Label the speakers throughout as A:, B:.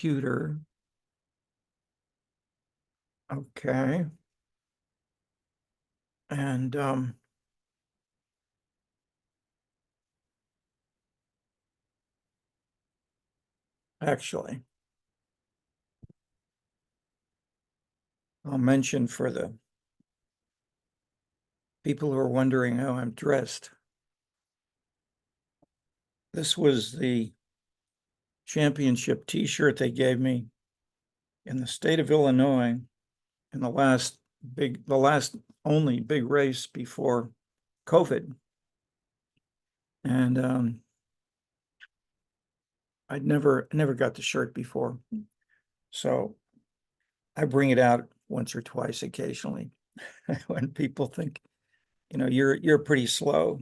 A: computer. Okay. And actually, I'll mention for the people who are wondering how I'm dressed. This was the championship T-shirt they gave me in the state of Illinois in the last only big race before COVID. And I'd never got the shirt before. So I bring it out once or twice occasionally when people think, you know, you're pretty slow,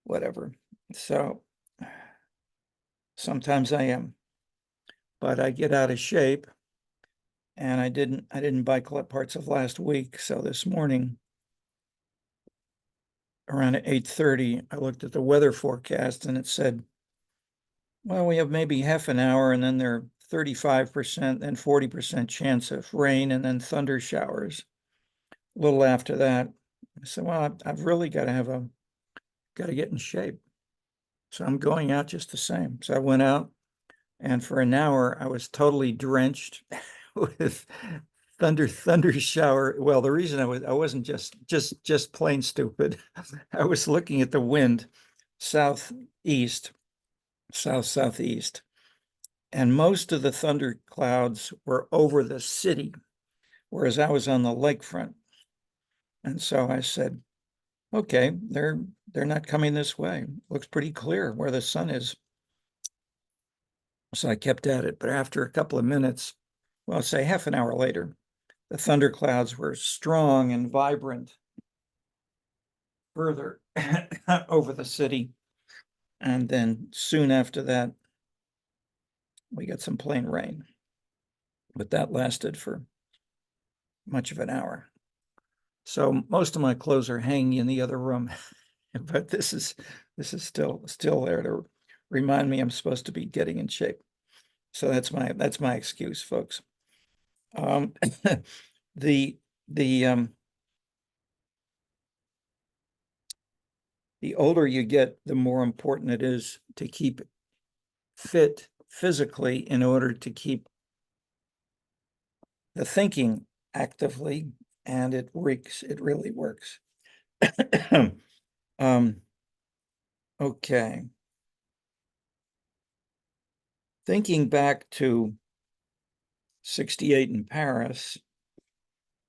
A: whatever. So sometimes I am, but I get out of shape, and I didn't bike parts of last week. So this morning around 8:30, I looked at the weather forecast and it said, well, we have maybe half an hour, and then there are 35% and 40% chance of rain and then thunder showers. A little after that, I said, well, I've really got to get in shape. So I'm going out just the same. So I went out, and for an hour, I was totally drenched with thunder shower. Well, the reason I wasn't just plain stupid. I was looking at the wind, southeast, southeast, and most of the thunder clouds were over the city, whereas I was on the lakefront. And so I said, okay, they're not coming this way. Looks pretty clear where the sun is. So I kept at it. But after a couple of minutes, well, say half an hour later, the thunderclouds were strong and vibrant further over the city. And then soon after that, we got some plain rain. But that lasted for much of an hour. So most of my clothes are hanging in the other room, but this is still there to remind me I'm supposed to be getting in shape. So that's my excuse, folks. The older you get, the more important it is to keep fit physically in order to keep the thinking actively, and it really works. Okay. Thinking back to 68 in Paris,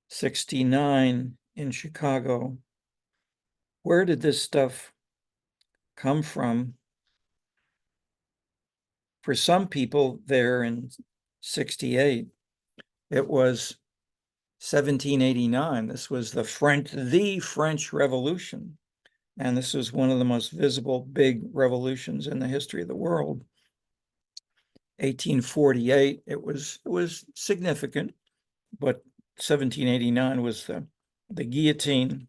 A: 69 in Chicago, where did this stuff come from? For some people there in 68, it was 1789. This was the French Revolution. And this was one of the most visible big revolutions in the history of the world. 1848, it was significant, but 1789 was the guillotine,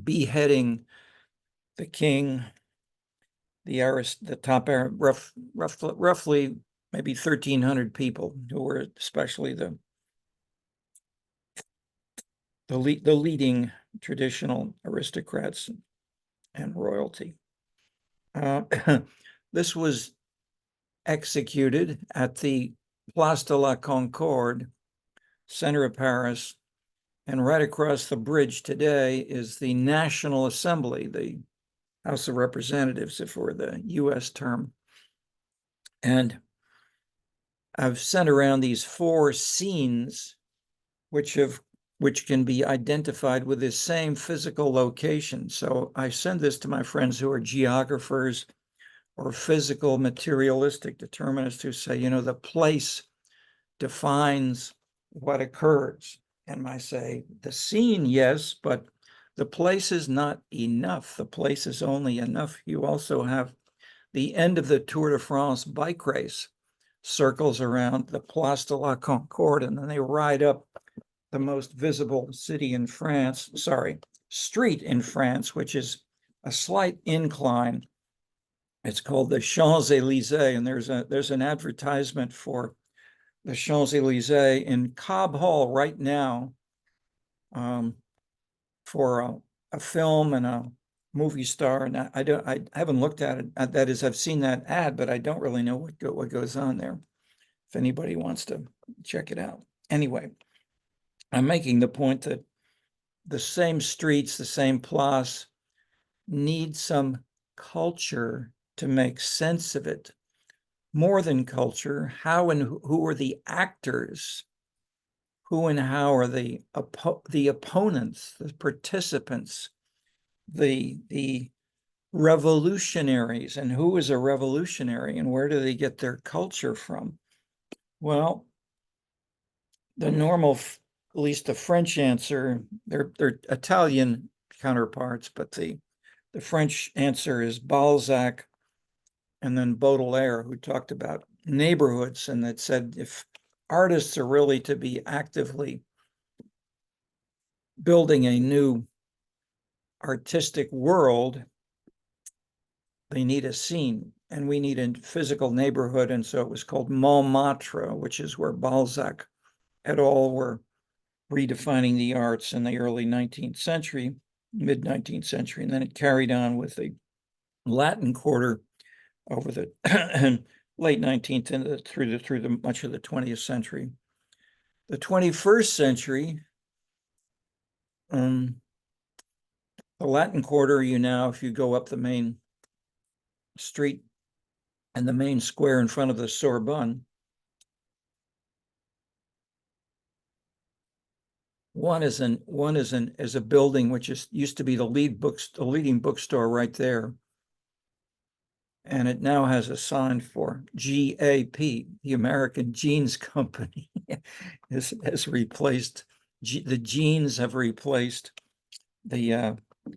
A: beheading the king, the top roughly maybe 1,300 people who were especially the leading traditional aristocrats and royalty. This was executed at the Place de la Concorde, center of Paris, and right across the bridge today is the National Assembly, the House of Representatives, if it were the US term. And I've sent around these 4 scenes, which can be identified with the same physical location. So I send this to my friends who are geographers or physical materialistic determinists who say, you know, the place defines what occurs. And I say, the scene, yes, but the place is not enough. The place is only enough. You also have the end of the Tour de France bike race, circles around the Place de la Concorde, and then they ride up the most visible street in France, which is a slight incline It's called the Champs-Élysées, and there's an advertisement for the Champs-Élysées in Cobb Hall right now, for a film and a movie star. And I haven't looked at it. That is, I've seen that ad, but I don't really know what goes on there. If anybody wants to check it out. Anyway, I'm making the point that the same streets, the same place need some culture to make sense of it. More than culture, how and who are the actors? Who and how are the opponents, the participants, the revolutionaries, and who is a revolutionary and where do they get their culture from? Well, the normal, at least the French answer, they're Italian counterparts, but the French answer is Balzac and then Baudelaire, who talked about neighborhoods and that said if artists are really to be actively building a new artistic world, they need a scene, and we need a physical neighborhood. And so it was called Montmartre, which is where Balzac et al. Were redefining the arts in the early 19th century, mid-19th century. And then it carried on with the Latin Quarter over the late 19th and through the much of the 20th century. The 21st century, the Latin Quarter, if you go up the main street and the main square in front of the Sorbonne, is a building which used to be the leading bookstore right there. And it now has a sign for GAP, the American Jeans Company, has replaced, the jeans have replaced the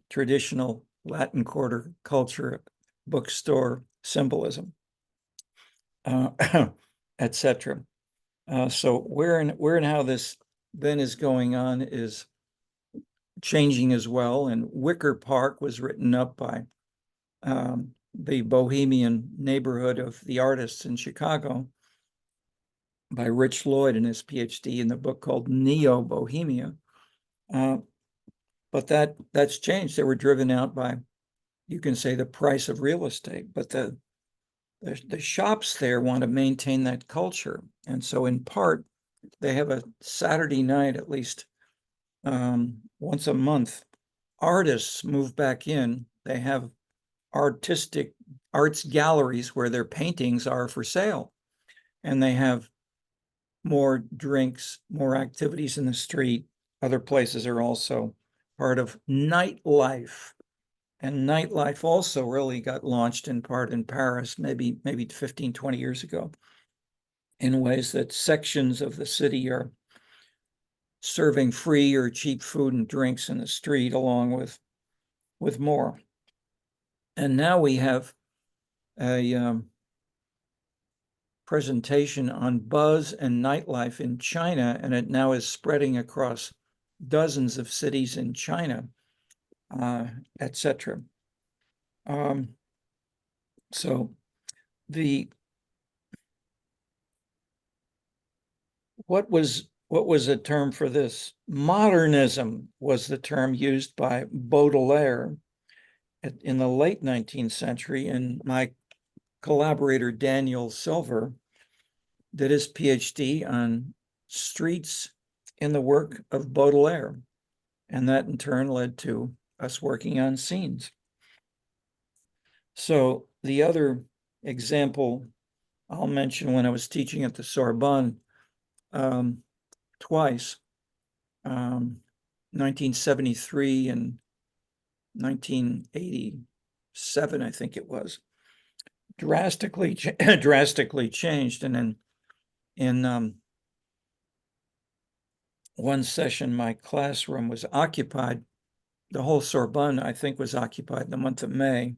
A: traditional Latin Quarter culture, bookstore symbolism, etc. So where and how this then is going on is changing as well. And Wicker Park was written up by the bohemian neighborhood of the artists in Chicago by Rich Lloyd in his PhD in the book called Neo-Bohemia. But that's changed. They were driven out by, you can say, the price of real estate, but the shops there want to maintain that culture. And so in part, they have a Saturday night, at least once a month, artists move back in. They have arts galleries where their paintings are for sale. And they have more drinks, more activities in the street. Other places are also part of nightlife. And nightlife also really got launched in part in Paris, maybe 15, 20 years ago, in ways that sections of the city are serving free or cheap food and drinks in the street, along with more. And now we have a presentation on buzz and nightlife in China, and it now is spreading across dozens of cities in China, etc. So what was a term for this? Modernism was the term used by Baudelaire in the late 19th century, and my collaborator Daniel Silver did his PhD on streets in the work of Baudelaire, and that in turn led to us working on scenes. So the other example I'll mention, when I was teaching at the Sorbonne twice, 1973 and 1987, I think it was, drastically changed. And then in one session, my classroom was occupied. The whole Sorbonne, I think, was occupied in the month of May.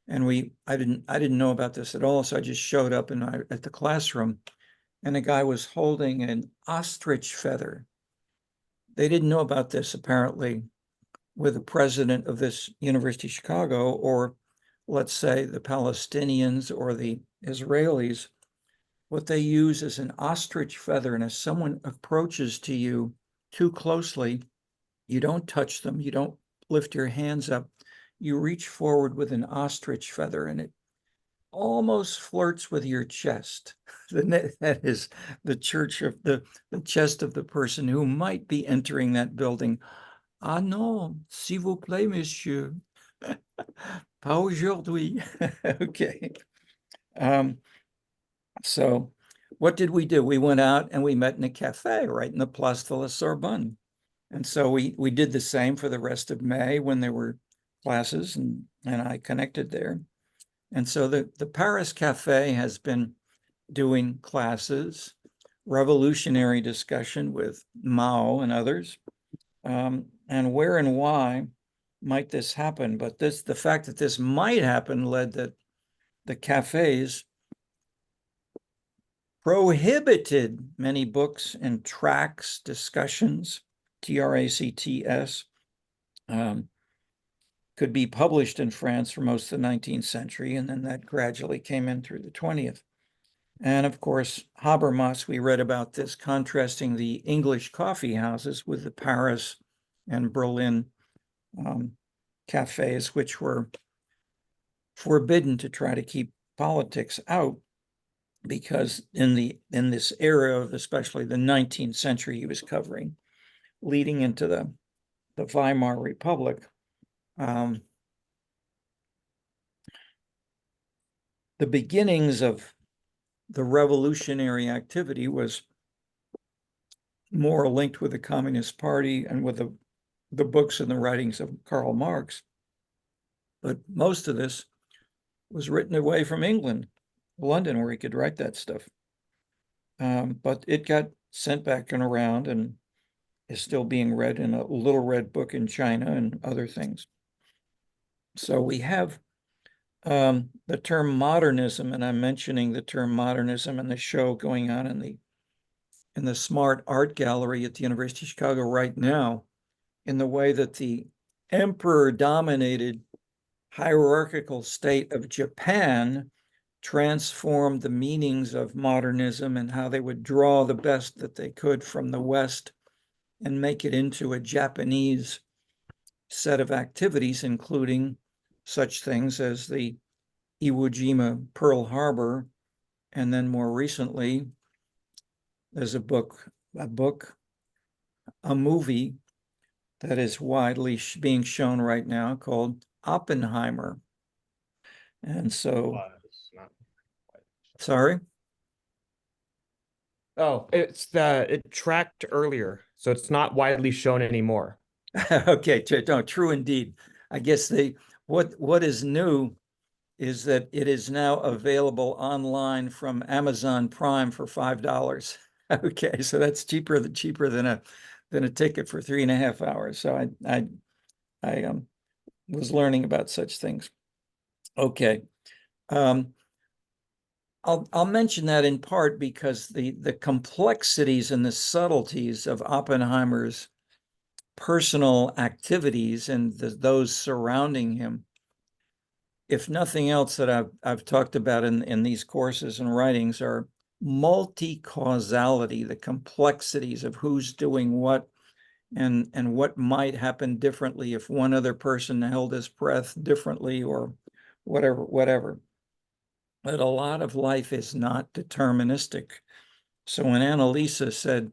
A: And I didn't know about this at all. So I just showed up at the classroom, and a guy was holding an ostrich feather. They didn't know about this, apparently, with the president of this University of Chicago or let's say, the Palestinians or the Israelis, what they use is an ostrich feather. And if someone approaches to you too closely, you don't touch them, you don't lift your hands up, you reach forward with an ostrich feather, and it almost flirts with your chest. That is the chest of the person who might be entering that building. Ah non, s'il vous plaît, monsieur. Pas aujourd'hui. Okay. So what did we do? We went out and we met in a cafe right in the Place de la Sorbonne. And so we did the same for the rest of May when there were classes, and I connected there. And so the Paris Cafe has been doing classes, revolutionary discussion with Mao and others. And where and why might this happen? But the fact that this might happen led that the cafes prohibited many books and tracts, discussions, TRACTS, could be published in France for most of the 19th century, and then that gradually came in through the 20th. And of course, Habermas, we read about this, contrasting the English coffee houses with the Paris and Berlin cafes, which were forbidden to try to keep politics out, because in this era of especially the 19th century he was covering, leading into the Weimar Republic, the beginnings of the revolutionary activity was more linked with the Communist Party and with the books and the writings of Karl Marx. But most of this was written away from England, London, where he could write that stuff. But it got sent back and around and is still being read in a little red book in China and other things. So we have the term modernism, and I'm mentioning the term modernism in the show going on in the Smart Art Gallery at the University of Chicago right now, in the way that the emperor-dominated hierarchical state of Japan transformed the meanings of modernism and how they would draw the best that they could from the West and make it into a Japanese set of activities, including such things as the Iwo Jima Pearl Harbor, and then more recently, there's a movie that is widely being shown right now called Oppenheimer. And so, sorry?
B: Oh, it tracked earlier, so it's not widely shown anymore.
A: Okay, no, true indeed. I guess what is new is that it is now available online from Amazon Prime for $5. Okay, so that's cheaper than a ticket for 3.5 hours. So I was learning about such things. Okay. I'll mention that in part because the complexities and the subtleties of Oppenheimer's personal activities and those surrounding him, if nothing else that I've talked about in these courses and writings, are multi-causality, the complexities of who's doing what and what might happen differently if one other person held his breath differently or whatever. But a lot of life is not deterministic. So when Annalisa said,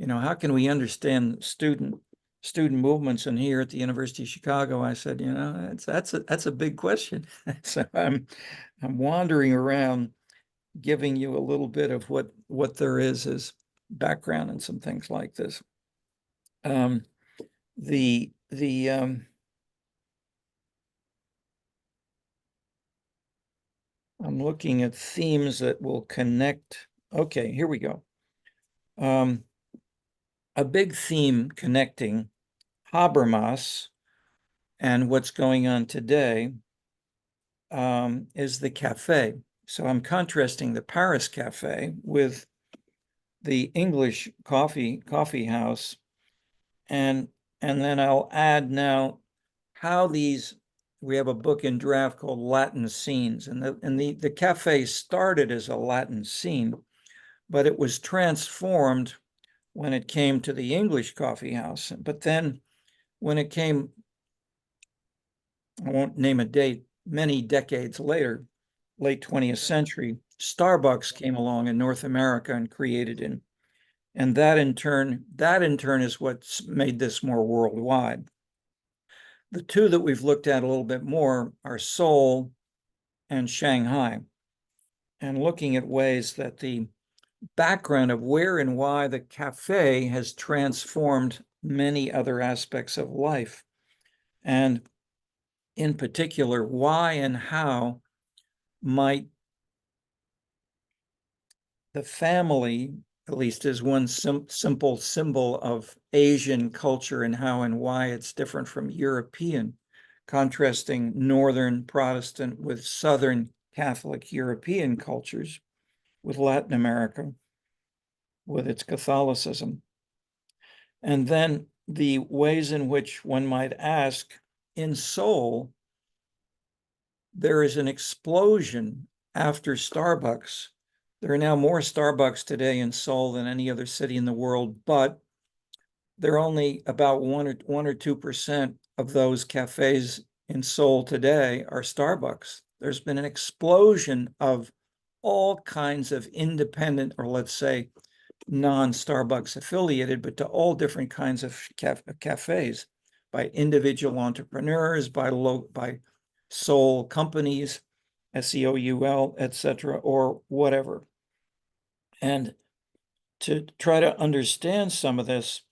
A: how can we understand student movements in here at the University of Chicago? I said, that's a big question. So I'm wandering around, giving you a little bit of what there is as background and some things like this. I'm looking at themes that will connect. Okay, here we go. A big theme connecting Habermas and what's going on today is the cafe. So I'm contrasting the Paris cafe with the English coffee house, and then I'll add now how these we have a book in draft called Latin Scenes, and the cafe started as a Latin scene, but it was transformed when it came to the English coffee house. But then when it came, I won't name a date, many decades later, late 20th century, Starbucks came along in North America and created it. And that in turn is what's made this more worldwide. The two that we've looked at a little bit more are Seoul and Shanghai, and looking at ways that the background of where and why the cafe has transformed many other aspects of life. And in particular, why and how might the family, at least as one simple symbol of Asian culture, and how and why it's different from European, contrasting Northern Protestant with Southern Catholic European cultures, with Latin America, with its Catholicism. And then the ways in which one might ask, in Seoul, there is an explosion after Starbucks. There are now more Starbucks today in Seoul than any other city in the world, but they're only about 1 or 2% of those cafes in Seoul today are Starbucks. There's been an explosion of all kinds of independent, or let's say non-Starbucks affiliated, but to all different kinds of cafes, by individual entrepreneurs, by Seoul companies, SEOUL, etc., or whatever. And to try to understand some of this,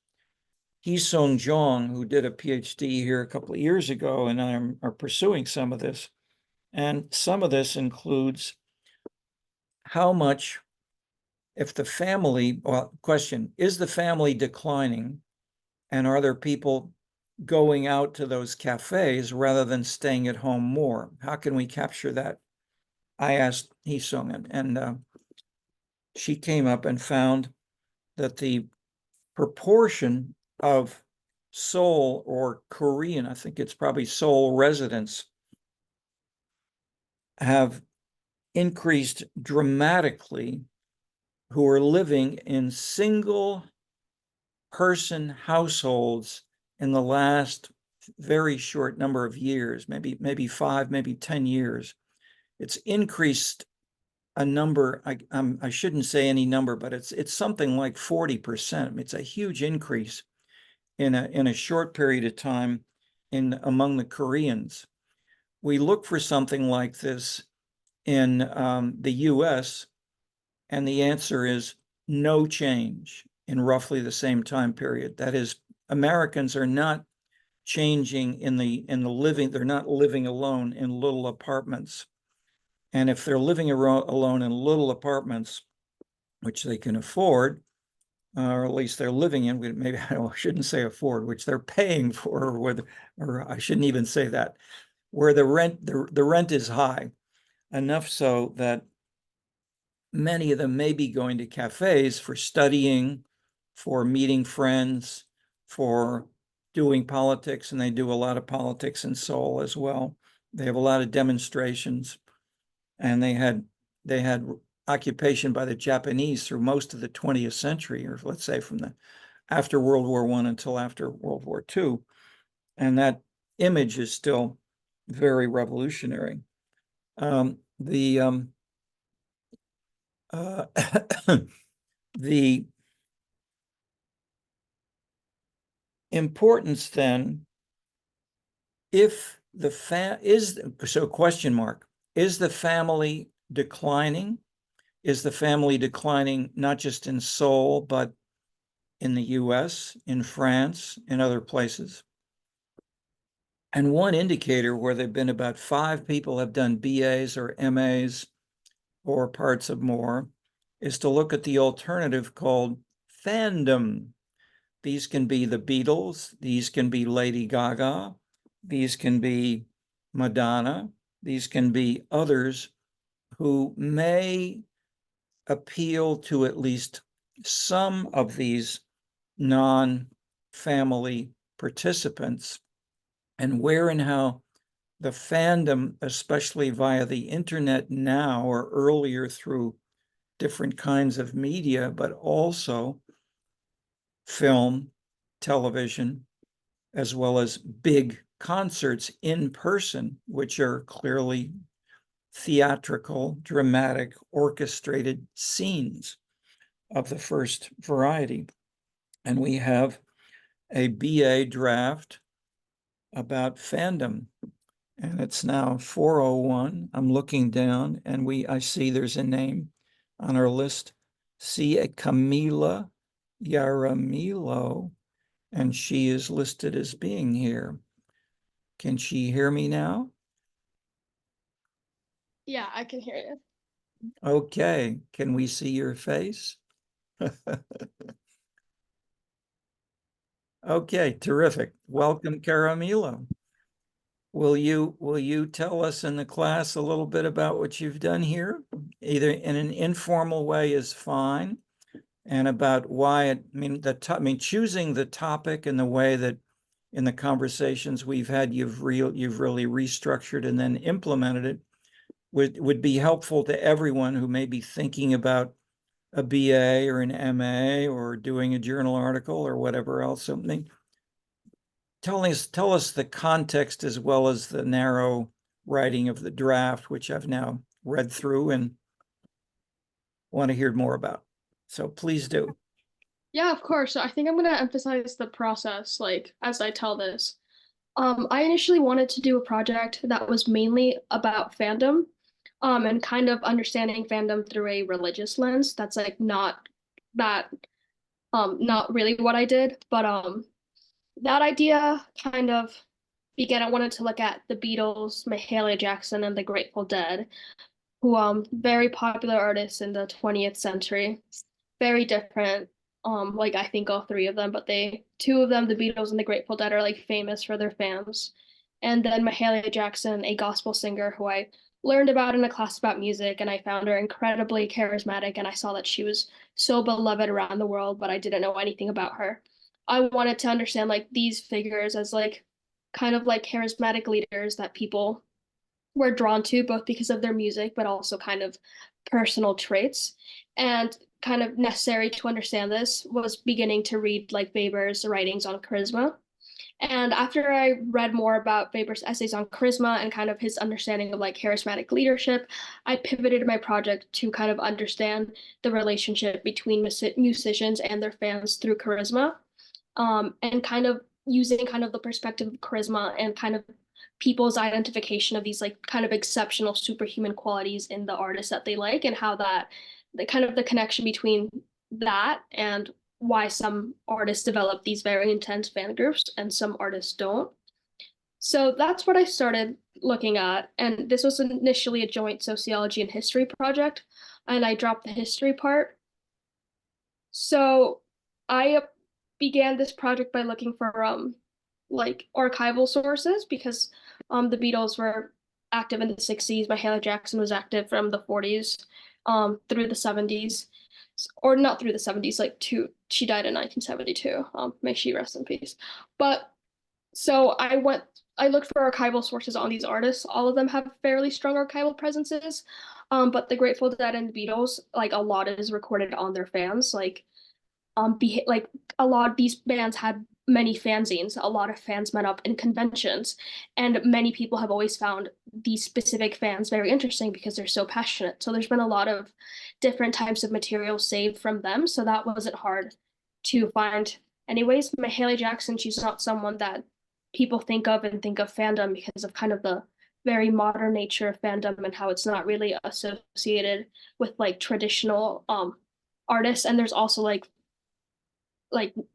A: Hee-Sung Jong, who did a PhD here a couple of years ago, and I are pursuing some of this. And some of this includes how much, if the family, well, question, is the family declining? And are there people going out to those cafes rather than staying at home more? How can we capture that? I asked Hee-Sung, and she came up and found that the proportion of Seoul or Korean, I think it's probably Seoul residents, have increased dramatically, who are living in single person households in the last very short number of years, maybe 5, maybe 10 years. It's increased a number, I shouldn't say any number, but it's something like 40%. It's a huge increase in a short period of time among the Koreans. We look for something like this in the US, and the answer is no change in roughly the same time period. That is, Americans are not changing in the living, they're not living alone in little apartments. And if they're living alone in little apartments, which they can afford, or at least they're living in, maybe I shouldn't say afford, which they're paying for, or I shouldn't even say that, where the rent is high, enough so that many of them may be going to cafes for studying, for meeting friends, for doing politics, and they do a lot of politics in Seoul as well. They have a lot of demonstrations, and they had occupation by the Japanese through most of the 20th century, or let's say from after World War I until after World War II. And that image is still very revolutionary. The importance then, if so question mark, is the family declining? Is the family declining not just in Seoul, but in the US, in France, in other places? And one indicator where there've been about 5 people have done BAs or MAs or parts of more is to look at the alternative called fandom. These can be the Beatles, these can be Lady Gaga, these can be Madonna, these can be others who may appeal to at least some of these non-family participants, and where and how the fandom, especially via the internet now or earlier through different kinds of media, but also film, television, as well as big concerts in person, which are clearly theatrical, dramatic, orchestrated scenes of the first variety. And we have a BA draft about fandom, and it's now 4:01. I'm looking down, and I see there's a name on our list. See a Camila Yaramilo, and she is listed as being here. Can she hear me now?
C: Yeah, I can hear you.
A: Okay, can we see your face? Okay, terrific. Welcome, Caramilo. Will you tell us in the class a little bit about what you've done here? Either in an informal way is fine, and about why choosing the topic and the way that in the conversations we've had, you've really restructured and then implemented it would be helpful to everyone who may be thinking about a BA or an MA or doing a journal article or whatever else. Something. Tell us the context as well as the narrow writing of the draft, which I've now read through and want to hear more about. So please do.
C: Yeah, of course. So I think I'm going to emphasize the process, like, as I tell this. I initially wanted to do a project that was mainly about fandom, and kind of understanding fandom through a religious lens. That's like not that, not really what I did, but that idea kind of began. I wanted to look at the Beatles, Mahalia Jackson, and the Grateful Dead, who very popular artists in the 20th century, very different. Like I think all three of them, but two of them, the Beatles and the Grateful Dead, are like famous for their fans. And then Mahalia Jackson, a gospel singer who I learned about in a class about music, and I found her incredibly charismatic, and I saw that she was so beloved around the world, but I didn't know anything about her. I wanted to understand like these figures as like kind of like charismatic leaders that people were drawn to, both because of their music, but also kind of personal traits. And kind of necessary to understand this was beginning to read like Weber's writings on charisma. And after I read more about Weber's essays on charisma and kind of his understanding of like charismatic leadership, I pivoted my project to kind of understand the relationship between musicians and their fans through charisma, and kind of using kind of the perspective of charisma and kind of people's identification of these like kind of exceptional superhuman qualities in the artists that they like, and how that the kind of the connection between that and why some artists develop these very intense fan groups and some artists don't. So that's what I started looking at, and this was initially a joint sociology and history project, and I dropped the history part. So I began this project by looking for like archival sources, because the Beatles were active in the 60s. Mahalia Jackson was active from the 40s through the 70s, or not through the 70s, like she died in 1972. May she rest in peace. But so I looked for archival sources on these artists. All of them have fairly strong archival presences. But the Grateful Dead and the Beatles, like a lot is recorded on their fans. Like a lot of these bands had many fanzines. A lot of fans met up in conventions, and many people have always found these specific fans very interesting because they're so passionate. So there's been a lot of different types of material saved from them. So that wasn't hard to find. Anyways, Mahalia Jackson, she's not someone that people think of and think of fandom because of kind of the very modern nature of fandom and how it's not really associated with like traditional artists. And there's also like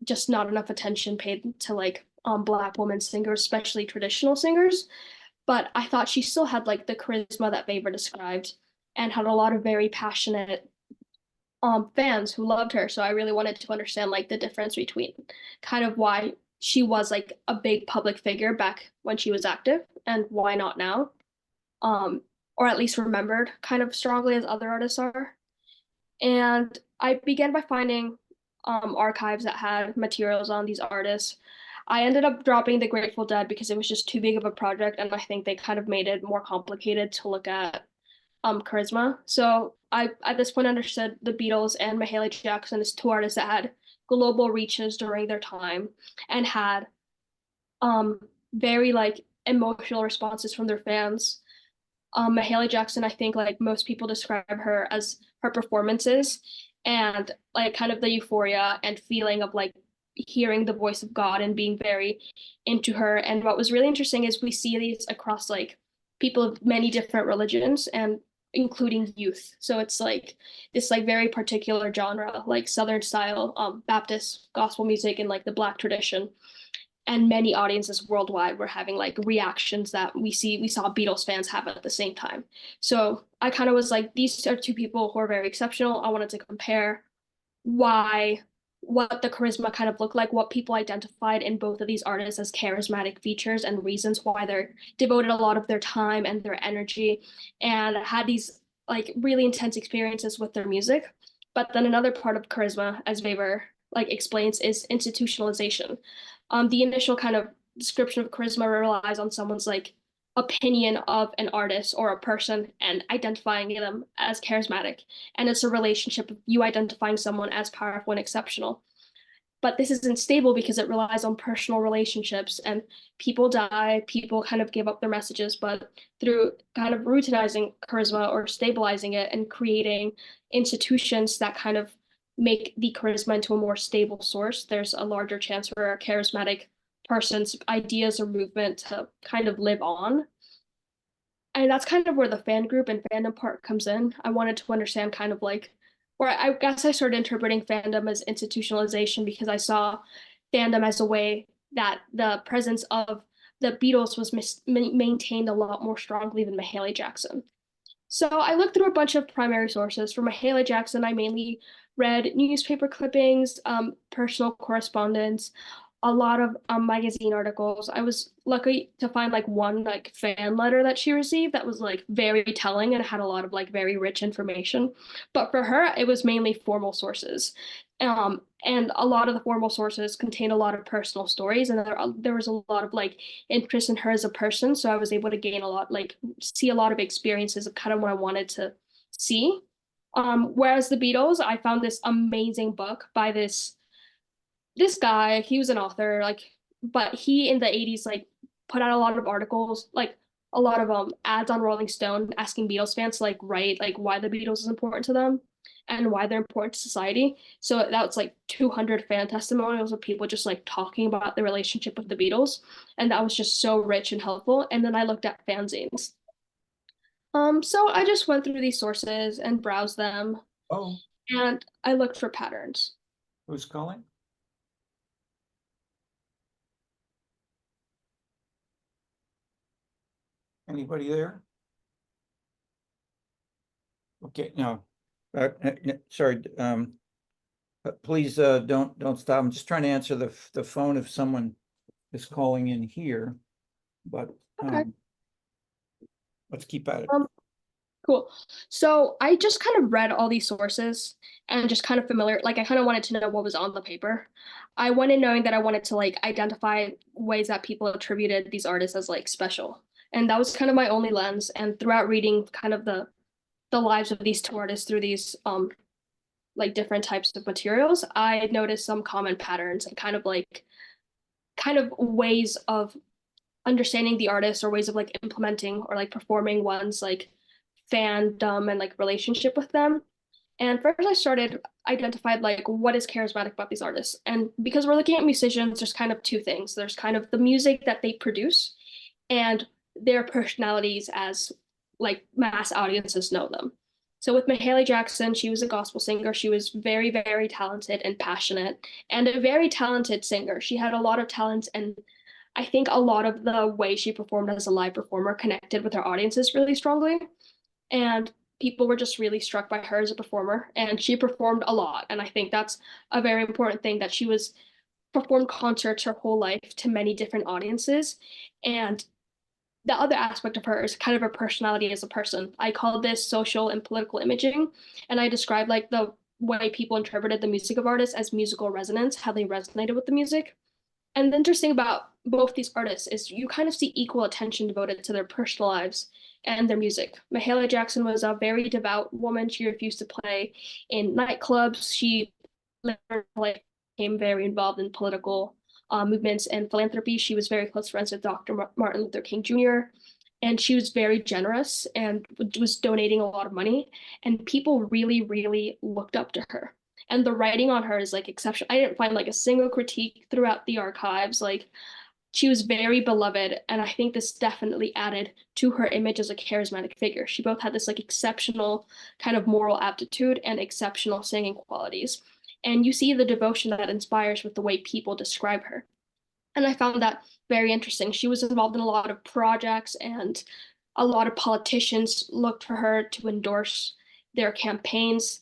C: just not enough attention paid to like Black women singers, especially traditional singers. But I thought she still had like the charisma that Weber described, and had a lot of very passionate fans who loved her. So I really wanted to understand like the difference between kind of why she was like a big public figure back when she was active and why not now, or at least remembered kind of strongly as other artists are. And I began by finding archives that had materials on these artists. I ended up dropping the Grateful Dead because it was just too big of a project, and I think they kind of made it more complicated to look at charisma. So I at this point understood the Beatles and Mahalia Jackson as two artists that had global reaches during their time and had very like emotional responses from their fans. Mahalia Jackson, I think like most people describe her as her performances and like kind of the euphoria and feeling of like hearing the voice of God and being very into her. And what was really interesting is we see these across like people of many different religions and including youth. So it's like this like very particular genre, like Southern style, Baptist gospel music and like the Black tradition, and many audiences worldwide were having like reactions that we saw Beatles fans have at the same time. So I kind of was like, these are two people who are very exceptional. I wanted to compare why what the charisma kind of looked like, what people identified in both of these artists as charismatic features and reasons why they're devoted a lot of their time and their energy and had these like really intense experiences with their music. But then another part of charisma, as Weber like explains, is institutionalization. The initial kind of description of charisma relies on someone's like opinion of an artist or a person and identifying them as charismatic. And it's a relationship of you identifying someone as powerful and exceptional. But this isn't stable because it relies on personal relationships and people die, people kind of give up their messages. But through kind of routinizing charisma or stabilizing it and creating institutions that kind of make the charisma into a more stable source, there's a larger chance for a charismatic person's ideas or movement to kind of live on. And that's kind of where the fan group and fandom part comes in. I wanted to understand kind of like, or I guess I started interpreting fandom as institutionalization because I saw fandom as a way that the presence of the Beatles was maintained a lot more strongly than Mahalia Jackson. So I looked through a bunch of primary sources. For Mahalia Jackson, I mainly read newspaper clippings, personal correspondence, a lot of magazine articles. I was lucky to find like one like fan letter that she received that was like very telling and had a lot of like very rich information. But for her, it was mainly formal sources. And a lot of the formal sources contain a lot of personal stories, and there was a lot of like interest in her as a person. So I was able to gain a lot, like see a lot of experiences of kind of what I wanted to see. Whereas the Beatles, I found this amazing book by this guy. He was an author, like, but he in the 80s like put out a lot of articles, like a lot of ads on Rolling Stone asking Beatles fans to like write like why the Beatles is important to them and why they're important to society. So that was like 200 fan testimonials of people just like talking about their relationship with the Beatles, and that was just so rich and helpful. And then I looked at fanzines. So I just went through these sources and browsed them,
A: Oh,
C: and I looked for patterns.
A: who's calling? Anybody there? Okay, no. Sorry, please don't stop. I'm just trying to answer the phone if someone is calling in here, but
C: Okay.
A: let's keep at it.
C: Cool. So I just kind of read all these sources and just kind of familiar, like I kind of wanted to know what was on the paper. I went in knowing that I wanted to like identify ways that people attributed these artists as like special. And that was kind of my only lens. And throughout reading kind of the lives of these two artists through these like different types of materials, I noticed some common patterns and kind of ways of understanding the artist or ways of like implementing or like performing one's like fandom and like relationship with them. And first I started identified like what is charismatic about these artists. And because we're looking at musicians, there's kind of two things. There's kind of the music that they produce and their personalities as like mass audiences know them. So with Mahalia Jackson, she was a gospel singer. She was very, very talented and passionate and a very talented singer. She had a lot of talents, and I think a lot of the way she performed as a live performer connected with her audiences really strongly. And people were just really struck by her as a performer, and she performed a lot. And I think that's a very important thing, that she was performed concerts her whole life to many different audiences. And the other aspect of her is kind of her personality as a person. I call this social and political imaging, and I describe like the way people interpreted the music of artists as musical resonance, how they resonated with the music. And the interesting about both these artists is you kind of see equal attention devoted to their personal lives and their music. Mahalia Jackson was a very devout woman. She refused to play in nightclubs. She like became very involved in political movements and philanthropy. She was very close friends with Dr. Martin Luther King Jr. And she was very generous and was donating a lot of money. And people really, really looked up to her. And the writing on her is like exceptional. I didn't find like a single critique throughout the archives. Like she was very beloved, and I think this definitely added to her image as a charismatic figure. She both had this like exceptional kind of moral aptitude and exceptional singing qualities. And you see the devotion that inspires with the way people describe her. And I found that very interesting. She was involved in a lot of projects, and a lot of politicians looked for her to endorse their campaigns.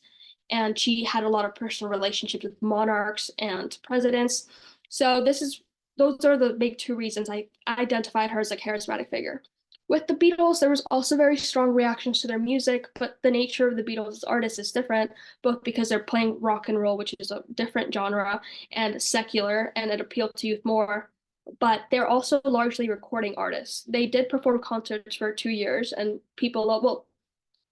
C: And she had a lot of personal relationships with monarchs and presidents. So those are the big two reasons I identified her as a charismatic figure. With the Beatles, there was also very strong reactions to their music, but the nature of the Beatles as artists is different, both because they're playing rock and roll, which is a different genre, and secular, and it appealed to youth more. But they're also largely recording artists. They did perform concerts for 2 years, and people love, well,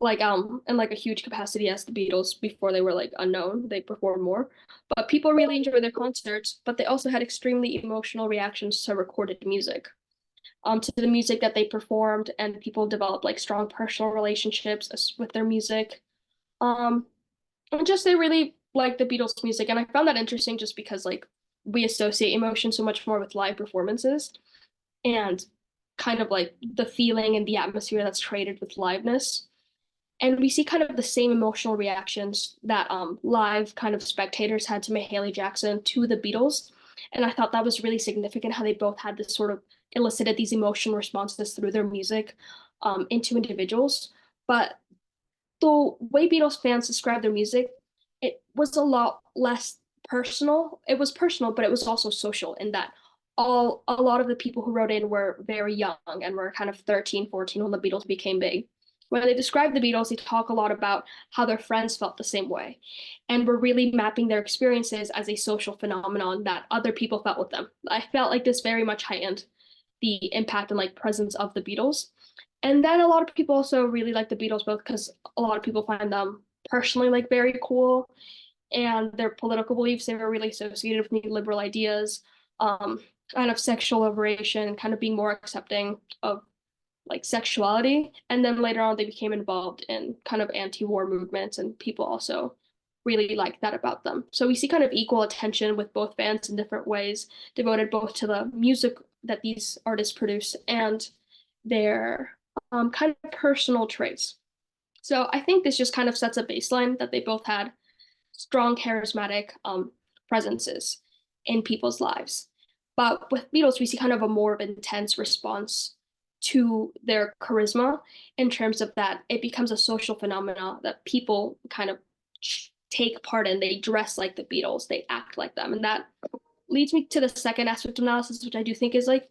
C: like in like a huge capacity as the Beatles before they were like unknown. They performed more. But people really enjoyed their concerts, but they also had extremely emotional reactions to recorded music. To the music that they performed, and people developed like strong personal relationships with their music. Um, and just they really like the Beatles music. And I found that interesting just because like we associate emotion so much more with live performances and kind of like the feeling and the atmosphere that's traded with liveness. And we see kind of the same emotional reactions that live kind of spectators had to Mahalia Jackson to the Beatles. And I thought that was really significant how they both had this sort of elicited these emotional responses through their music into individuals. But the way Beatles fans describe their music, it was a lot less personal. It was personal, but it was also social in that a lot of the people who wrote in were very young and were kind of 13, 14 when the Beatles became big. When they describe the Beatles, they talk a lot about how their friends felt the same way and were really mapping their experiences as a social phenomenon that other people felt with them. I felt like this very much heightened the impact and like presence of the Beatles. And then a lot of people also really like the Beatles both because a lot of people find them personally like very cool, and their political beliefs, they were really associated with liberal ideas, um, kind of sexual liberation, kind of being more accepting of like sexuality. And then later on, they became involved in kind of anti-war movements, and people also really like that about them. So we see kind of equal attention with both bands in different ways, devoted both to the music that these artists produce and their kind of personal traits. So I think this just kind of sets a baseline that they both had strong, charismatic presences in people's lives. But with Beatles, we see kind of a more of intense response to their charisma in terms of that it becomes a social phenomenon that people kind of take part in. They dress like the Beatles, they act like them. And that leads me to the second aspect of analysis, which I do think is like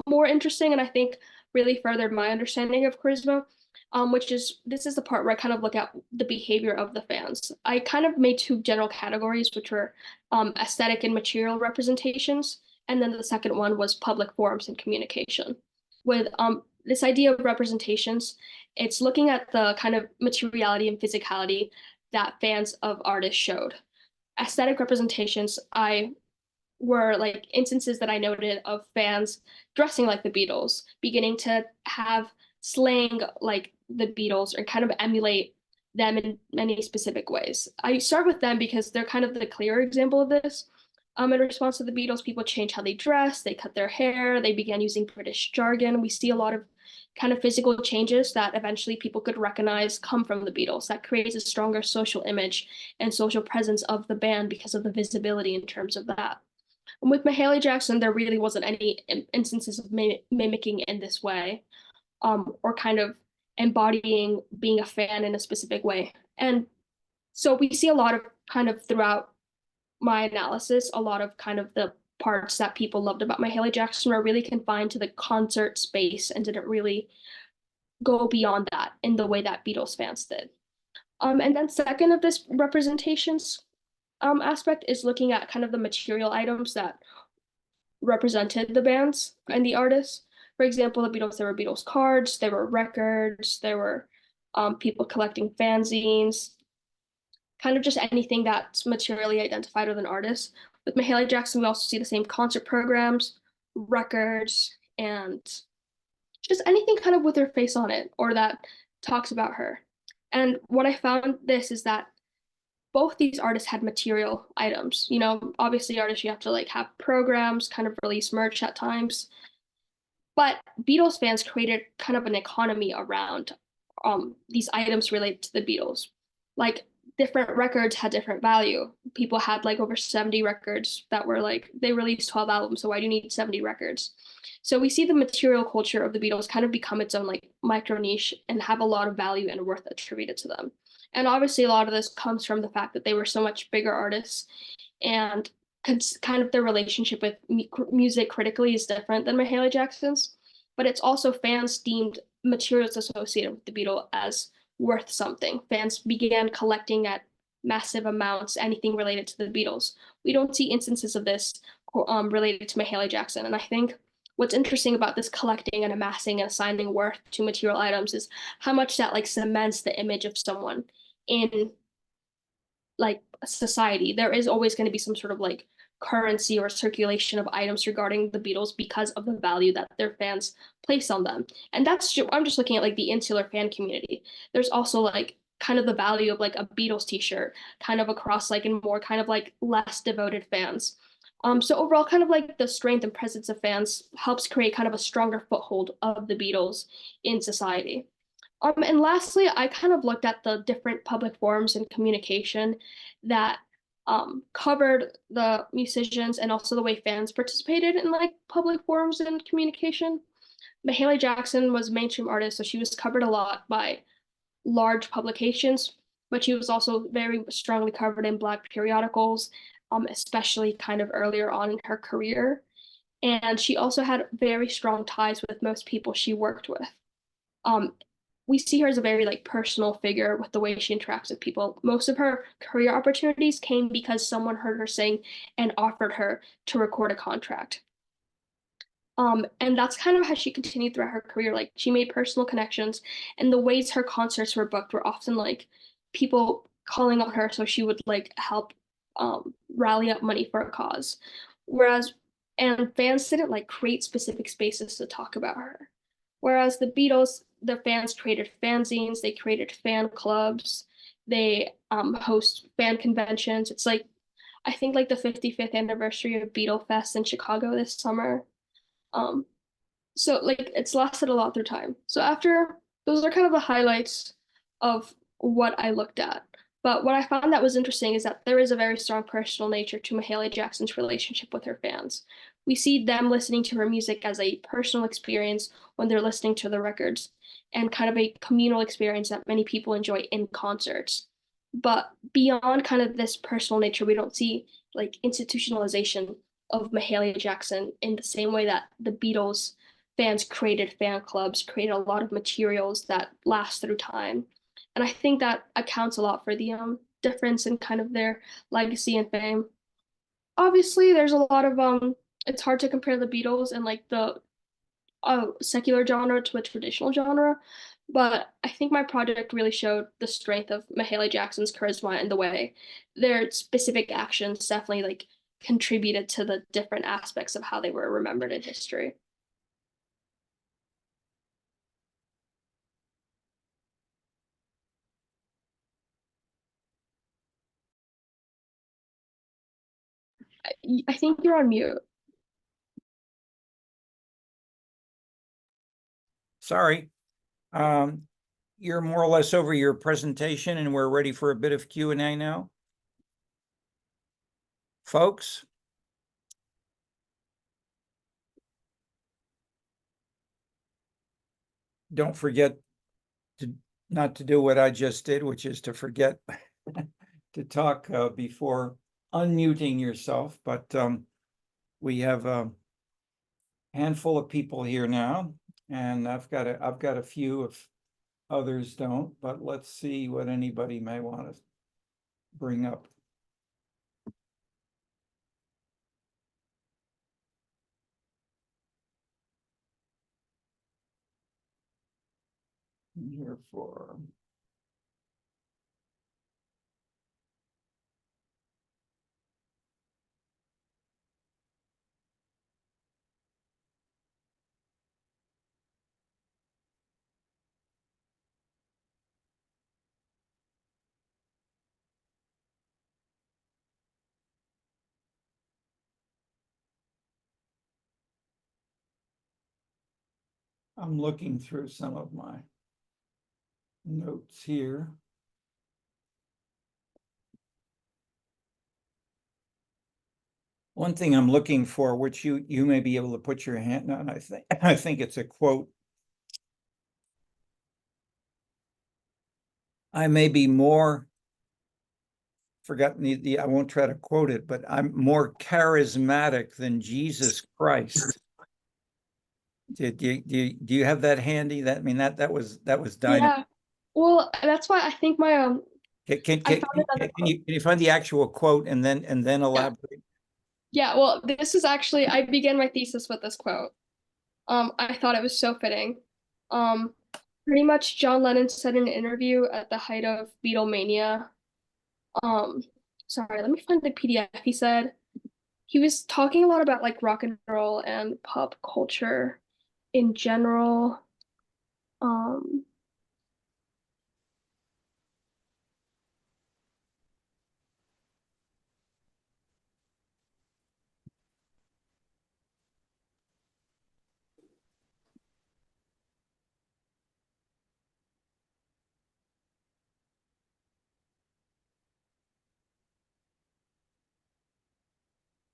C: more interesting and I think really furthered my understanding of charisma, which is this is the part where I kind of look at the behavior of the fans. I kind of made two general categories, which were aesthetic and material representations. And then the second one was public forums and communication. With this idea of representations, it's looking at the kind of materiality and physicality that fans of artists showed. Aesthetic representations, I were like instances that I noted of fans dressing like the Beatles, beginning to have slang like the Beatles or kind of emulate them in many specific ways. I start with them because they're kind of the clear example of this. In response to the Beatles, people change how they dress, they cut their hair, they began using British jargon. We see a lot of kind of physical changes that eventually people could recognize come from the Beatles. That creates a stronger social image and social presence of the band because of the visibility in terms of that. And with Mahalia Jackson, there really wasn't any instances of mimicking in this way, or kind of embodying being a fan in a specific way. And so we see a lot of kind of throughout my analysis, a lot of kind of the parts that people loved about Mahalia Jackson were really confined to the concert space and didn't really go beyond that in the way that Beatles fans did. And then second of this representations aspect is looking at kind of the material items that represented the bands and the artists. For example, the Beatles, there were Beatles cards, there were records, there were people collecting fanzines, kind of just anything that's materially identified with an artist. With Mahalia Jackson, we also see the same concert programs, records, and just anything kind of with her face on it or that talks about her. And what I found this is that both these artists had material items. You know, obviously artists, you have to like have programs, kind of release merch at times. But Beatles fans created kind of an economy around these items related to the Beatles. Like different records had different value. People had like over 70 records that were like, they released 12 albums, so why do you need 70 records? So we see the material culture of the Beatles kind of become its own like micro niche and have a lot of value and worth attributed to them. And obviously a lot of this comes from the fact that they were so much bigger artists and kind of their relationship with music critically is different than Mahalia Jackson's, but it's also fans deemed materials associated with the Beatles as worth something. Fans began collecting at massive amounts anything related to the Beatles. We don't see instances of this related to Mahalia Jackson, and I think what's interesting about this collecting and amassing and assigning worth to material items is how much that like cements the image of someone in like society. There is always going to be some sort of like currency or circulation of items regarding the Beatles because of the value that their fans place on them. And I'm just looking at like the insular fan community. There's also like kind of the value of like a Beatles t-shirt kind of across like in more kind of like less devoted fans. So overall, kind of like the strength and presence of fans helps create kind of a stronger foothold of the Beatles in society. And lastly, I kind of looked at the different public forums and communication that covered the musicians and also the way fans participated in like public forums and communication. Mahalia Jackson was a mainstream artist, so she was covered a lot by large publications, but she was also very strongly covered in Black periodicals, especially kind of earlier on in her career. And she also had very strong ties with most people she worked with. Um, we see her as a very like personal figure with the way she interacts with people. Most of her career opportunities came because someone heard her sing and offered her to record a contract. And that's kind of how she continued throughout her career. Like she made personal connections, and the ways her concerts were booked were often like people calling on her so she would like help rally up money for a cause. Whereas, and fans didn't like create specific spaces to talk about her. Whereas the Beatles, the fans created fanzines, they created fan clubs, they host fan conventions. It's like, I think like the 55th anniversary of Beatle Fest in Chicago this summer. Um, so like it's lasted a lot through time. So after those are kind of the highlights of what I looked at. But what I found that was interesting is that there is a very strong personal nature to Mahalia Jackson's relationship with her fans. We see them listening to her music as a personal experience when they're listening to the records and kind of a communal experience that many people enjoy in concerts. But beyond kind of this personal nature, we don't see like institutionalization of Mahalia Jackson in the same way that the Beatles fans created fan clubs, created a lot of materials that last through time. And I think that accounts a lot for the difference in kind of their legacy and fame. Obviously, there's a lot of it's hard to compare the Beatles and like the secular genre to a traditional genre, but I think my project really showed the strength of Mahalia Jackson's charisma and the way their specific actions definitely like contributed to the different aspects of how they were remembered in history. I think you're on mute.
A: Sorry. You're more or less over your presentation and we're ready for a bit of Q&A now. Folks? Don't forget not to do what I just did, which is to forget to talk before unmuting yourself. But we have a handful of people here now, and I've got a few if others don't. But let's see what anybody may want to bring up. here for I'm looking through some of my notes here. One thing I'm looking for, which you may be able to put your hand on, I think it's a quote. I may be more, forgotten I won't try to quote it, but I'm more charismatic than Jesus Christ. Do you have that handy? That, I mean, that was dynamite.
C: Yeah. Well, that's why I think my
A: Can
C: I found it as a
A: can you find the actual quote and then elaborate?
C: Yeah, well, this is actually I began my thesis with this quote. I thought it was so fitting. Um, Pretty much John Lennon said in an interview at the height of Beatlemania. Um, Sorry, let me find the PDF. He said he was talking a lot about like rock and roll and pop culture in general. Um,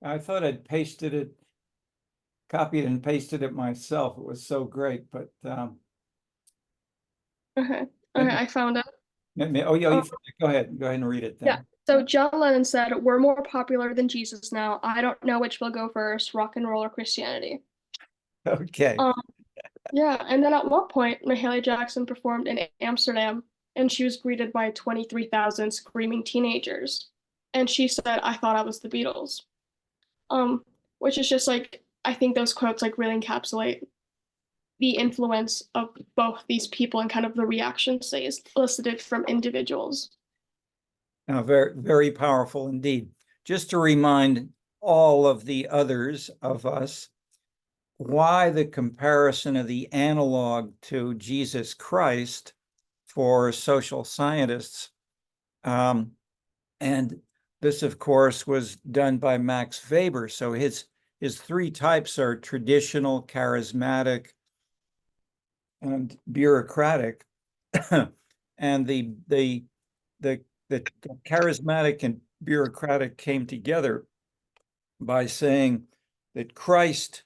A: I thought I'd copied and pasted it myself. It was so great, but
C: okay, I found it.
A: oh yeah,
C: Um,
A: go ahead and read it
C: yeah.
A: then.
C: So John Lennon said, "We're more popular than Jesus now. I don't know which will go first, rock and roll or Christianity."
A: Okay.
C: Um, Yeah, and then at one point, Mahalia Jackson performed in Amsterdam, and she was greeted by 23,000 screaming teenagers. And she said, "I thought I was the Beatles." Which is just like I think those quotes like really encapsulate the influence of both these people and kind of the reactions they elicited from individuals.
A: Very, very powerful indeed. Just to remind all of the others of us why the comparison of the analog to Jesus Christ for social scientists. And this, of course, was done by Max Weber. So his three types are traditional, charismatic, and bureaucratic. And the charismatic and bureaucratic came together by saying that Christ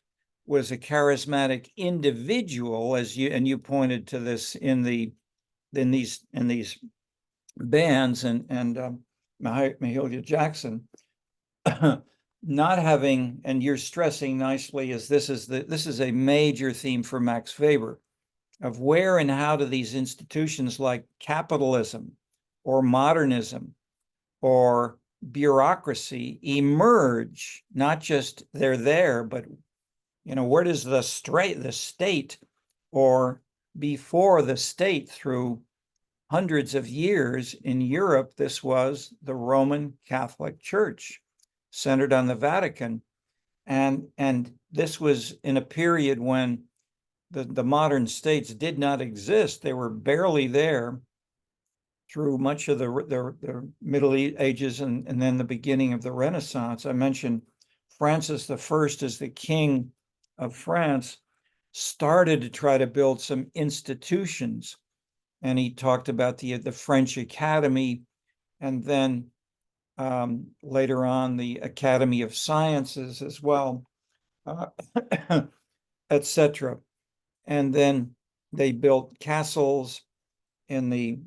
A: was a charismatic individual, as you pointed to this in these bands and Mahalia Jackson, not having, and you're stressing nicely, is this is a major theme for Max Weber, of where and how do these institutions like capitalism or modernism or bureaucracy emerge? Not just they're there, but where does the state, or before the state, through hundreds of years in Europe, this was the Roman Catholic Church, centered on the Vatican, and this was in a period when the modern states did not exist. They were barely there through much of the Middle Ages and then the beginning of the Renaissance. I mentioned Francis I as the king of France started to try to build some institutions, and he talked about the French Academy, and then later on the Academy of Sciences as well, etc. And then they built castles in the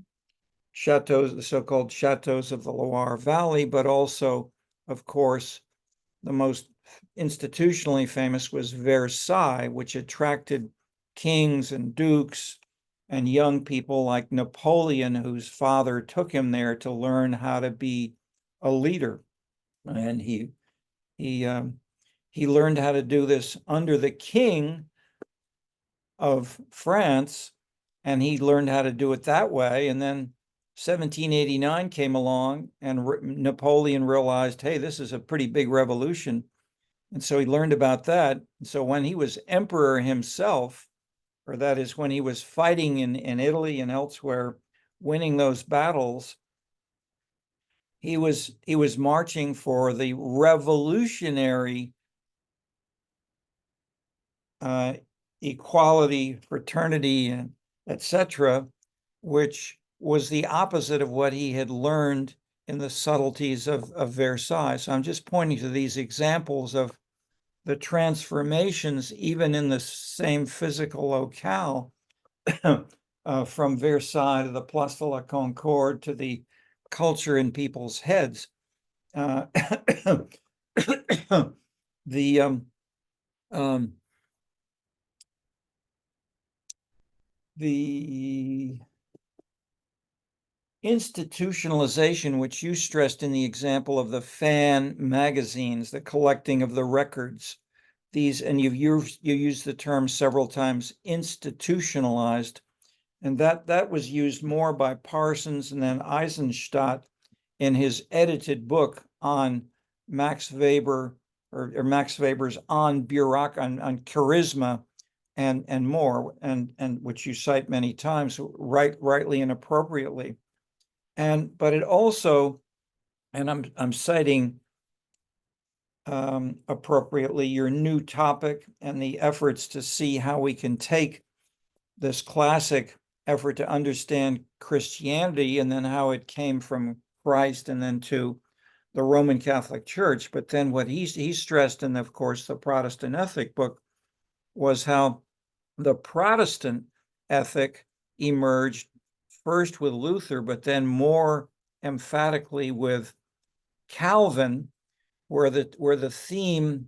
A: chateaus, the so-called chateaus of the Loire Valley, but also, of course, the most institutionally famous was Versailles, which attracted kings and dukes and young people like Napoleon, whose father took him there to learn how to be a leader. And he learned how to do this under the king of France, and he learned how to do it that way. And then 1789 came along, and Napoleon realized, hey, this is a pretty big revolution. And so he learned about that. And so when he was emperor himself, or that is when he was fighting in Italy and elsewhere, winning those battles, he was marching for the revolutionary equality, fraternity, and etc., which was the opposite of what he had learned in the subtleties of Versailles. So I'm just pointing to these examples of the transformations, even in the same physical locale, from Versailles to the Place de la Concorde to the culture in people's heads. The institutionalization, which you stressed in the example of the fan magazines, the collecting of the records, these, and you used the term several times, institutionalized, and that was used more by Parsons and then Eisenstadt in his edited book on Max Weber, or Max Weber's on charisma and more, and which you cite many times, rightly and appropriately. But it also, and I'm citing appropriately your new topic and the efforts to see how we can take this classic effort to understand Christianity and then how it came from Christ and then to the Roman Catholic Church. But then what he stressed in, of course, the Protestant ethic book was how the Protestant ethic emerged first with Luther, but then more emphatically with Calvin, where the theme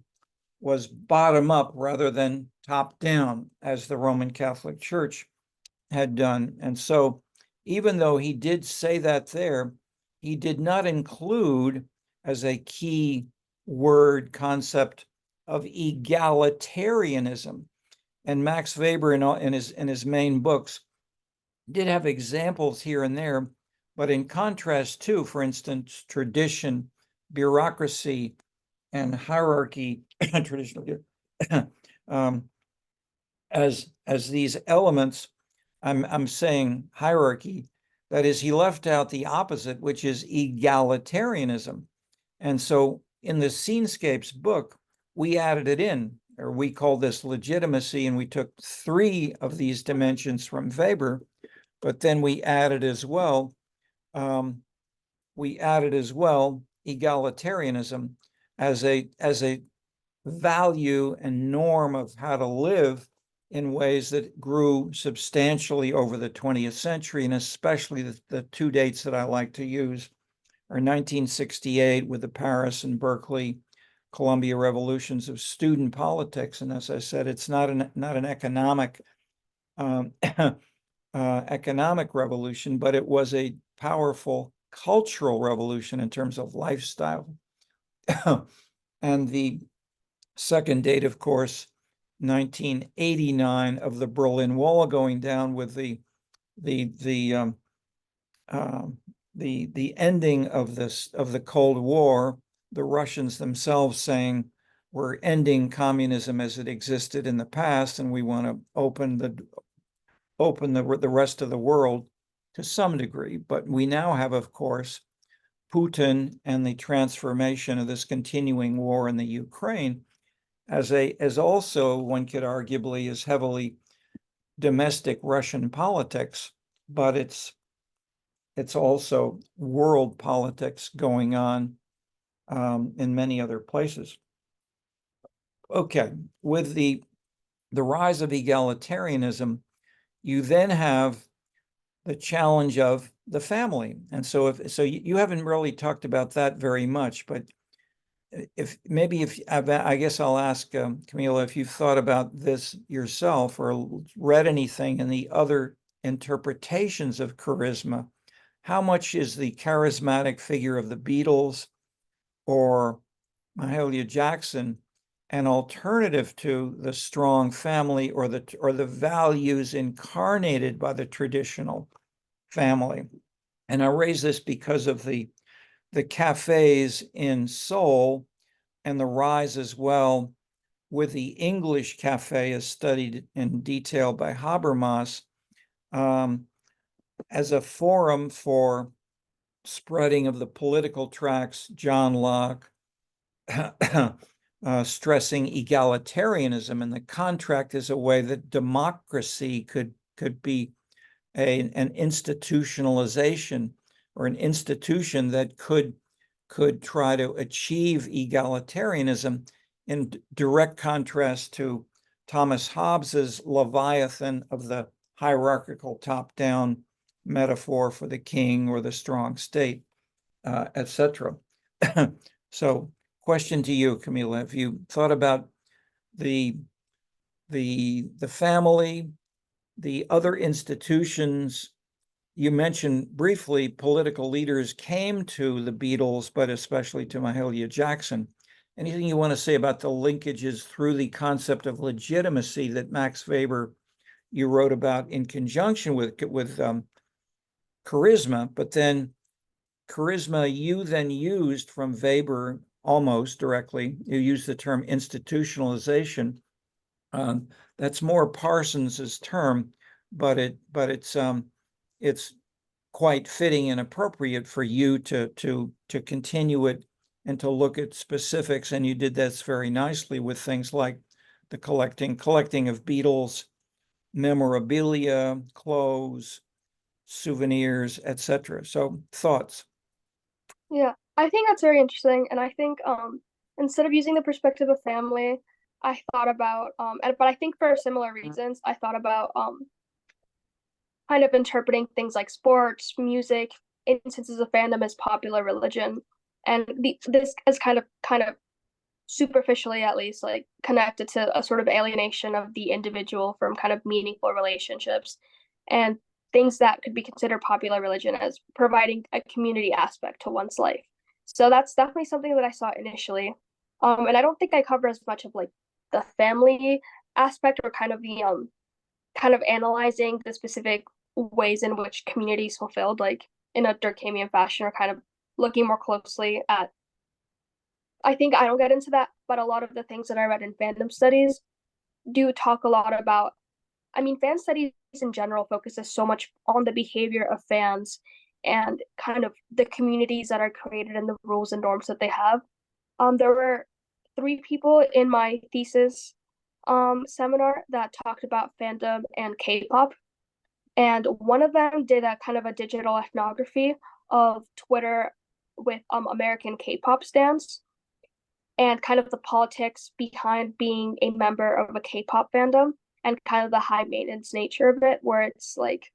A: was bottom up rather than top down, as the Roman Catholic Church had done. And so even though he did say that there, he did not include as a key word concept of egalitarianism. And Max Weber in his main books did have examples here and there, but in contrast to, for instance, tradition, bureaucracy, and hierarchy, traditional, as these elements, I'm saying hierarchy. That is, he left out the opposite, which is egalitarianism. And so in the Scenescapes book, we added it in, or we call this legitimacy, and we took 3 of these dimensions from Weber, but then we added as well egalitarianism as a value and norm of how to live in ways that grew substantially over the 20th century, and especially the 2 dates that I like to use are 1968 with the Paris and Berkeley Columbia revolutions of student politics. And as I said, it's not an economic economic revolution, but it was a powerful cultural revolution in terms of lifestyle. And the second date, of course, 1989, of the Berlin Wall going down, with the ending of the Cold War, the Russians themselves saying, we're ending communism as it existed in the past, and we want to open the rest of the world to some degree. But we now have, of course, Putin and the transformation of this continuing war in the Ukraine as also, one could arguably, is heavily domestic Russian politics, but it's also world politics going on in many other places. Okay, with the rise of egalitarianism, you then have the challenge of the family. And so you haven't really talked about that very much, but I guess I'll ask Camila, if you've thought about this yourself or read anything in the other interpretations of charisma. How much is the charismatic figure of the Beatles or Mahalia Jackson an alternative to the strong family or the values incarnated by the traditional family. And I raise this because of the cafes in Seoul and the rise as well with the English cafe, as studied in detail by Habermas, as a forum for spreading of the political tracts. John Locke stressing egalitarianism, and the contract is a way that democracy could be an institutionalization or an institution that could try to achieve egalitarianism, in direct contrast to Thomas Hobbes's Leviathan of the hierarchical top-down metaphor for the king or the strong state, etc. So, question to you, Camila: have you thought about the family, the other institutions? You mentioned briefly political leaders came to the Beatles, but especially to Mahalia Jackson. Anything you want to say about the linkages through the concept of legitimacy that Max Weber you wrote about in conjunction with charisma, but then charisma you then used from Weber almost directly. You used the term institutionalization. That's more Parsons's term, but it's quite fitting and appropriate for you to continue it and to look at specifics. And you did this very nicely with things like the collecting of Beatles memorabilia, clothes, souvenirs, etc. So, thoughts?
C: Yeah, I think that's very interesting, and I think instead of using the perspective of family, I thought about but I think for similar reasons, I thought about kind of interpreting things like sports, music, instances of fandom as popular religion, and this is kind of superficially, at least, like connected to a sort of alienation of the individual from kind of meaningful relationships and things that could be considered popular religion as providing a community aspect to one's life. So that's definitely something that I saw initially. And I don't think I cover as much of like the family aspect or kind of the kind of analyzing the specific ways in which communities fulfilled like in a Durkheimian fashion, or kind of looking more closely at, I think I don't get into that, but a lot of the things that I read in fandom studies do talk a lot about, I mean, fan studies in general focuses so much on the behavior of fans and kind of the communities that are created and the rules and norms that they have. There were 3 people in my thesis seminar that talked about fandom and K-pop, and one of them did a kind of a digital ethnography of Twitter with American K-pop stans and kind of the politics behind being a member of a K-pop fandom and kind of the high maintenance nature of it, where it's like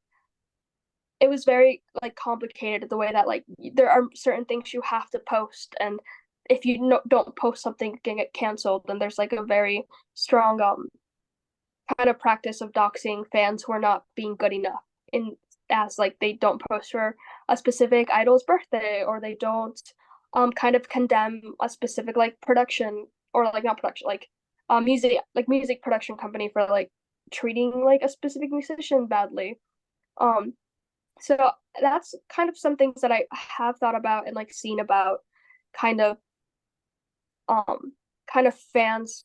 C: it was very like complicated the way that like there are certain things you have to post, and if you don't post something, it can get canceled. And there's like a very strong kind of practice of doxing fans who are not being good enough, in as like they don't post for a specific idol's birthday, or they don't kind of condemn a specific like production, or like not production, like music production company for like treating like a specific musician badly. So that's kind of some things that I have thought about and like seen about kind of kind of fans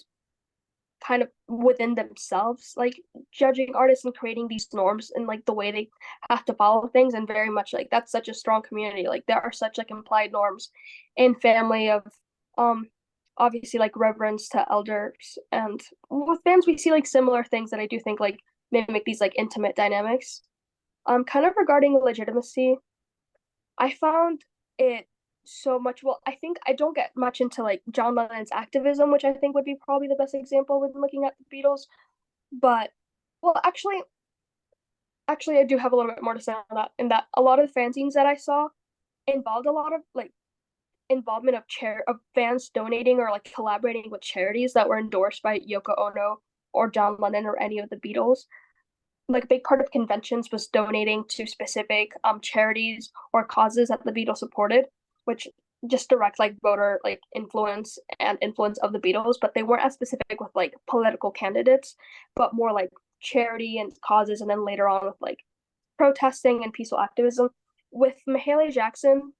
C: kind of within themselves, like judging artists and creating these norms and like the way they have to follow things. And very much like that's such a strong community. Like there are such like implied norms in family of obviously like reverence to elders, and with fans we see like similar things that I do think like mimic these like intimate dynamics. Kind of regarding legitimacy, I found it so much. Well, I think I don't get much into like John Lennon's activism, which I think would be probably the best example when looking at the Beatles. But well, actually, I do have a little bit more to say on that. In that, a lot of the fanzines that I saw involved a lot of like involvement of fans donating or like collaborating with charities that were endorsed by Yoko Ono or John Lennon or any of the Beatles. Like a big part of conventions was donating to specific charities or causes that the Beatles supported, which just direct like voter like influence and influence of the Beatles, but they weren't as specific with like political candidates, but more like charity and causes, and then later on with like protesting and peaceful activism. With Mahalia Jackson,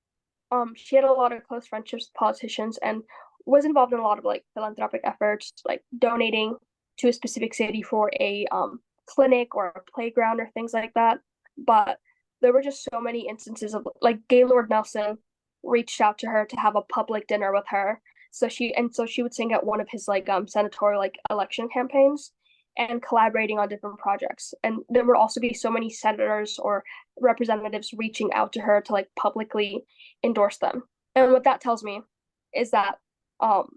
C: she had a lot of close friendships with politicians and was involved in a lot of like philanthropic efforts, like donating to a specific city for a clinic or a playground or things like that. But there were just so many instances of like Gaylord Nelson reached out to her to have a public dinner with her. So she would sing at one of his like senatorial like election campaigns and collaborating on different projects. And there would also be so many senators or representatives reaching out to her to like publicly endorse them. And what that tells me is that um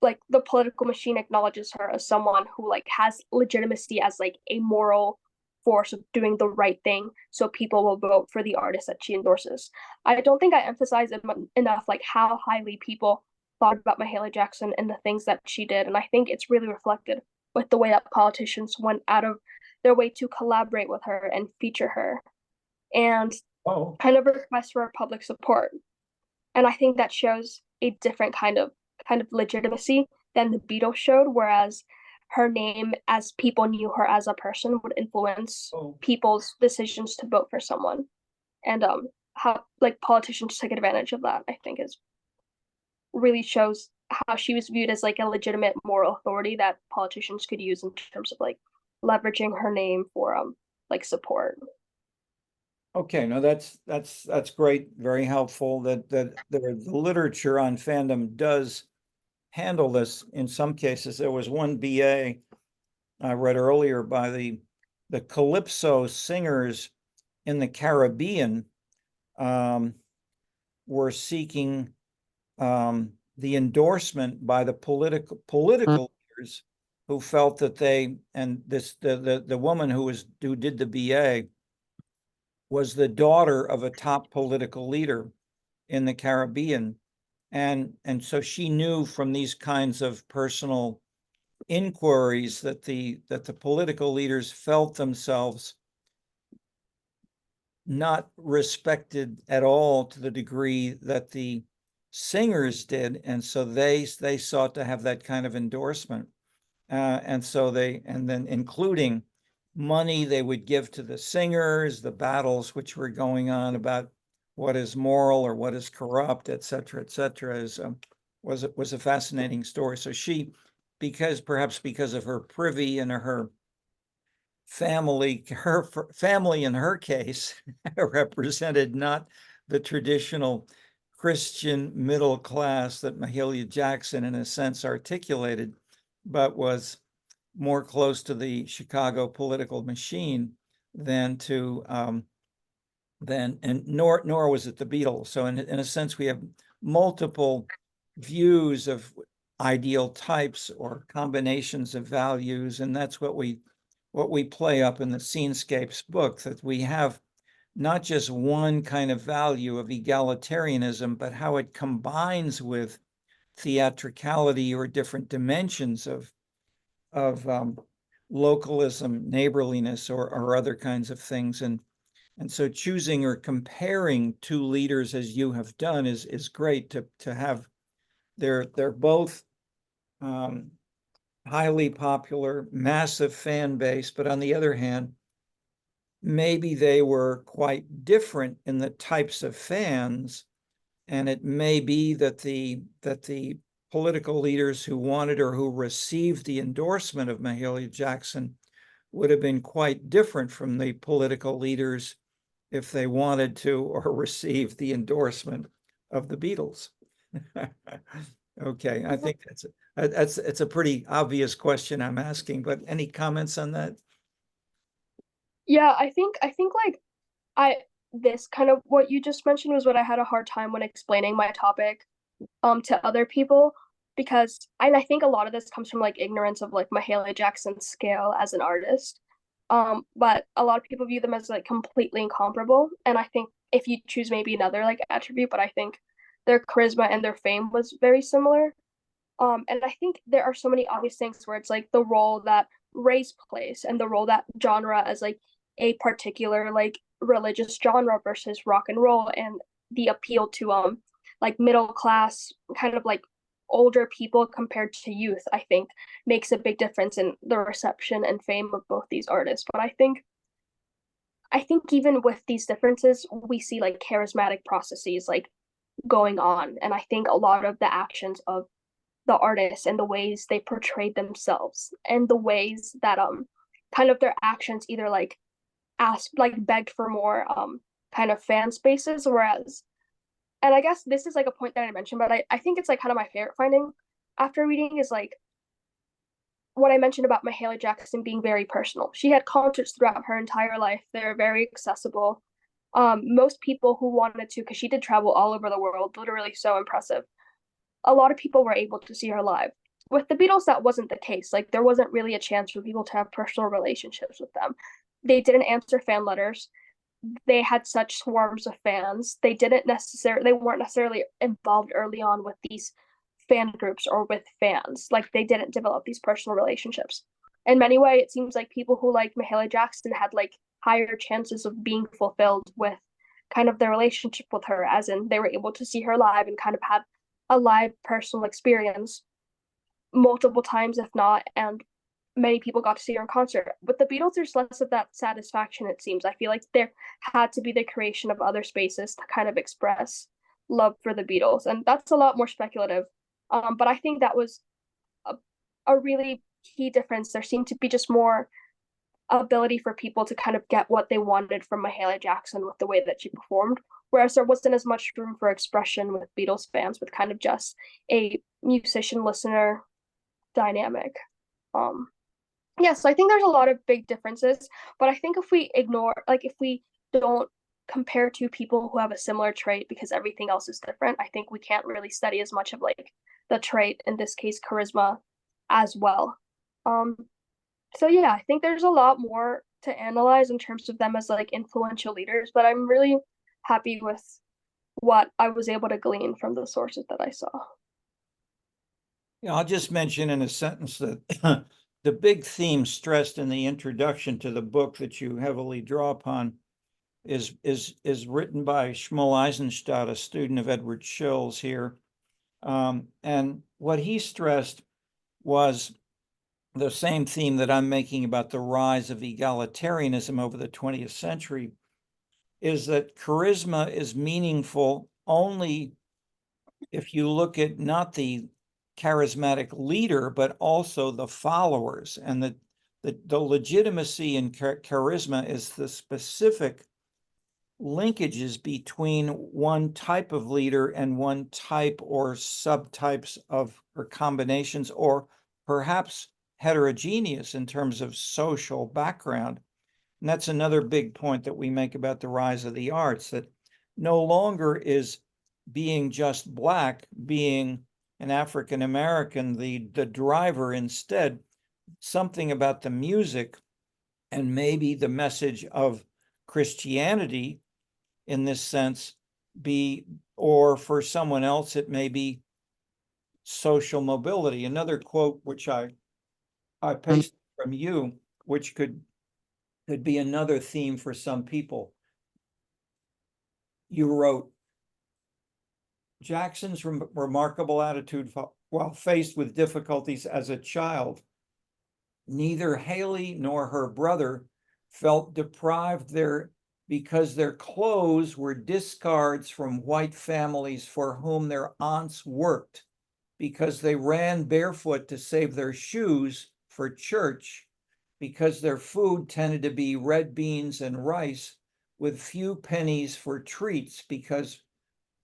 C: like the political machine acknowledges her as someone who like has legitimacy as like a moral force of doing the right thing, so people will vote for the artist that she endorses. I don't think I emphasize enough like how highly people thought about Mahalia Jackson and the things that she did, and I think it's really reflected with the way that politicians went out of their way to collaborate with her and feature her and
A: Oh,
C: kind of request for public support. And I think that shows a different kind of legitimacy than the Beatles showed, whereas her name, as people knew her as a person, would influence
A: oh.
C: people's decisions to vote for someone. And how like politicians took advantage of that, I think is really shows how she was viewed as like a legitimate moral authority that politicians could use in terms of like leveraging her name for like support.
A: Okay, no, that's great, very helpful that the literature on fandom does handle this in some cases. There was one BA I read earlier by the Calypso singers in the Caribbean were seeking the endorsement by the political leaders who felt that they, and this the woman who did the BA was the daughter of a top political leader in the Caribbean. And so she knew from these kinds of personal inquiries that the political leaders felt themselves not respected at all to the degree that the singers did, and so they sought to have that kind of endorsement, and then including money they would give to the singers, the battles which were going on about what is moral or what is corrupt, et cetera, was a fascinating story. So she, perhaps because of her privy and her family in her case represented not the traditional Christian middle class that Mahalia Jackson in a sense articulated, but was more close to the Chicago political machine than nor was it the Beatles. So in a sense, we have multiple views of ideal types or combinations of values, and that's what we play up in the Scenescapes book, that we have not just one kind of value of egalitarianism, but how it combines with theatricality or different dimensions of localism, neighborliness, or other kinds of things. And so choosing or comparing two leaders as you have done is great to have. They're both highly popular, massive fan base, but on the other hand, maybe they were quite different in the types of fans, and it may be that the political leaders who wanted or who received the endorsement of Mahalia Jackson would have been quite different from the political leaders if they wanted to or received the endorsement of the Beatles. Okay, I think it's a pretty obvious question I'm asking, but any comments on that?
C: Yeah, I think like I this kind of what you just mentioned was what I had a hard time when explaining my topic to other people, because I think a lot of this comes from like ignorance of like Mahalia Jackson's scale as an artist. But a lot of people view them as like completely incomparable. And I think if you choose maybe another like attribute, but I think their charisma and their fame was very similar. And I think there are so many obvious things where it's like the role that race plays and the role that genre as like a particular like religious genre versus rock and roll, and the appeal to like middle class, kind of like older people compared to youth, I think makes a big difference in the reception and fame of both these artists. But I think even with these differences, we see like charismatic processes like going on. And I think a lot of the actions of the artists and the ways they portrayed themselves and the ways that kind of their actions either like asked like begged for more kind of fan spaces, whereas, and I guess this is like a point that I mentioned, but I think it's like kind of my favorite finding after reading is like what I mentioned about Mahalia Jackson being very personal. She had concerts throughout her entire life. They're very accessible. Most people who wanted to, because she did travel all over the world, literally so impressive. A lot of people were able to see her live. With the Beatles, that wasn't the case. Like there wasn't really a chance for people to have personal relationships with them. They didn't answer fan letters. They had such swarms of fans. They weren't necessarily involved early on with these fan groups or with fans. Like they didn't develop these personal relationships. In many ways, it seems like people who like Mahalia Jackson had like higher chances of being fulfilled with kind of their relationship with her, as in they were able to see her live and kind of have a live personal experience multiple times, if not, and many people got to see her in concert. With the Beatles, there's less of that satisfaction, it seems. I feel like there had to be the creation of other spaces to kind of express love for the Beatles. And that's a lot more speculative. But I think that was a really key difference. There seemed to be just more ability for people to kind of get what they wanted from Mahalia Jackson with the way that she performed, whereas there wasn't as much room for expression with Beatles fans with kind of just a musician listener dynamic. So I think there's a lot of big differences, but I think if we don't compare two people who have a similar trait because everything else is different, I think we can't really study as much of like the trait, in this case charisma, as well. So yeah, I think there's a lot more to analyze in terms of them as like influential leaders, but I'm really happy with what I was able to glean from the sources that I saw.
A: Yeah, I'll just mention in a sentence that the big theme stressed in the introduction to the book that you heavily draw upon is written by Shmuel Eisenstadt, a student of Edward Shill's here. And what he stressed was the same theme that I'm making about the rise of egalitarianism over the 20th century, is that charisma is meaningful only if you look at not the charismatic leader, but also the followers. And the legitimacy in charisma is the specific linkages between one type of leader and one type or subtypes of, or combinations, or perhaps heterogeneous in terms of social background. And that's another big point that we make about the rise of the arts, that no longer is being just Black, being an African American, the driver. Instead, something about the music and maybe the message of Christianity in this sense or for someone else, it may be social mobility. Another quote, which I pasted from you, which could be another theme for some people. You wrote, Jackson's remarkable attitude while faced with difficulties as a child. Neither Haley nor her brother felt deprived because their clothes were discards from white families for whom their aunts worked, because they ran barefoot to save their shoes for church, because their food tended to be red beans and rice with few pennies for treats, because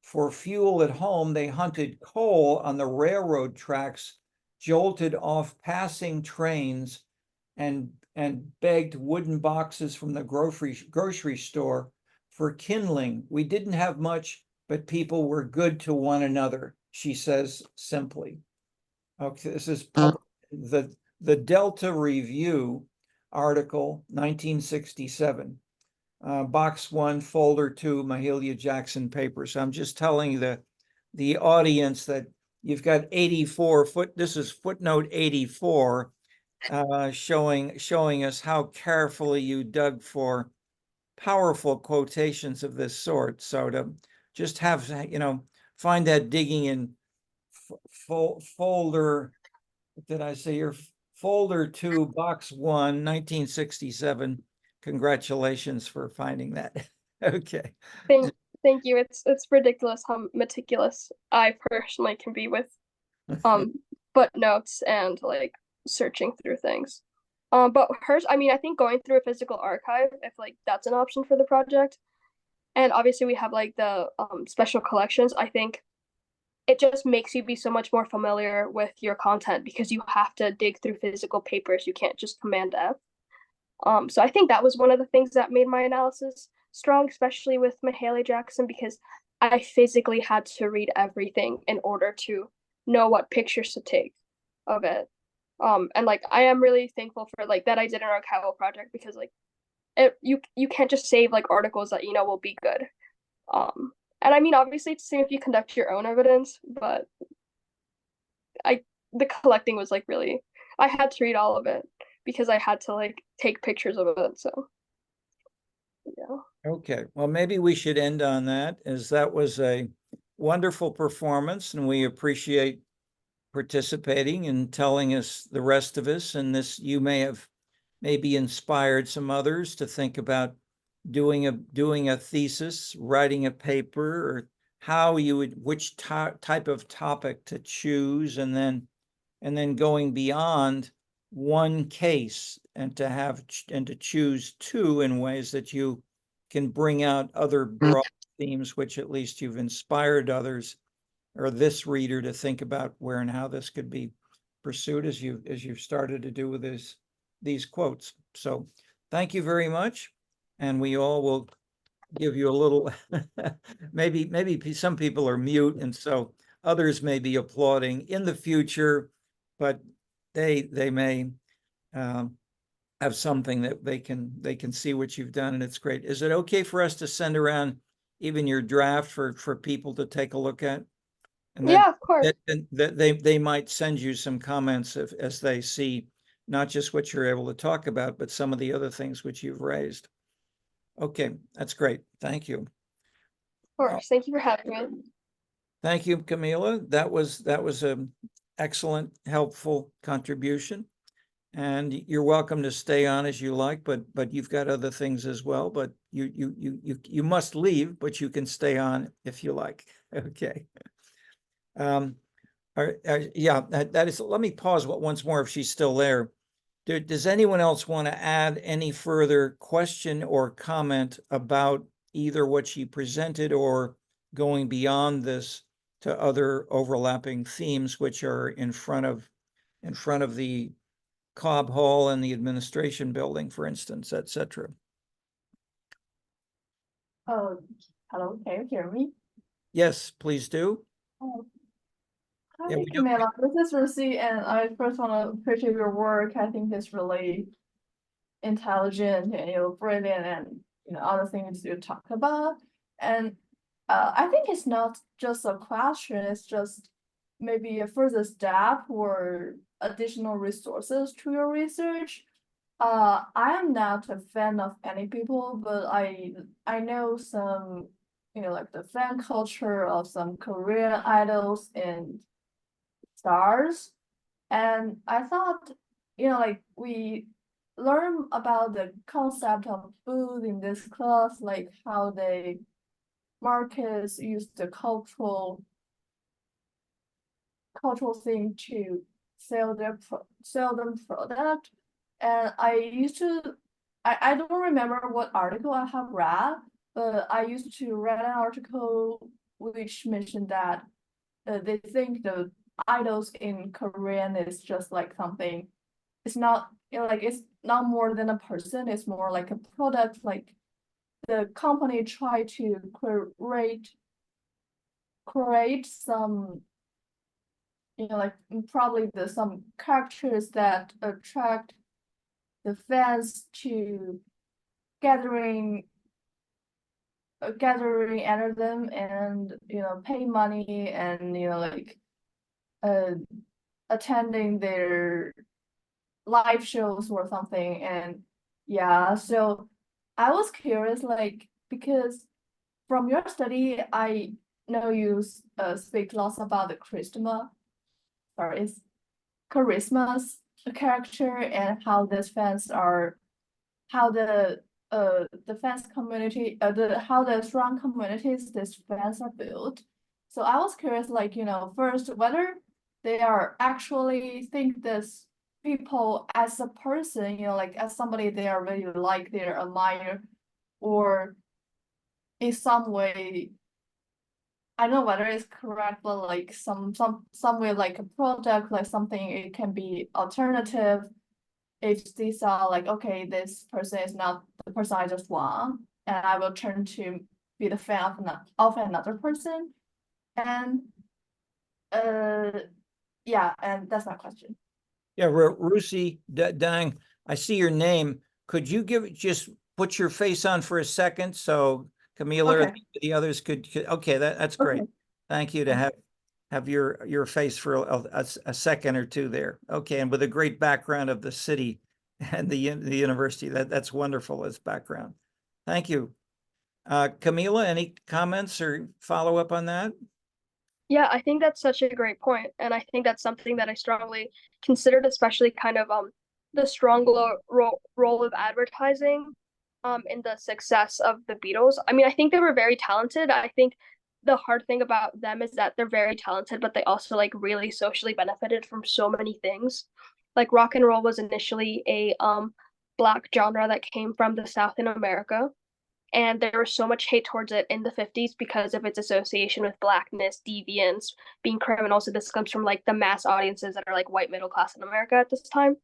A: for fuel at home, they hunted coal on the railroad tracks, jolted off passing trains, and begged wooden boxes from the grocery store for kindling. We didn't have much, but people were good to one another, she says simply. Okay, this is the Delta Review article, 1967. Box 1, folder 2, Mahalia Jackson papers. I'm just telling the audience that you've got 84 this is footnote 84, showing us how carefully you dug for powerful quotations of this sort. So to just have, find that digging in folder. Did I say your folder 2, box 1, 1967? Congratulations for finding that. Okay.
C: Thank you. It's ridiculous how meticulous I personally can be with footnotes and like searching through things. But hers, I mean, I think going through a physical archive, if like that's an option for the project, and obviously we have like the special collections, I think it just makes you be so much more familiar with your content because you have to dig through physical papers. You can't just Command F. So I think that was one of the things that made my analysis strong, especially with Mahalia Jackson, because I physically had to read everything in order to know what pictures to take of it. And like I am really thankful for like that I did an archival project because like you can't just save like articles that you know will be good. And I mean obviously it's the same if you conduct your own evidence, but the collecting was like really I had to read all of it because I had to like take pictures of it. So yeah.
A: Okay, well, maybe we should end on that, as that was a wonderful performance, and we appreciate participating and telling us, the rest of us, and this, you may have maybe inspired some others to think about doing a thesis, writing a paper, or how you would, which type of topic to choose, and then going beyond one case and to choose two in ways that you can bring out other broad themes, which at least you've inspired others or this reader to think about where and how this could be pursued, as you've started to do with these quotes. So thank you very much. And we all will give you a little, maybe some people are mute, and so others may be applauding in the future, but they may have something that they can see what you've done, and it's great. Is it okay for us to send around even your draft for people to take a look at? And then,
C: yeah, of course.
A: that they might send you some comments as they see not just what you're able to talk about, but some of the other things which you've raised. Okay, that's great. Thank you.
C: Of course. Thank you for having me.
A: Thank you, Camila. That was an excellent, helpful contribution. And you're welcome to stay on as you like, but you've got other things as well. But you must leave, but you can stay on if you like. Okay. Yeah, that is. Let me pause once more if she's still there. Does anyone else want to add any further question or comment about either what she presented or going beyond this to other overlapping themes which are in front of the Cobb Hall and the administration building, for instance, etc.?
D: Oh, hello, can you hear me?
A: Yes, please do.
D: Oh.
A: Yeah,
D: Hi,
A: we do.
D: Camila. This is Lucy, and I first want to appreciate your work. I think it's really intelligent and brilliant, and other things you talk about. And I think it's not just a question; it's just maybe a further step or additional resources to your research. I am not a fan of any people, but I know some, like the fan culture of some Korean idols and stars. And I thought, like we learn about the concept of food in this class, like how they markets use the cultural thing to sell them product. And I don't remember what article I have read, but I used to read an article which mentioned that they think the idols in Korean is just like something. It's not, like it's not more than a person. It's more like a product. Like the company try to create some, like probably some characters that attract the fans to gathering under them, and pay money, and like attending their live shows or something. And yeah, so I was curious, like, because from your study I know you speak lots about the charisma's character and how these fans are, how the fans community, how the strong communities these fans are built. So I was curious, like, first whether they are actually think this people as a person, like as somebody they are really like, they admire, or in some way, I don't know whether it's correct, but like some way like a product, like something it can be alternative. If they saw like, okay, this person is not the person I just want, and I will turn to be the fan of another person. And yeah, and that's my question.
A: Yeah, Rusi Dang, I see your name. Could you just put your face on for a second so Camila or
D: Okay.
A: the others could okay, that's great.
D: Okay.
A: Thank you to have your face for a second or two there. Okay, and with a great background of the city and the university. That's wonderful as background. Thank you. Camila, any comments or follow up on that?
C: Yeah, I think that's such a great point, and I think that's something that I strongly considered, especially kind of the strong role of advertising in the success of the Beatles. I mean, I think they were very talented. I think the hard thing about them is that they're very talented, but they also like really socially benefited from so many things. Like rock and roll was initially a black genre that came from the South in America, and there was so much hate towards it in the 50s because of its association with blackness, deviance, being criminals. So this comes from like the mass audiences that are like white middle class in America at this time.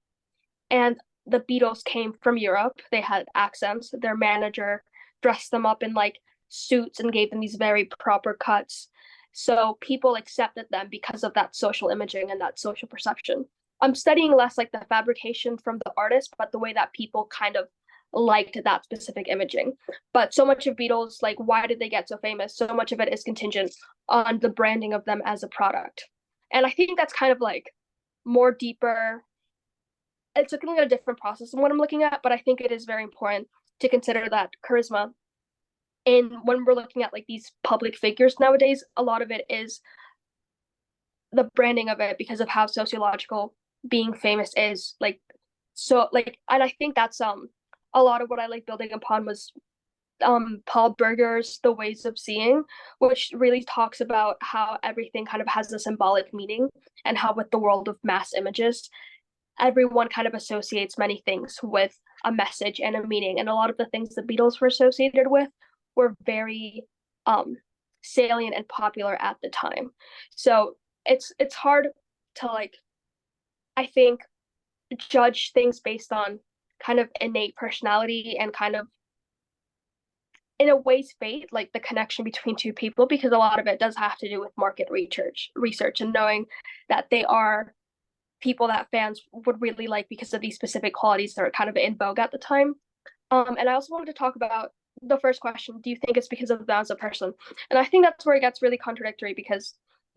C: And the Beatles came from Europe. They had accents. Their manager dressed them up in like suits and gave them these very proper cuts. So people accepted them because of that social imaging and that social perception. I'm studying less like the fabrication from the artist, but the way that people kind of liked that specific imaging. But so much of Beatles, like, why did they get so famous? So much of it is contingent on the branding of them as a product. And I think that's kind of like more deeper. It's looking at a different process than what I'm looking at, but I think it is very important to consider that charisma. And when we're looking at like these public figures nowadays, a lot of it is the branding of it because of how sociological being famous is. Like, so like, and I think that's a lot of what I like building upon was Paul Berger's The Ways of Seeing, which really talks about how everything kind of has a symbolic meaning, and how with the world of mass images, everyone kind of associates many things with a message and a meaning. And a lot of the things the Beatles were associated with were very salient and popular at the time. So it's hard to like, I think, judge things based on kind of innate personality and kind of in a way fate, like the connection between two people, because a lot of it does have to do with market research and knowing that they are people that fans would really like because of these specific qualities that are kind of in vogue at the time. And I also wanted to talk about the first question: do you think it's because of them as a person? And I think that's where it gets really contradictory, because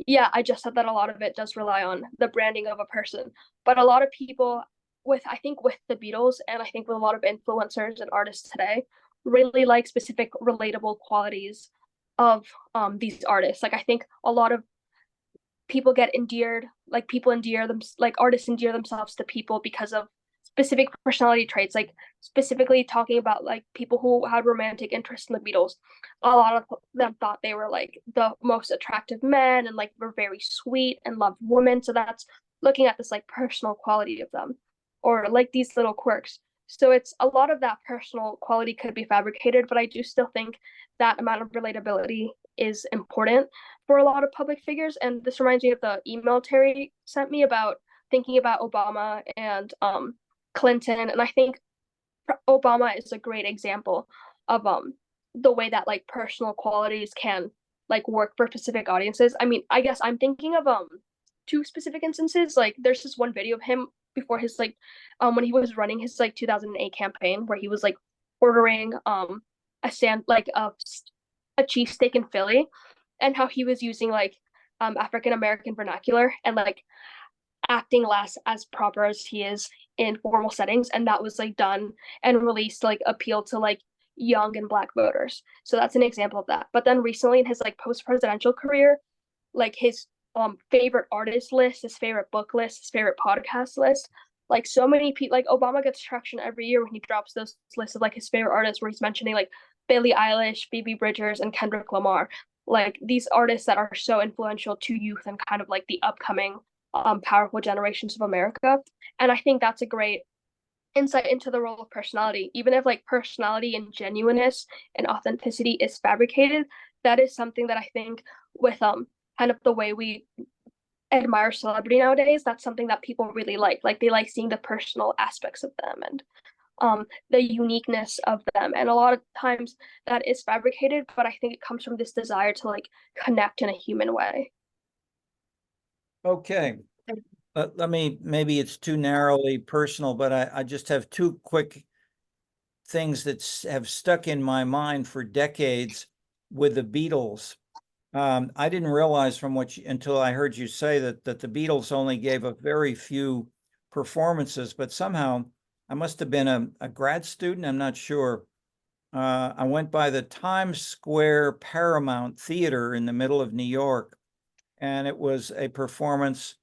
C: yeah, I just said that a lot of it does rely on the branding of a person, but a lot of people with the Beatles, and I think with a lot of influencers and artists today, really like specific relatable qualities of these artists. Like I think a lot of people get endeared, like people endear them, like artists endear themselves to people because of specific personality traits, like specifically talking about like people who had romantic interest in the Beatles. A lot of them thought they were like the most attractive men and like were very sweet and loved women. So that's looking at this like personal quality of them, or like these little quirks. So it's a lot of that personal quality could be fabricated, but I do still think that amount of relatability is important for a lot of public figures. And this reminds me of the email Terry sent me about thinking about Obama and Clinton. And I think Obama is a great example of the way that like personal qualities can like work for specific audiences. I mean, I guess I'm thinking of two specific instances. Like there's this one video of him before his like when he was running his like 2008 campaign, where he was like ordering a cheesesteak in Philly, and how he was using like African American vernacular and like acting less as proper as he is in formal settings. And that was like done and released to like appeal to like young and Black voters. So that's an example of that. But then recently in his like post-presidential career, like his favorite artist list, his favorite book list, his favorite podcast list, like so many people, like Obama gets traction every year when he drops those lists of like his favorite artists, where he's mentioning like Billie Eilish, Phoebe Bridgers, and Kendrick Lamar, like these artists that are so influential to youth and kind of like the upcoming powerful generations of America. And I think that's a great insight into the role of personality. Even if like personality and genuineness and authenticity is fabricated, that is something that I think with kind of the way we admire celebrity nowadays, that's something that people really like. Like they like seeing the personal aspects of them and the uniqueness of them. And a lot of times that is fabricated, but I think it comes from this desire to like connect in a human way.
A: Okay. Let me, maybe it's too narrowly personal, but I just have two quick things that have stuck in my mind for decades with the Beatles. I didn't realize from what until I heard you say that the Beatles only gave a very few performances, but somehow I must have been a grad student, I'm not sure. I went by the Times Square Paramount Theater in the middle of New York, and it was a performance.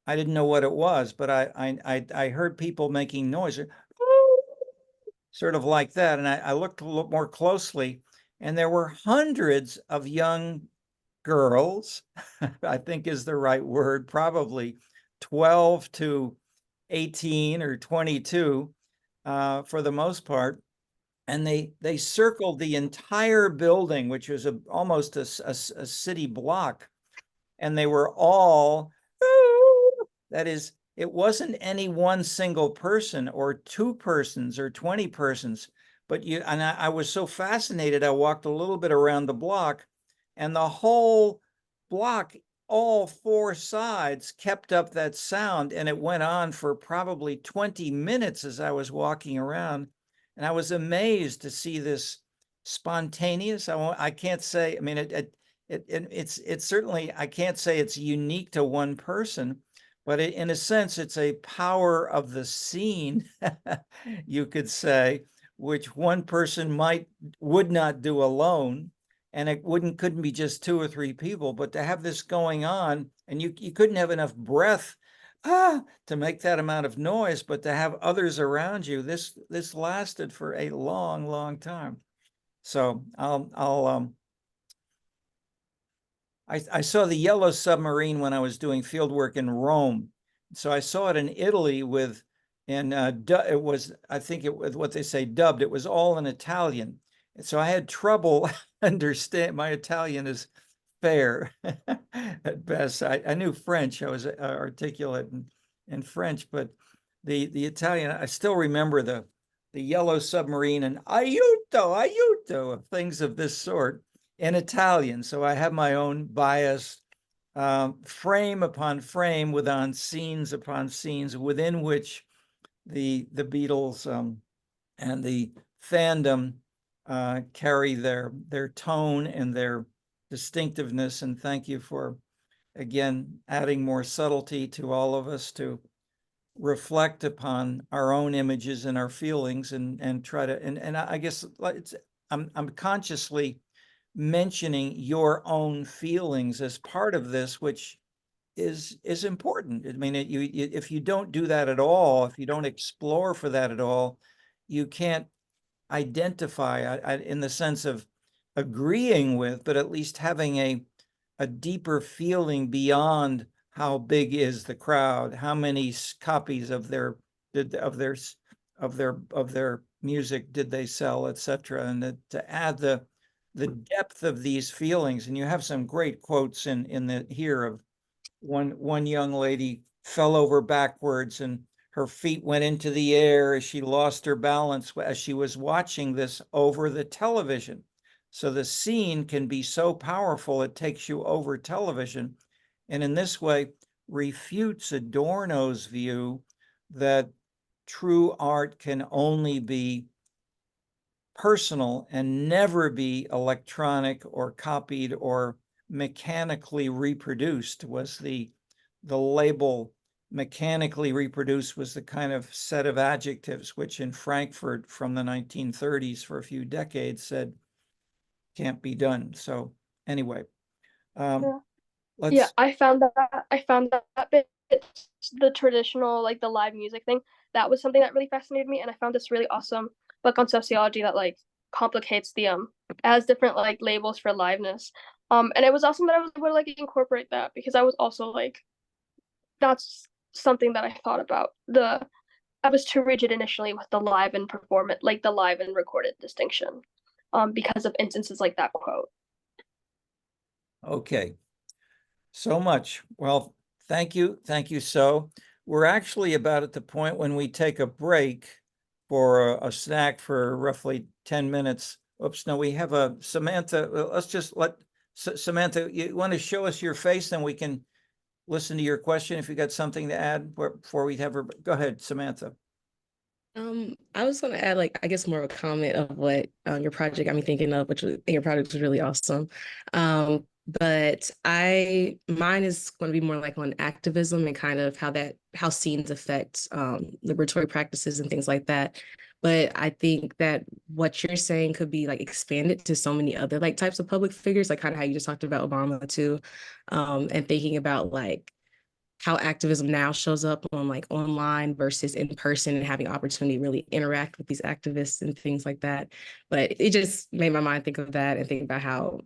A: I didn't know what it was, but I heard people making noise, sort of like that. And I looked a little more closely, and there were hundreds of young girls, I think is the right word, probably 12 to 18 or 22 for the most part. And they circled the entire building, which was almost a city block. And they were all, that is, it wasn't any one single person or two persons or 20 persons, but I was so fascinated. I walked a little bit around the block, and the whole block, all four sides, kept up that sound, and it went on for probably 20 minutes as I was walking around. And I was amazed to see this spontaneous. I can't say, I mean, it's certainly, I can't say it's unique to one person, but in a sense, it's a power of the scene, you could say, which one person would not do alone. And it couldn't be just two or three people, but to have this going on, and you couldn't have enough breath to make that amount of noise, but to have others around you, this lasted for a long, long time. So I saw the Yellow Submarine when I was doing field work in Rome. So I saw it in Italy it was, I think it was what they say dubbed, it was all in Italian. And so I had trouble understand. My Italian is fair at best. I knew French. I was articulate in French, but the Italian, I still remember the Yellow Submarine and aiuto, things of this sort in Italian. So I have my own bias, frame upon frame, within scenes upon scenes, within which the Beatles and the fandom carry their tone and their distinctiveness. And thank you for, again, adding more subtlety to all of us to reflect upon our own images and our feelings and try to, and I guess I'm consciously mentioning your own feelings as part of this, which is important. I mean, if you don't do that at all, if you don't explore for that at all, you can't identify in the sense of agreeing with, but at least having a deeper feeling beyond how big is the crowd, how many copies of their music did they sell, etc., and to add the depth of these feelings. And you have some great quotes in the here of one young lady fell over backwards and her feet went into the air as she lost her balance as she was watching this over the television. So the scene can be so powerful, it takes you over television. And in this way, refutes Adorno's view that true art can only be personal and never be electronic or copied or mechanically reproduced, was the label mechanically reproduced was the kind of set of adjectives which in Frankfurt from the 1930s for a few decades said can't be done. So anyway,
C: Yeah,
A: let's,
C: I found that bit, the traditional, like the live music thing. That was something that really fascinated me, and I found this really awesome book on sociology that like complicates the has different like labels for liveness. And it was awesome that I was able to like incorporate that because I was also like, that's something that I thought about. I was too rigid initially with the live and performance, like the live and recorded distinction, because of instances like that quote.
A: okay. So much. Well, thank you. Thank you. So we're actually about at the point when we take a break for a snack for roughly 10 minutes. Oops, no, we have a Samantha. Let's just let Samantha, you want to show us your face, then we can listen to your question if you got something to add before we have her. Go ahead, Samantha.
E: I was going to add, like, I guess more of a comment of what your project got me thinking of, which was, your project was really awesome. But mine is going to be more like on activism and kind of how scenes affect liberatory practices and things like that. But I think that what you're saying could be like expanded to so many other like types of public figures, like kind of how you just talked about Obama too, and thinking about like how activism now shows up on like online versus in person and having opportunity to really interact with these activists and things like that. But it just made my mind think of that and think about how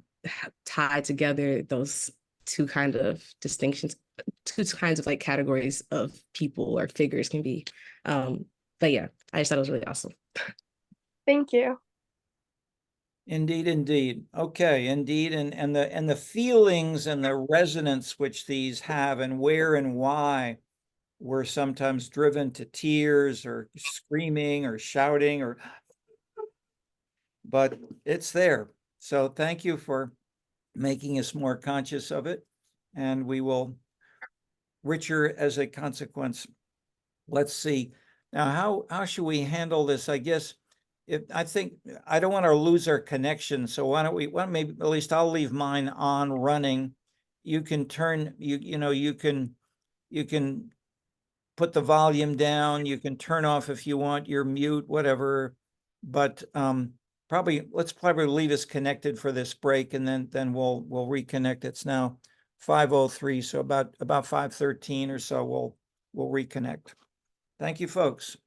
E: tied together those two kind of distinctions, two kinds of like categories of people or figures can be. But yeah, I just thought it was really awesome.
C: Thank you.
A: Indeed, indeed. Okay, indeed. And the feelings and the resonance which these have and where and why we're sometimes driven to tears or screaming or shouting but it's there. So thank you for making us more conscious of it. And we will richer as a consequence. Let's see. Now, how should we handle this? I guess I think I don't want to lose our connection. So why don't we, well, maybe at least I'll leave mine on running. You can turn, you can put the volume down. You can turn off if you want your mute, whatever. But let's probably leave us connected for this break, and then we'll reconnect. It's now 5:03, so about 5:13 or so we'll reconnect. Thank you, folks.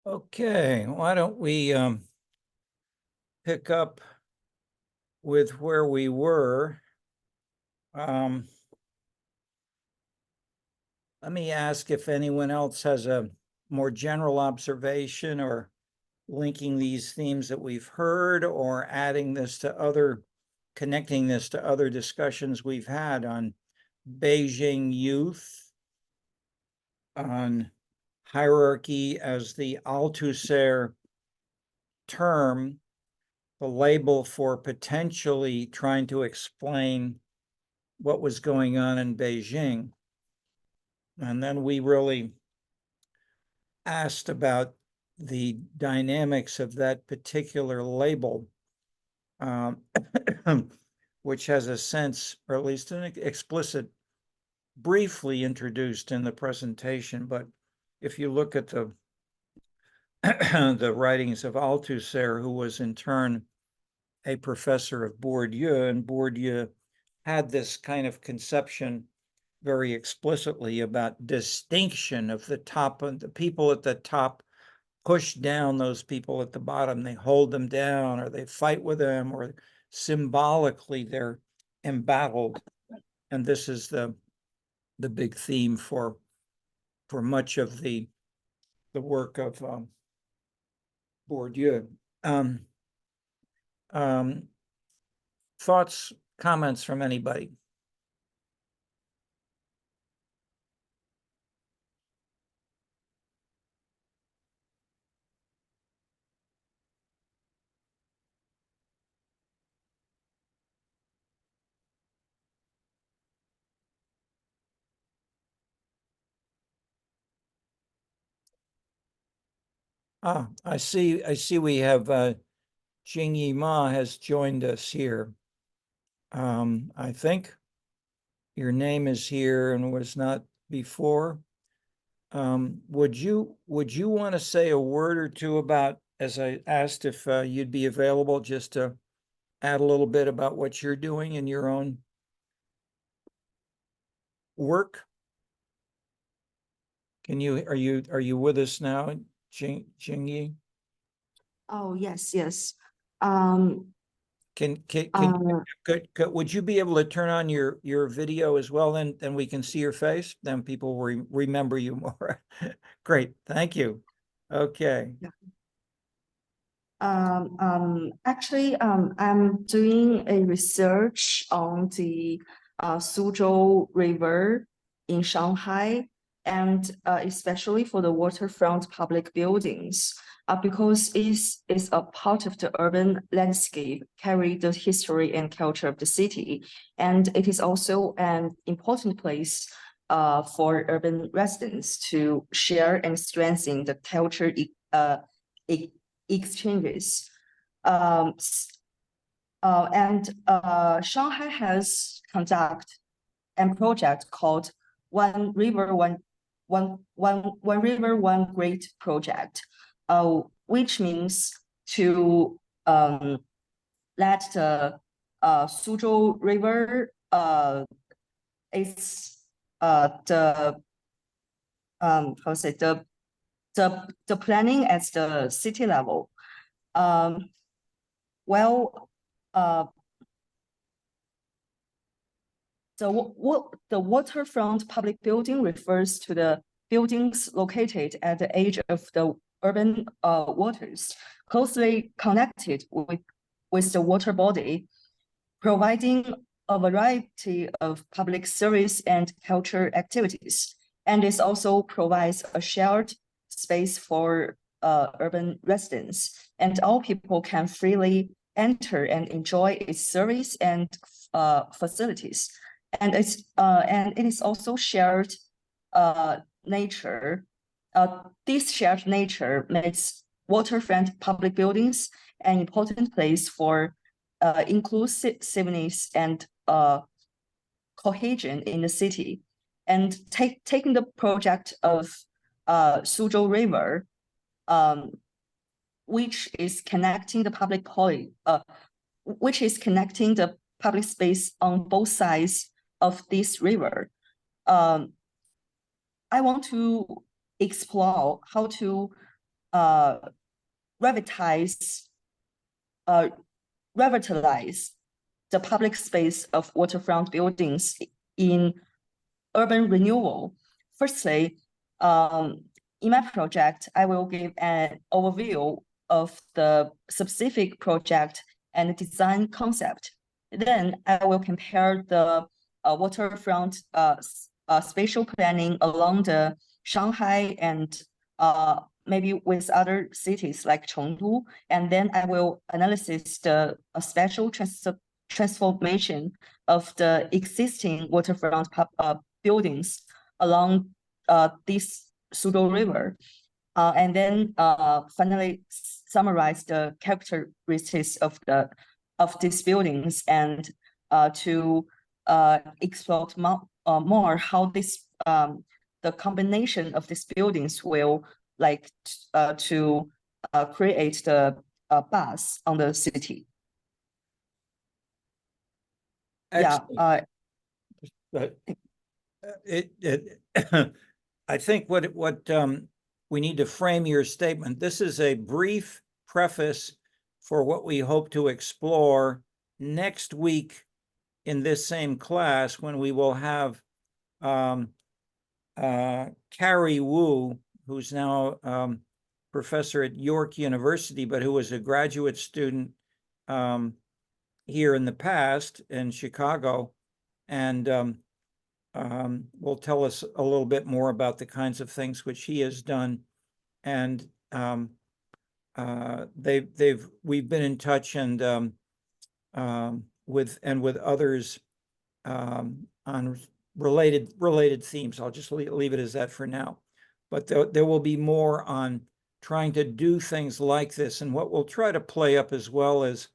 A: Okay, why don't we pick up with where we were. Let me ask if anyone else has a more general observation or linking these themes that we've heard or connecting this to other discussions we've had on Beijing youth, on hierarchy as the Althusser term, the label for potentially trying to explain what was going on in Beijing. And then we really asked about the dynamics of that particular label, which has a sense, or at least an explicit, briefly introduced in the presentation. But if you look at the the writings of Althusser, who was in turn a professor of Bourdieu, and Bourdieu had this kind of conception very explicitly about distinction of the top, and the people at the top push down those people at the bottom. They hold them down, or they fight with them, or symbolically they're embattled. And this is the big theme for much of the work of Bourdieu. Thoughts, comments from anybody? I see we have Jingyi Ma has joined us here. I think your name is here and was not before. Would you want to say a word or two about, as I asked if you'd be available, just to add a little bit about what you're doing in your own work? Can you, are you with us now, Jingyi?
F: Oh, yes.
A: Can
F: Uh,
A: would you be able to turn on your video as well, then we can see your face? Then people will remember you more. Great, thank you. Okay.
F: Actually, I'm doing a research on the Suzhou River in Shanghai, and especially for the waterfront public buildings, because it's a part of the urban landscape, carry the history and culture of the city, and it is also an important place for urban residents to share and strengthen the culture exchanges. Shanghai has conducted a project called One River, One Great Project, which means to let the Suzhou River is the how to say the planning at the city level. The waterfront public building refers to the buildings located at the edge of the urban waters, closely connected with the water body, providing a variety of public service and culture activities. And this also provides a shared space for urban residents, and all people can freely enter and enjoy its service and facilities. And it is also shared nature. This shared nature makes waterfront public buildings an important place for inclusiveness and cohesion in the city. And taking the project of Suzhou River, which is connecting the public space on both sides of this river. I want to explore how to revitalize the public space of waterfront buildings in urban renewal. Firstly, in my project, I will give an overview of the specific project and design concept. Then I will compare the waterfront spatial planning along the Shanghai and maybe with other cities like Chengdu, and then I will analyze the special transformation of the existing waterfront buildings along this Suzhou River, and then finally summarize the characteristics of these buildings, and to explore more how this the combination of these buildings will to create the buzz on the city.
A: Excellent. I think what we need to frame your statement. This is a brief preface for what we hope to explore next week in this same class, when we will have Carrie Wu, who's now professor at York University, but who was a graduate student here in the past in Chicago, and will tell us a little bit more about the kinds of things which he has done. And we've been in touch and with others on related themes. I'll just leave it as that for now. But there will be more on trying to do things like this. And what we'll try to play up as well is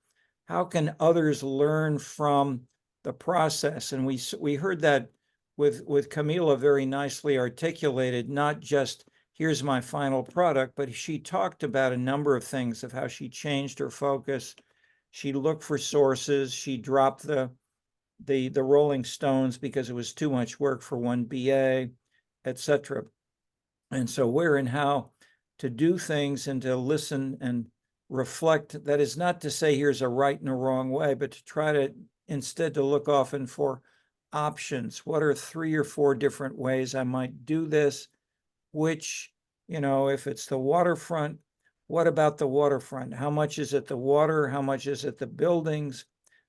A: how can others learn from the process? And we heard that with Camila very nicely articulated, not just here's my final product, but she talked about a number of things of how she changed her focus. She looked for sources. She dropped the Rolling Stones because it was too much work for one BA, etc. And so where and how to do things and to listen and reflect. That is not to say here's a right and a wrong way, but to try to instead to look often for options. What are 3 or 4 different ways I might do this? Which, if it's the waterfront, what about the waterfront? How much is it the water? How much is it the buildings?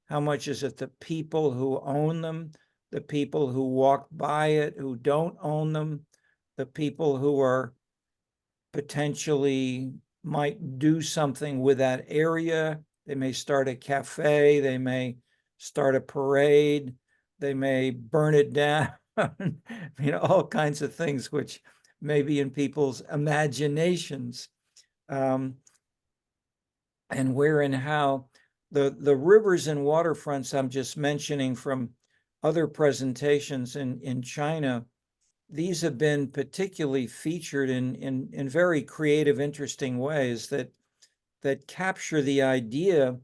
A: How much is it the people who own them? The people who walk by it, who don't own them? The people who are potentially might do something with that area. They may start a cafe, they may start a parade, they may burn it down, all kinds of things which may be in people's imaginations. And where and how the rivers and waterfronts I'm just mentioning from other presentations in China, these have been particularly featured in very creative, interesting ways that capture the idea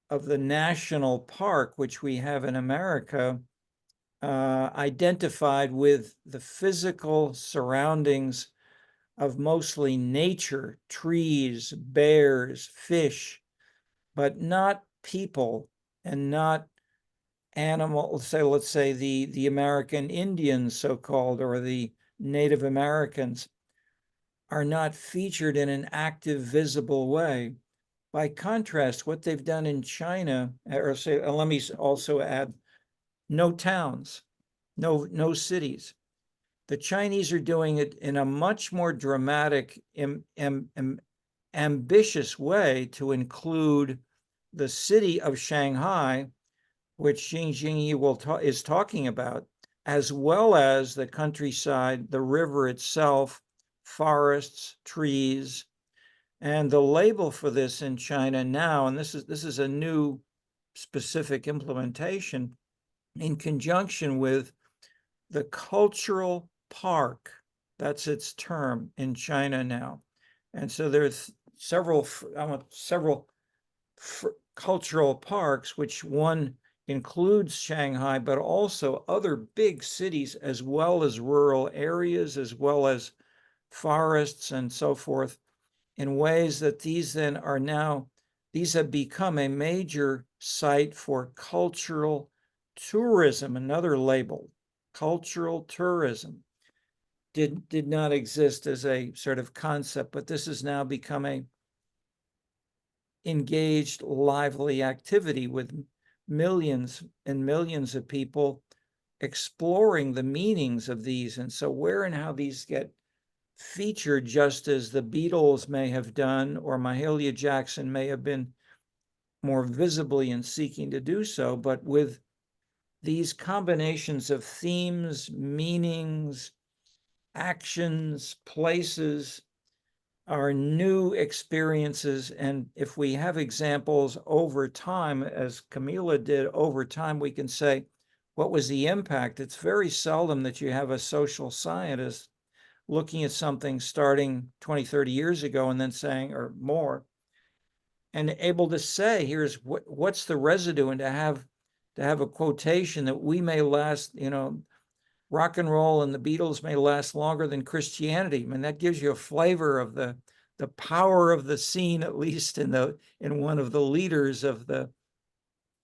A: of the national park, which we have in America, identified with the physical surroundings of mostly nature, trees, bears, fish, but not people and not animals. Let's say the American Indians, so-called, or the Native Americans are not featured in an active, visible way. By contrast, what they've done in China, or say, let me also add, no towns, no cities. The Chinese are doing it in a much more dramatic, ambitious way to include the city of Shanghai, which Xi Jinping is talking about, as well as the countryside, the river itself, forests, trees. And the label for this in China now, and this is a new specific implementation in conjunction with the cultural park. That's its term in China now. And so there's several cultural parks, which one includes Shanghai, but also other big cities, as well as rural areas, as well as forests and so forth, in ways that these have become a major site for cultural tourism. Another label, cultural tourism, did not exist as a sort of concept, but this has now become a engaged, lively activity with millions and millions of people exploring the meanings of these. And so where and how these get featured, just as the Beatles may have done, or Mahalia Jackson may have been more visibly in seeking to do so, but with these combinations of themes, meanings, actions, places, are new experiences. And if we have examples over time, as Camila did over time, we can say, what was the impact? It's very seldom that you have a social scientist looking at something starting 20, 30 years ago and then saying, or more, and able to say, here's what's the residue, and to have a quotation that we may last, rock and roll and the Beatles may last longer than Christianity. I mean, that gives you a flavor of the power of the scene, at least in one of the leaders of the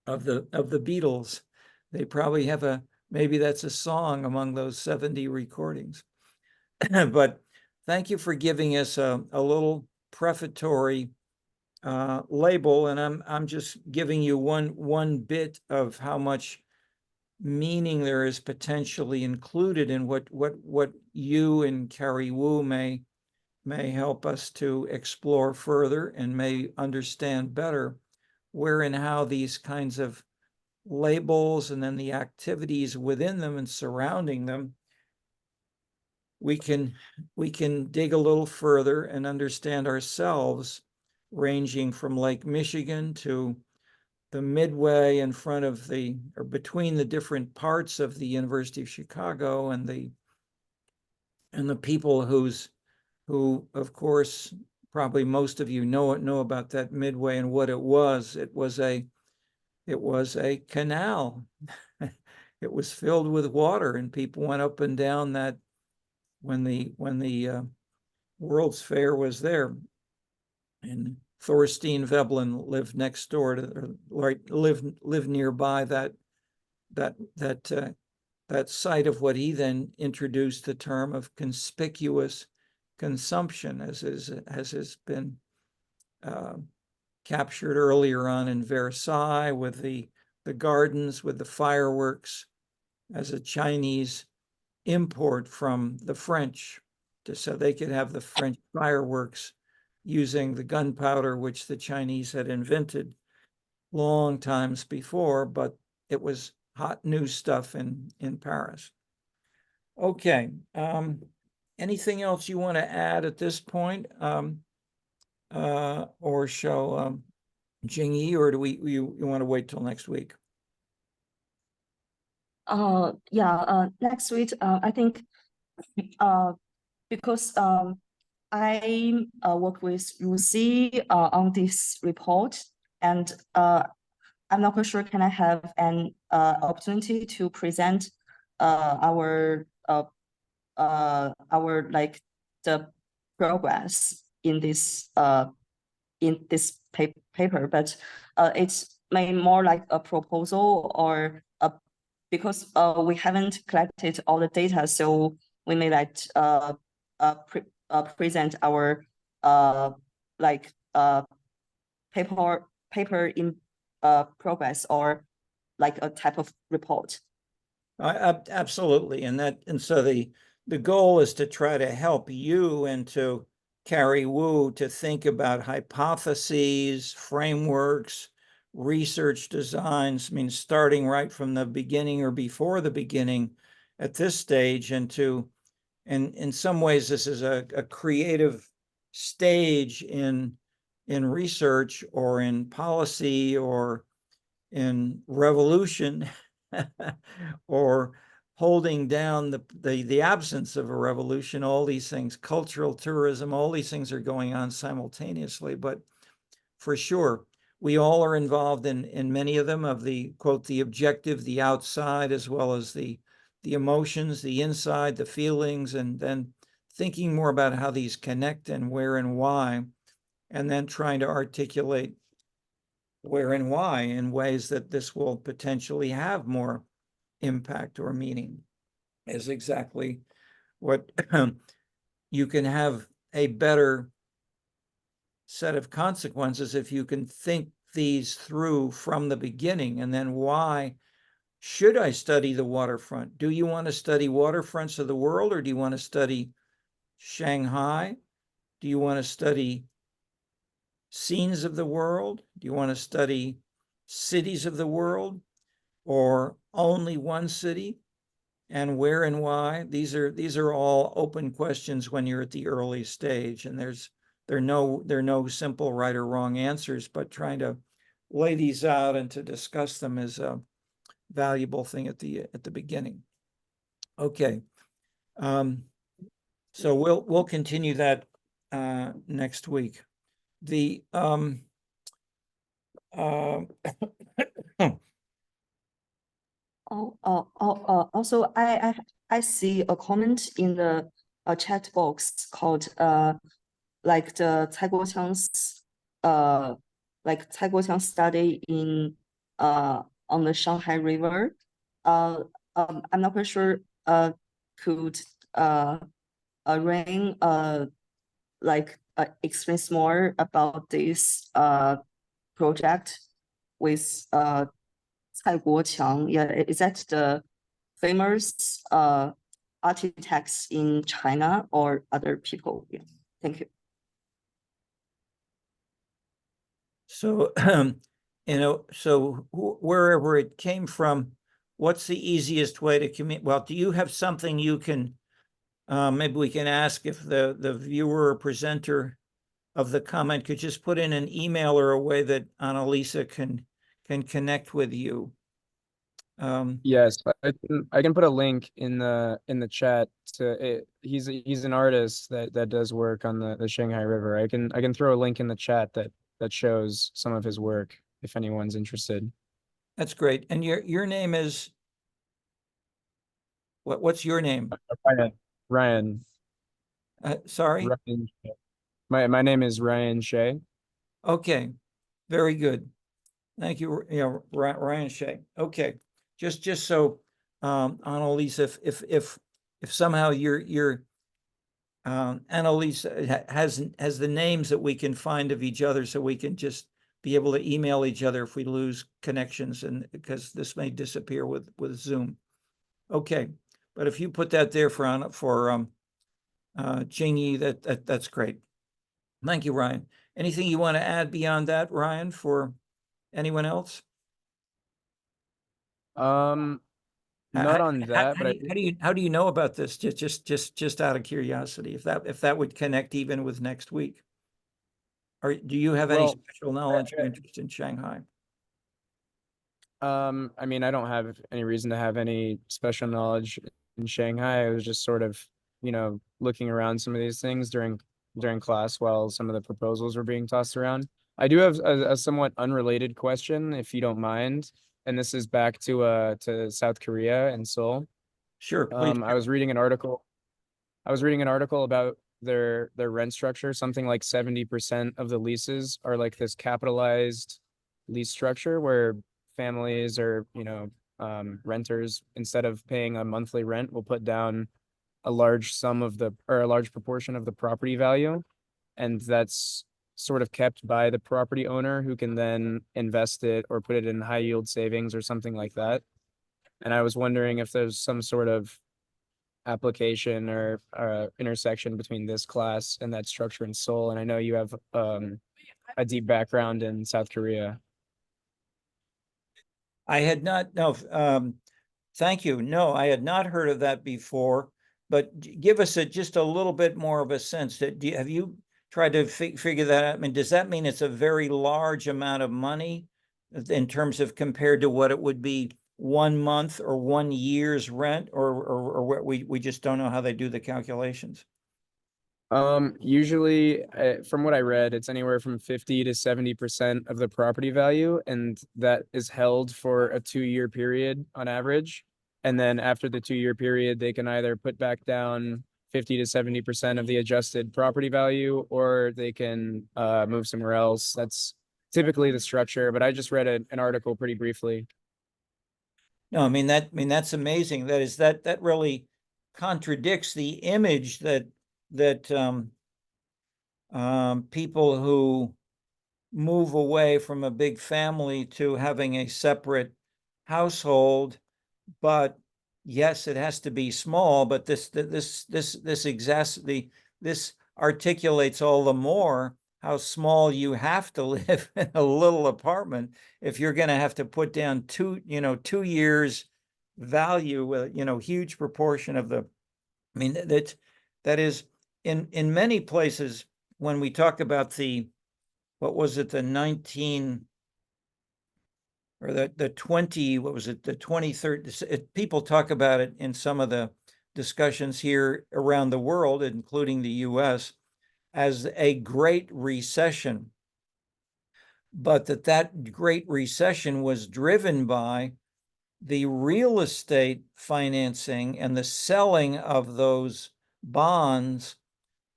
A: Beatles. They probably have maybe that's a song among those 70 recordings. But thank you for giving us a little prefatory label, and I'm just giving you one bit of how much meaning there is potentially included in what you and Carrie Wu may help us to explore further and may understand better where and how these kinds of labels and then the activities within them and surrounding them, we can dig a little further and understand ourselves, ranging from Lake Michigan to the midway in front of the, or between the different parts of the University of Chicago and the people who, of course, probably most of you know about that midway and what it was. It was a canal. It was filled with water, and people went up and down that when the World's Fair was there. And Thorstein Veblen lived next door to, or lived nearby that site of what he then introduced the term of conspicuous consumption, as has been captured earlier on in Versailles with the gardens, with the fireworks, as a Chinese import from the French, so they could have the French fireworks using the gunpowder, which the Chinese had invented long times before, but it was hot new stuff in Paris. Okay, anything else you want to add at this point? Or shall Jingyi, or do you want to wait till next week?
F: Next week, I think, because I work with Lucy on this report, and I'm not quite sure, can I have an opportunity to present our like the progress in this paper, but it's made more like a proposal, or because we haven't collected all the data, so we may like present our like paper in progress, or like a type of report.
A: Absolutely, and so the goal is to try to help you and to Carrie Wu to think about hypotheses, frameworks, research designs. I mean, starting right from the beginning or before the beginning at this stage, and in some ways this is a creative stage in research or in policy or in revolution or holding down the absence of a revolution. All these things, cultural tourism, all these things are going on simultaneously. But for sure, we all are involved in many of them, of the, quote, the objective, the outside, as well as the emotions, the inside, the feelings, and then thinking more about how these connect and where and why, and then trying to articulate where and why in ways that this will potentially have more impact or meaning, is exactly what you can have a better set of consequences if you can think these through from the beginning. And then, why should I study the waterfront? Do you want to study waterfronts of the world, or do you want to study Shanghai? Do you want to study scenes of the world? Do you want to study cities of the world, or only one city? And where and why? These are all open questions when you're at the early stage, and there are no simple right or wrong answers, but trying to lay these out and to discuss them is a valuable thing at the beginning. Okay, so we'll continue that next week. The
F: Also, I see a comment in the chat box called like the Cai Guoqiang's like Cai Guoqiang study in on the Shanghai River. I'm not quite sure. Could Rain like explain more about this project with Cai Guoqiang? Yeah, is that the famous architects in China or other people? Yeah, thank you.
A: So, so wherever it came from, what's the easiest way to communicate? Well, do you have something you can, maybe we can ask if the viewer or presenter of the comment could just put in an email or a way that Annalisa can connect with you.
G: Yes, I can put a link in the chat to it. He's an artist that does work on the Shanghai River. I can throw a link in the chat that shows some of his work if anyone's interested.
A: That's great. And your name is what's your name?
G: Ryan.
A: Sorry?
G: Ryan. My name is Ryan Shea.
A: Okay, very good. Thank you, Ryan Shea. Okay, just so Annalisa, if somehow your Annalisa has the names that we can find of each other, so we can just be able to email each other if we lose connections, and because this may disappear with Zoom. Okay, but if you put that there for Jingyi, that's great. Thank you, Ryan. Anything you want to add beyond that, Ryan, for anyone else?
G: Not on that, but
A: how do you know about this? Just out of curiosity, if that would connect even with next week, or do you have any special knowledge or interest in Shanghai?
G: I mean, I don't have any reason to have any special knowledge in Shanghai. I was just sort of, looking around some of these things during class while some of the proposals were being tossed around. I do have a somewhat unrelated question, if you don't mind, and this is back to South Korea and Seoul.
A: Sure, please.
G: I was reading an article about their rent structure. Something like 70% of the leases are like this capitalized lease structure where families or renters, instead of paying a monthly rent, will put down a large proportion of the property value, and that's sort of kept by the property owner, who can then invest it or put it in high yield savings or something like that. And I was wondering if there's some sort of application or intersection between this class and that structure in Seoul. And I know you have a deep background in South Korea.
A: I had not, no, thank you. No, I had not heard of that before, but give us just a little bit more of a sense. Have you tried to figure that out? I mean, does that mean it's a very large amount of money in terms of compared to what it would be 1 month or 1 year's rent, or what we just don't know how they do the calculations?
G: Usually, from what I read, it's anywhere from 50 to 70% of the property value, and that is held for a 2-year period on average. And then after the 2-year period, they can either put back down 50 to 70% of the adjusted property value, or they can move somewhere else. That's typically the structure, but I just read an article pretty briefly.
A: No, I mean that's amazing. That really contradicts the image that people who move away from a big family to having a separate household, but yes, it has to be small, but this articulates all the more how small you have to live in a little apartment if you're going to have to put down 2 years value with huge proportion of the, I mean, that is in many places when we talk about the, what was it, the 19 or the 20, what was it, the 23rd, people talk about it in some of the discussions here around the world, including the US, as a Great Recession, but that Great Recession was driven by the real estate financing and the selling of those bonds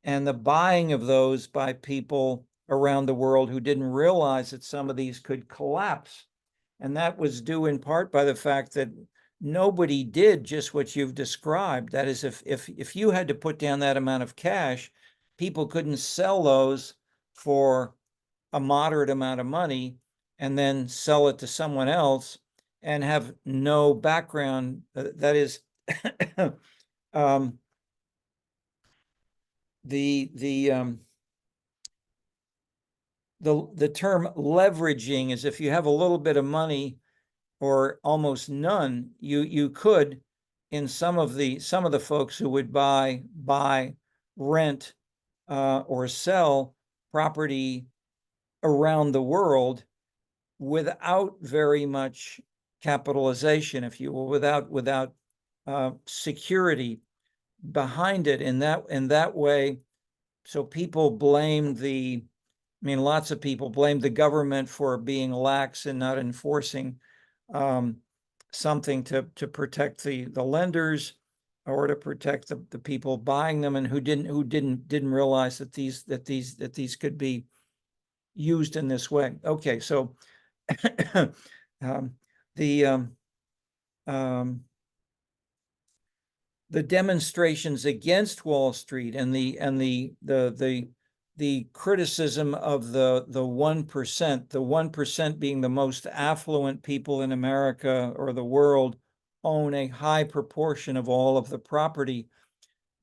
A: and the buying of those by people around the world who didn't realize that some of these could collapse. And that was due in part by the fact that nobody did just what you've described. That is, if you had to put down that amount of cash, people couldn't sell those for a moderate amount of money and then sell it to someone else and have no background. That is, the term leveraging is if you have a little bit of money or almost none, you could, in some of the folks who would buy, rent, or sell property around the world without very much capitalization, if you will, without security behind it in that way. So people blame lots of people blame the government for being lax and not enforcing something to protect the lenders or to protect the people buying them, and who didn't realize that these could be used in this way. Okay, so the demonstrations against Wall Street and the criticism of the 1%, the 1% being the most affluent people in America or the world, own a high proportion of all of the property,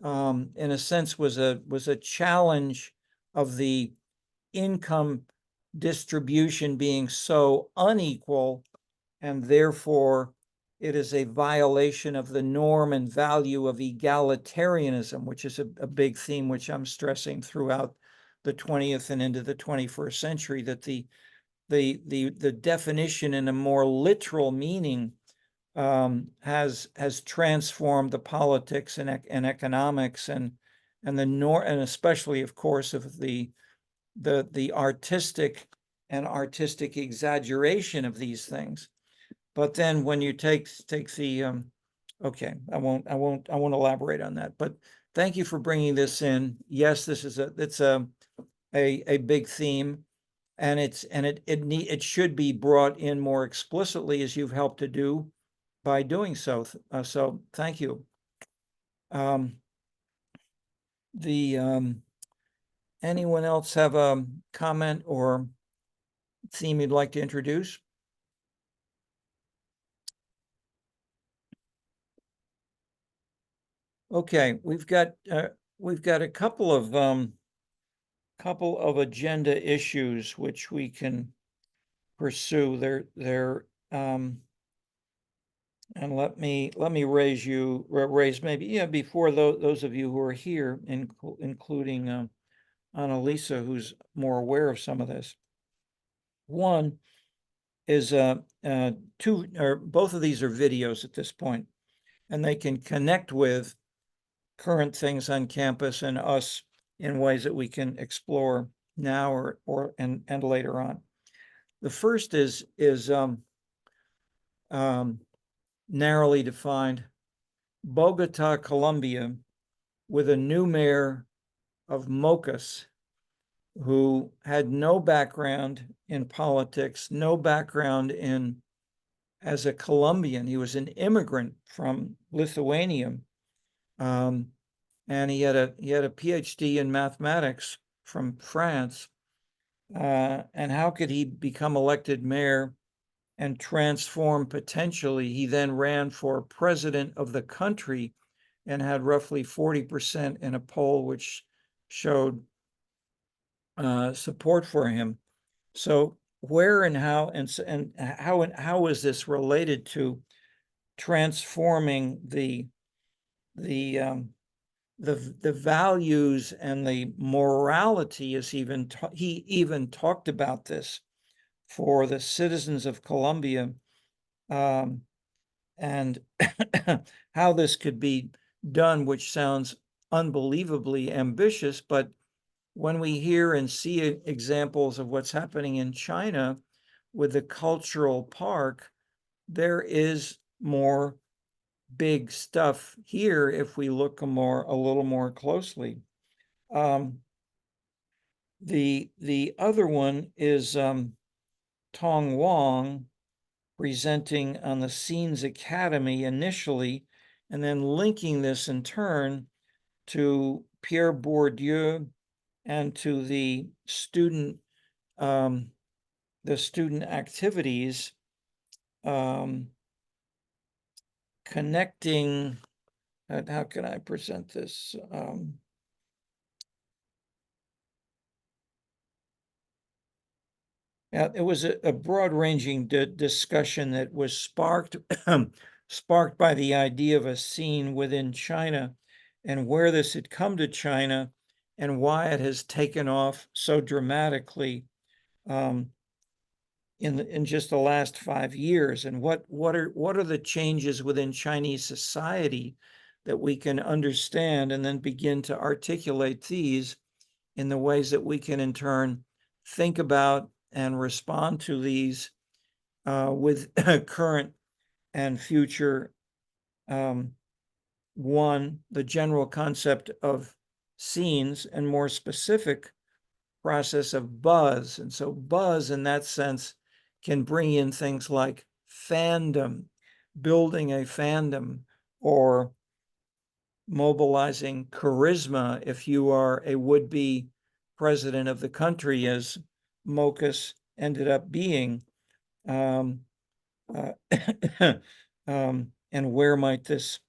A: in a sense was a challenge of the income distribution being so unequal, and therefore it is a violation of the norm and value of egalitarianism, which is a big theme which I'm stressing throughout the 20th and into the 21st century, that the definition in a more literal meaning has transformed the politics and economics and especially, of course, of the artistic exaggeration of these things. But then when you take the okay, I won't elaborate on that. But thank you for bringing this in. Yes, this is a big theme, and it should be brought in more explicitly, as you've helped to do by doing so. So thank you. Anyone else have a comment or theme you'd like to introduce? Okay, we've got a couple of agenda issues which we can pursue. And let me raise maybe before those of you who are here, including Annalisa, who's more aware of some of this. One is both of these are videos at this point, and they can connect with current things on campus and us in ways that we can explore now or later on. The first is narrowly defined: Bogota, Colombia, with a new mayor of Mocas who had no background in politics, no background as a Colombian. He was an immigrant from Lithuania. And he had a PhD in mathematics from France. And how could he become elected mayor and transform potentially? He then ran for president of the country and had roughly 40% in a poll which showed support for him. So where and how how is this related to transforming the values and the morality? Is he even talked about this for the citizens of Colombia, and how this could be done, which sounds unbelievably ambitious. But when we hear and see examples of what's happening in China with the cultural park, there is more big stuff here if we look a little more closely. The other one is Tong Wong presenting on the Scenes Academy initially, and then linking this in turn to Pierre Bourdieu and to the student activities, connecting, how can I present this? It was a broad-ranging discussion that was sparked sparked by the idea of a scene within China and where this had come to China and why it has taken off so dramatically in just the last 5 years, and what are the changes within Chinese society that we can understand and then begin to articulate these in the ways that we can in turn think about and respond to these with current and future. One, the general concept of scenes, and more specific process of buzz. And so buzz in that sense can bring in things like fandom, building a fandom, or mobilizing charisma if you are a would-be president of the country, as Mokus ended up being. And where might this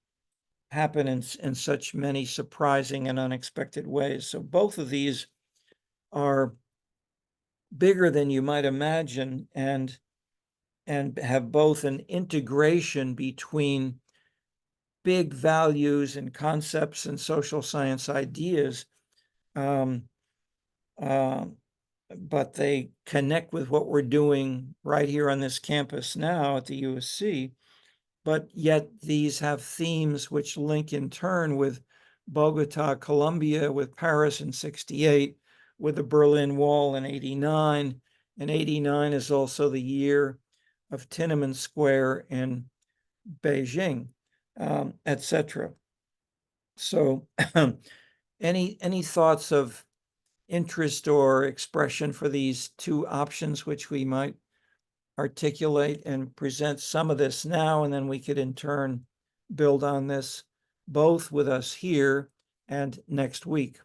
A: happen in such many surprising and unexpected ways? So both of these are bigger than you might imagine, and have both an integration between big values and concepts and social science ideas, but they connect with what we're doing right here on this campus now at the USC. But yet these have themes which link in turn with Bogota, Colombia, with Paris in 68, with the Berlin Wall in 89. And 89 is also the year of Tiananmen Square in Beijing, etc. So any thoughts of interest or expression for these two options, which we might articulate and present some of this now, and then we could in turn build on this both with us here and next week.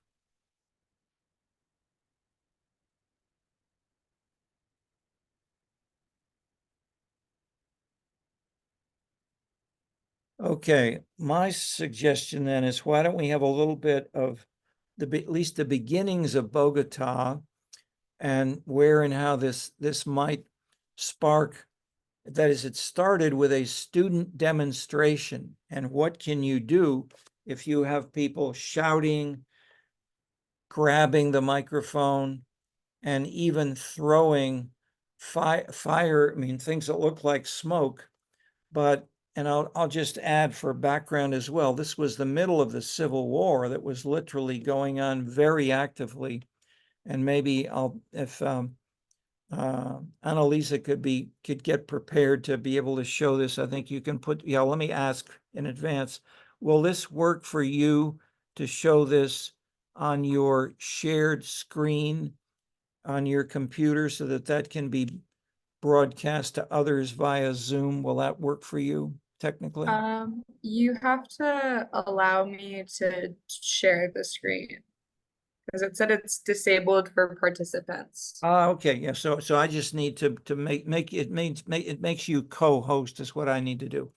A: Okay, my suggestion then is, why don't we have a little bit of at least the beginnings of Bogota, and where and how this might spark. That is, it started with a student demonstration. And what can you do if you have people shouting, grabbing the microphone, and even throwing fire, I mean, things that look like smoke. But, and I'll just add for background as well, this was the middle of the Civil War that was literally going on very actively. And maybe if Annalisa could get prepared to be able to show this, I think you can put, yeah, let me ask in advance, will this work for you to show this on your shared screen on your computer so that that can be broadcast to others via Zoom? Will that work for you technically?
H: You have to allow me to share the screen because it said it's disabled for participants.
A: Okay, yeah. So I just need to make it makes you co-host is what I need to do,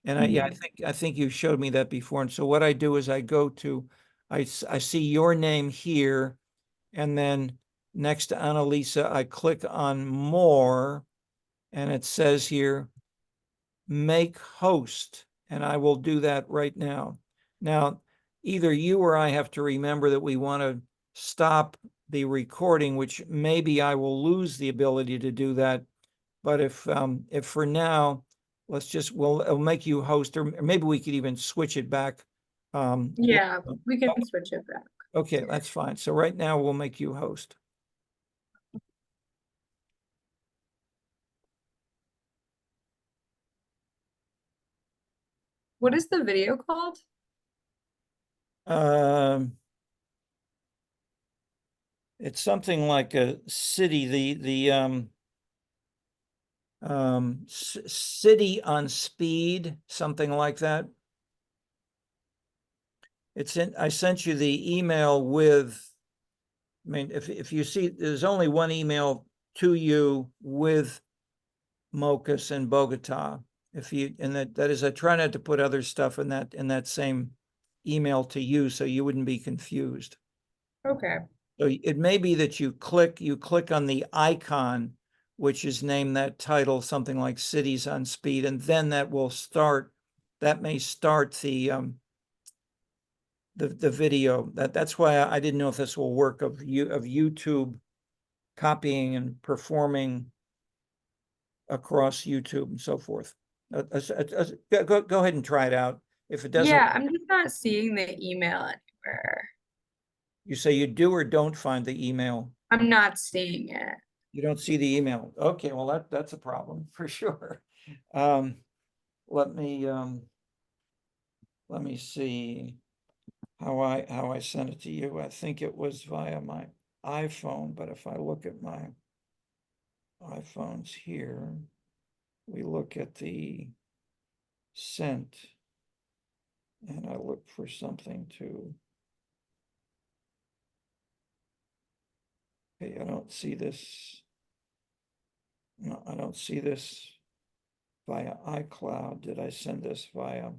A: and I think you showed me that before. And so what I do is I go to, I see your name here, and then next to Annalisa I click on more, and it says here, make host, and I will do that right now. Now, either you or I have to remember that we want to stop the recording, which maybe I will lose the ability to do that. But if for now, let's just, it'll make you host, or maybe we could even switch it back.
H: Yeah, we can switch it back.
A: Okay, that's fine. So right now we'll make you host.
H: What is the video called?
A: It's something like a city, city on speed, something like that. It's in, I sent you the email with I mean, if you see, there's only one email to you with Mocus and Bogota. And that is, I try not to put other stuff in that same email to you, so you wouldn't be confused.
H: Okay.
A: So it may be that you click on the icon, which is named that title, something like Cities on Speed, and then that may start the video. That's why I didn't know if this will work of YouTube copying and performing across YouTube and so forth. Go ahead and try it out. If it doesn't,
H: Yeah, I'm just not seeing the email anywhere.
A: you say you do or don't find the email.
H: I'm not seeing it.
A: You don't see the email. Okay, well, that's a problem for sure. Let me see how I sent it to you. I think it was via my iPhone, but if I look at my iPhones here, we look at the sent, and I look for something to. Okay, I don't see this. No, I don't see this via iCloud. Did I send this via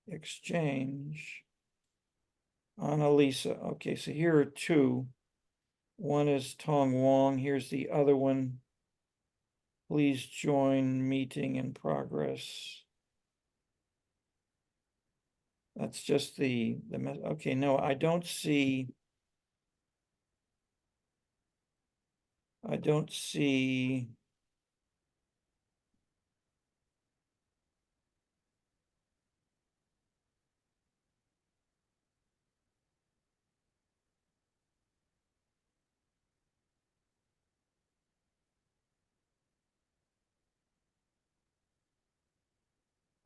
A: Exchange? Annalisa. Okay, so here are two. One is Tong Wong. Here's the other one. Please join meeting in progress. That's just the okay, no, I don't see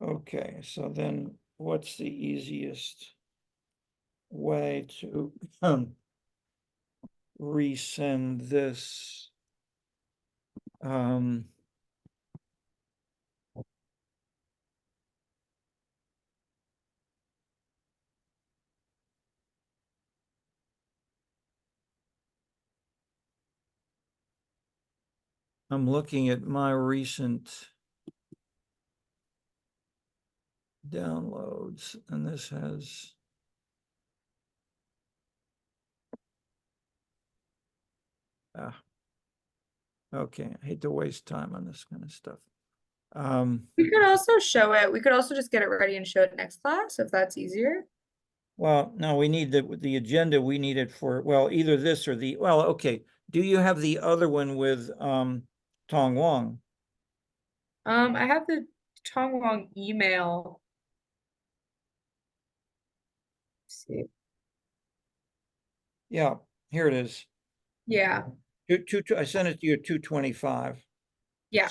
A: okay, so then what's the easiest way to resend this? I'm looking at my recent downloads, and this has okay, I hate to waste time on this kind of stuff.
H: We could also show it. We could also just get it ready and show it next class if that's easier.
A: Well, no, we need the agenda. We need it for, well, either this or okay. Do you have the other one with Tong Wong?
H: I have the Tongwang email. Let's see.
A: Yeah, here it is.
H: Yeah.
A: I sent it to you at 2:25.
H: Yeah.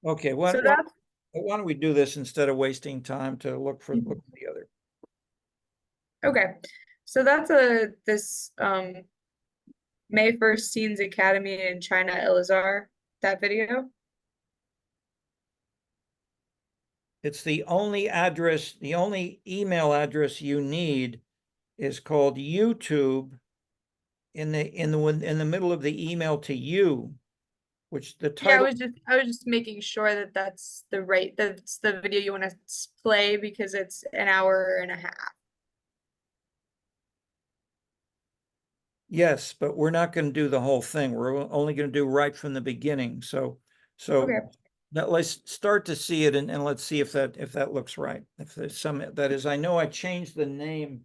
A: Okay,
H: So
A: why
H: that's
A: don't we do this instead of wasting time to look for the other?
H: okay. So that's this May 1st Teens Academy in China Elazar, that video.
A: It's the only email address you need is called YouTube in the middle of the email to you, which the
H: Yeah,
A: title.
H: I was just making sure that that's the video you want to play because it's an hour and a half.
A: Yes, but we're not going to do the whole thing. We're only going to do right from the beginning. So
H: Okay.
A: now let's start to see it, and let's see if that looks right. If there's that is, I know I changed the name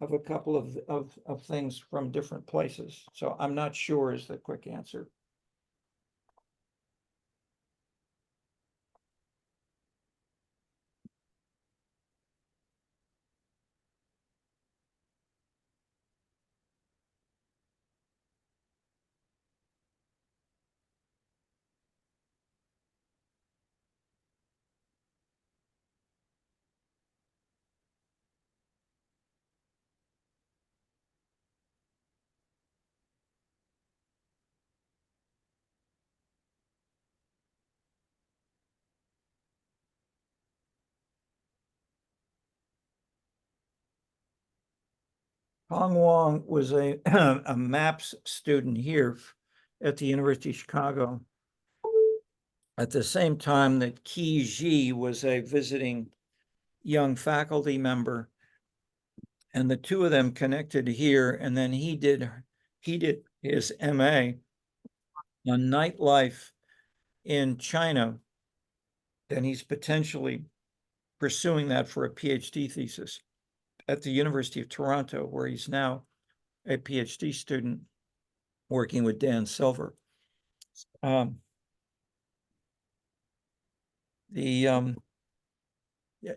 A: of a couple of things from different places, so I'm not sure is the quick answer. Hong Wong was a, a MAPS student here at the University of Chicago. At the same time that Qi Ji was a visiting young faculty member. And the two of them connected here, and then he did his MA on nightlife in China. And he's potentially pursuing that for a PhD thesis at the University of Toronto, where he's now a PhD student working with Dan Silver. Yeah,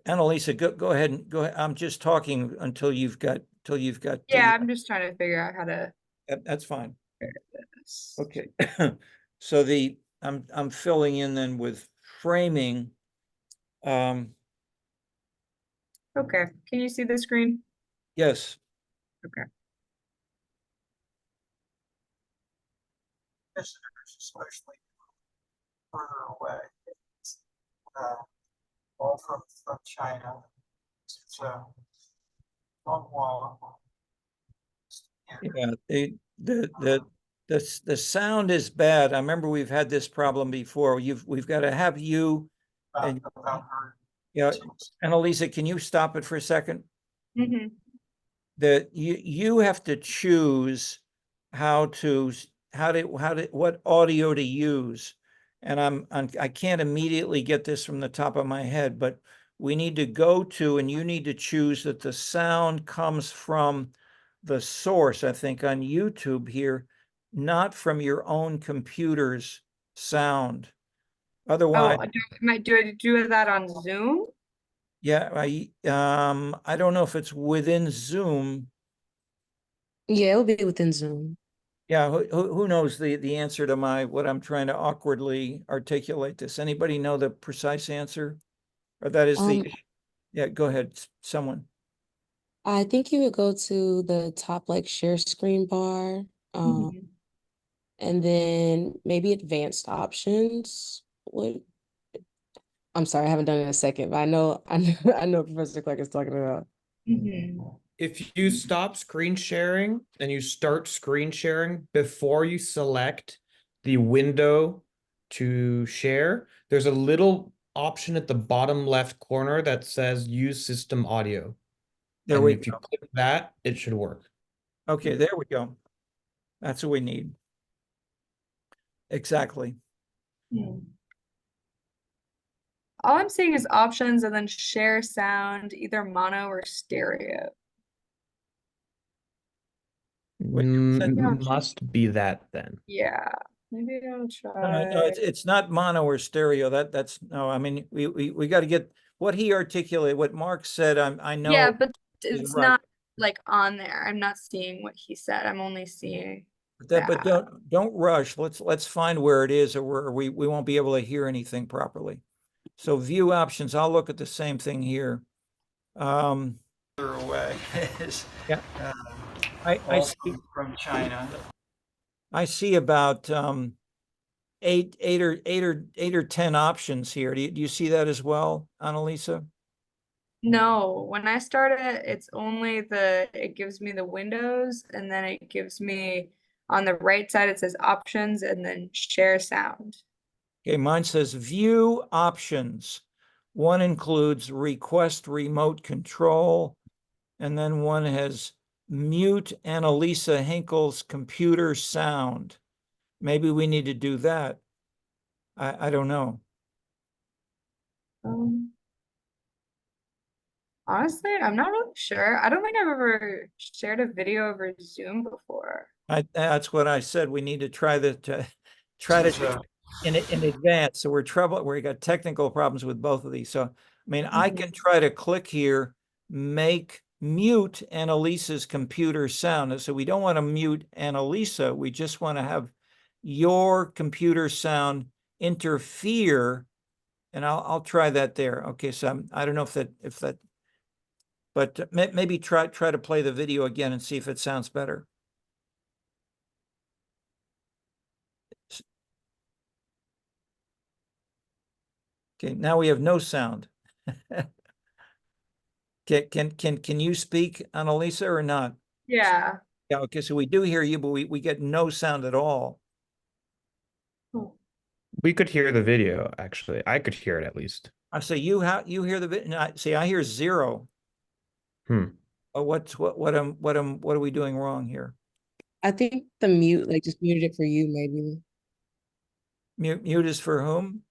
A: Annalisa, go ahead and go ahead. I'm just talking until you've got
H: Yeah, I'm just trying to figure out how to.
A: That's fine.
H: figure this.
A: Okay. So I'm filling in then with framing.
H: Okay, can you see the screen?
A: Yes.
H: Okay.
A: Especially further away. All from China. It's a long wall. Yeah, the sound is bad. I remember we've had this problem before. We've got to have you and yeah, Annalisa, can you stop it for a second?
H: Mm-hmm.
A: That you have to choose what audio to use. And I can't immediately get this from the top of my head, but we need to go to, and you need to choose that the sound comes from the source, I think on YouTube here, not from your own computer's sound. Otherwise,
H: Oh, do I do that on Zoom?
A: yeah, I don't know if it's within Zoom.
E: Yeah, it'll be within Zoom.
A: Yeah, who knows the answer to what I'm trying to awkwardly articulate this? Anybody know the precise answer? Or that is yeah, go ahead, someone.
E: I think you would go to the top like share screen bar,
H: Mhm.
E: and then maybe advanced options. I'm sorry, I haven't done it in a second, but I know what Professor Clark is talking about.
H: Mhm.
B: If you stop screen sharing and you start screen sharing before you select the window to share, there's a little option at the bottom left corner that says use system audio.
A: There
B: And
A: we
B: if you
A: go.
B: click that, it should work.
A: Okay, there we go. That's what we need. Exactly.
H: Hmm. All I'm seeing is options and then share sound, either mono or stereo.
A: It
B: Must be that then.
H: Yeah, maybe I'll
A: No,
H: try.
A: it's not mono or stereo. That's no. I mean, we got to get what he articulated, what Mark said. I know.
H: Yeah, but
A: is
H: it's
A: right.
H: not like on there. I'm not seeing what he said. I'm only seeing
A: But
H: that.
A: don't rush. Let's find where it is, or we won't be able to hear anything properly. So view options. I'll look at the same thing here. Further away is yeah. I see from China. I see about eight or 10 options here. Do you see that as well, Annalisa?
H: No, when I start it, it's only it gives me the windows and then it gives me on the right side, it says options and then share sound.
A: Okay, mine says view options. One includes request remote control, and then one has mute Annalisa Hinkle's computer sound. Maybe we need to do that. I don't know.
H: Honestly, I'm not really sure. I don't think I've ever shared a video over Zoom before.
A: That's what I said. We need to try in advance. So we got technical problems with both of these. So, I mean, I can try to click here, make mute Annalisa's computer sound. So we don't want to mute Annalisa. We just want to have your computer sound interfere. And I'll try that there. Okay, so I don't know if that, but maybe try to play the video again and see if it sounds better. Okay, now we have no sound. Can you speak, Annalisa, or not?
H: Yeah.
A: Yeah, okay, so we do hear you, but we get no sound at all.
B: We could hear the video, actually. I could hear it at least.
A: I say you hear the bit, see, I hear zero. Oh, what are we doing wrong here?
E: I think the mute, like just muted it for you, maybe.
A: Mute is for whom?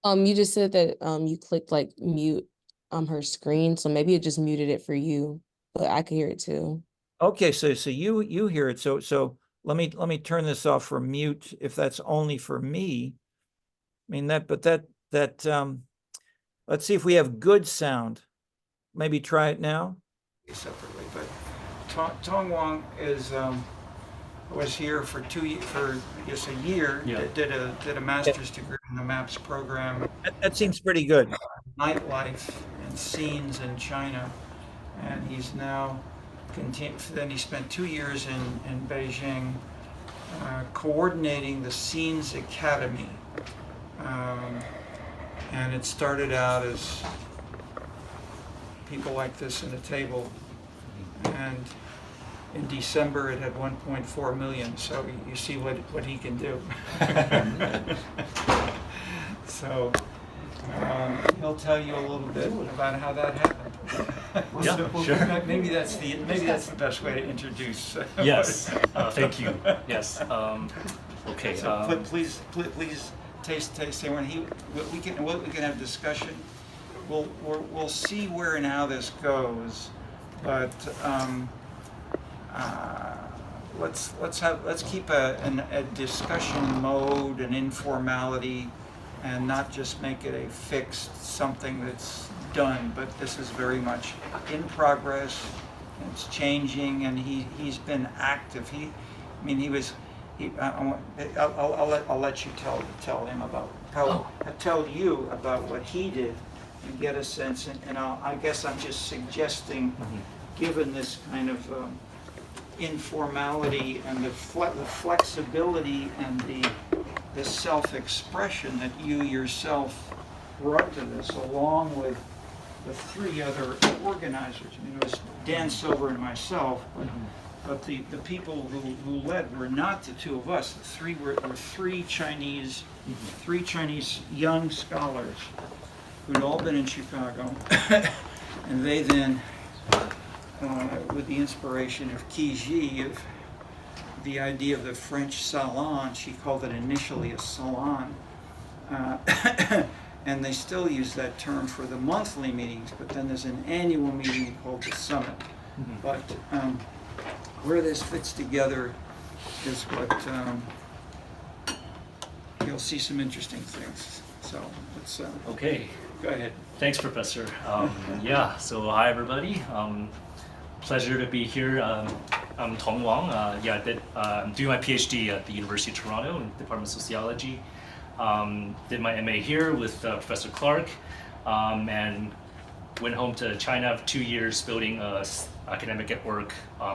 E: You just said that you clicked like mute her screen, so maybe it just muted it for you, but I could hear it too.
A: Okay, so you hear it. So let me turn this off for mute if that's only for me. I mean let's see if we have good sound. Maybe try it now. Separately, but Tong Wang was here for just a year.
I: Yeah.
A: Did a master's degree in the MAPS program. That seems pretty good. Nightlife and scenes in China, and he's now then he spent 2 years in Beijing coordinating the Scenes Academy, and it started out as people like this in a table, and in December it had 1.4 million, so you see what he can do. So he'll tell you a little bit about how that happened.
I: Yeah, sure.
A: Maybe that's the best way to introduce.
I: Yes, thank you. Yes. Okay.
A: So please taste him. When we can have discussion. We'll see where and how this goes, but let's keep a discussion mode, an informality, and not just make it a fixed something that's done. But this is very much in progress. It's changing, and he's been active. I'll let you tell him about tell you about what he did. And get a sense, and I guess I'm just suggesting, given this kind of informality and the flexibility and the self-expression that you yourself brought to this, along with the 3 other organizers. I mean, it was Dan Silver and myself, but the people who led were not the 2 of us. The 3 were 3 Chinese young scholars who'd all been in Chicago, and they then, with the inspiration of Qi, of the idea of the French salon, she called it initially a salon, and they still use that term for the monthly meetings, but then there's an annual meeting called the summit. But where this fits together is what, you'll see some interesting things. So let's,
I: Okay.
A: Go ahead.
I: Thanks, Professor. Yeah, so hi, everybody. Pleasure to be here. I'm Tong Wang. I'm doing my PhD at the University of Toronto in the Department of Sociology. Did my MA here with Professor Clark, and went home to China for 2 years building a academic work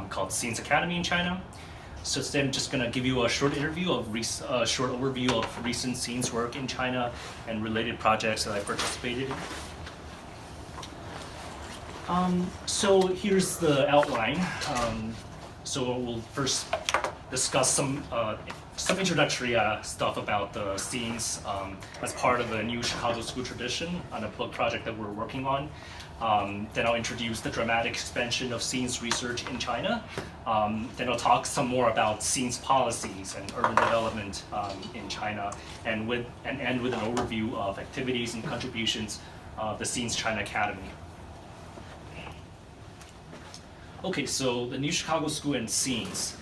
I: called Scenes Academy in China. So today I'm just going to give you a short overview of recent scenes work in China and related projects that I participated in. So here's the outline. So we'll first discuss some introductory stuff about the scenes as part of a new Chicago school tradition on a book project that we're working on. Then I'll introduce the dramatic expansion of scenes research in China. Then I'll talk some more about scenes policies and urban development in China, and end with an overview of activities and contributions of the Scenes China Academy. Okay, so the new Chicago School and scenes.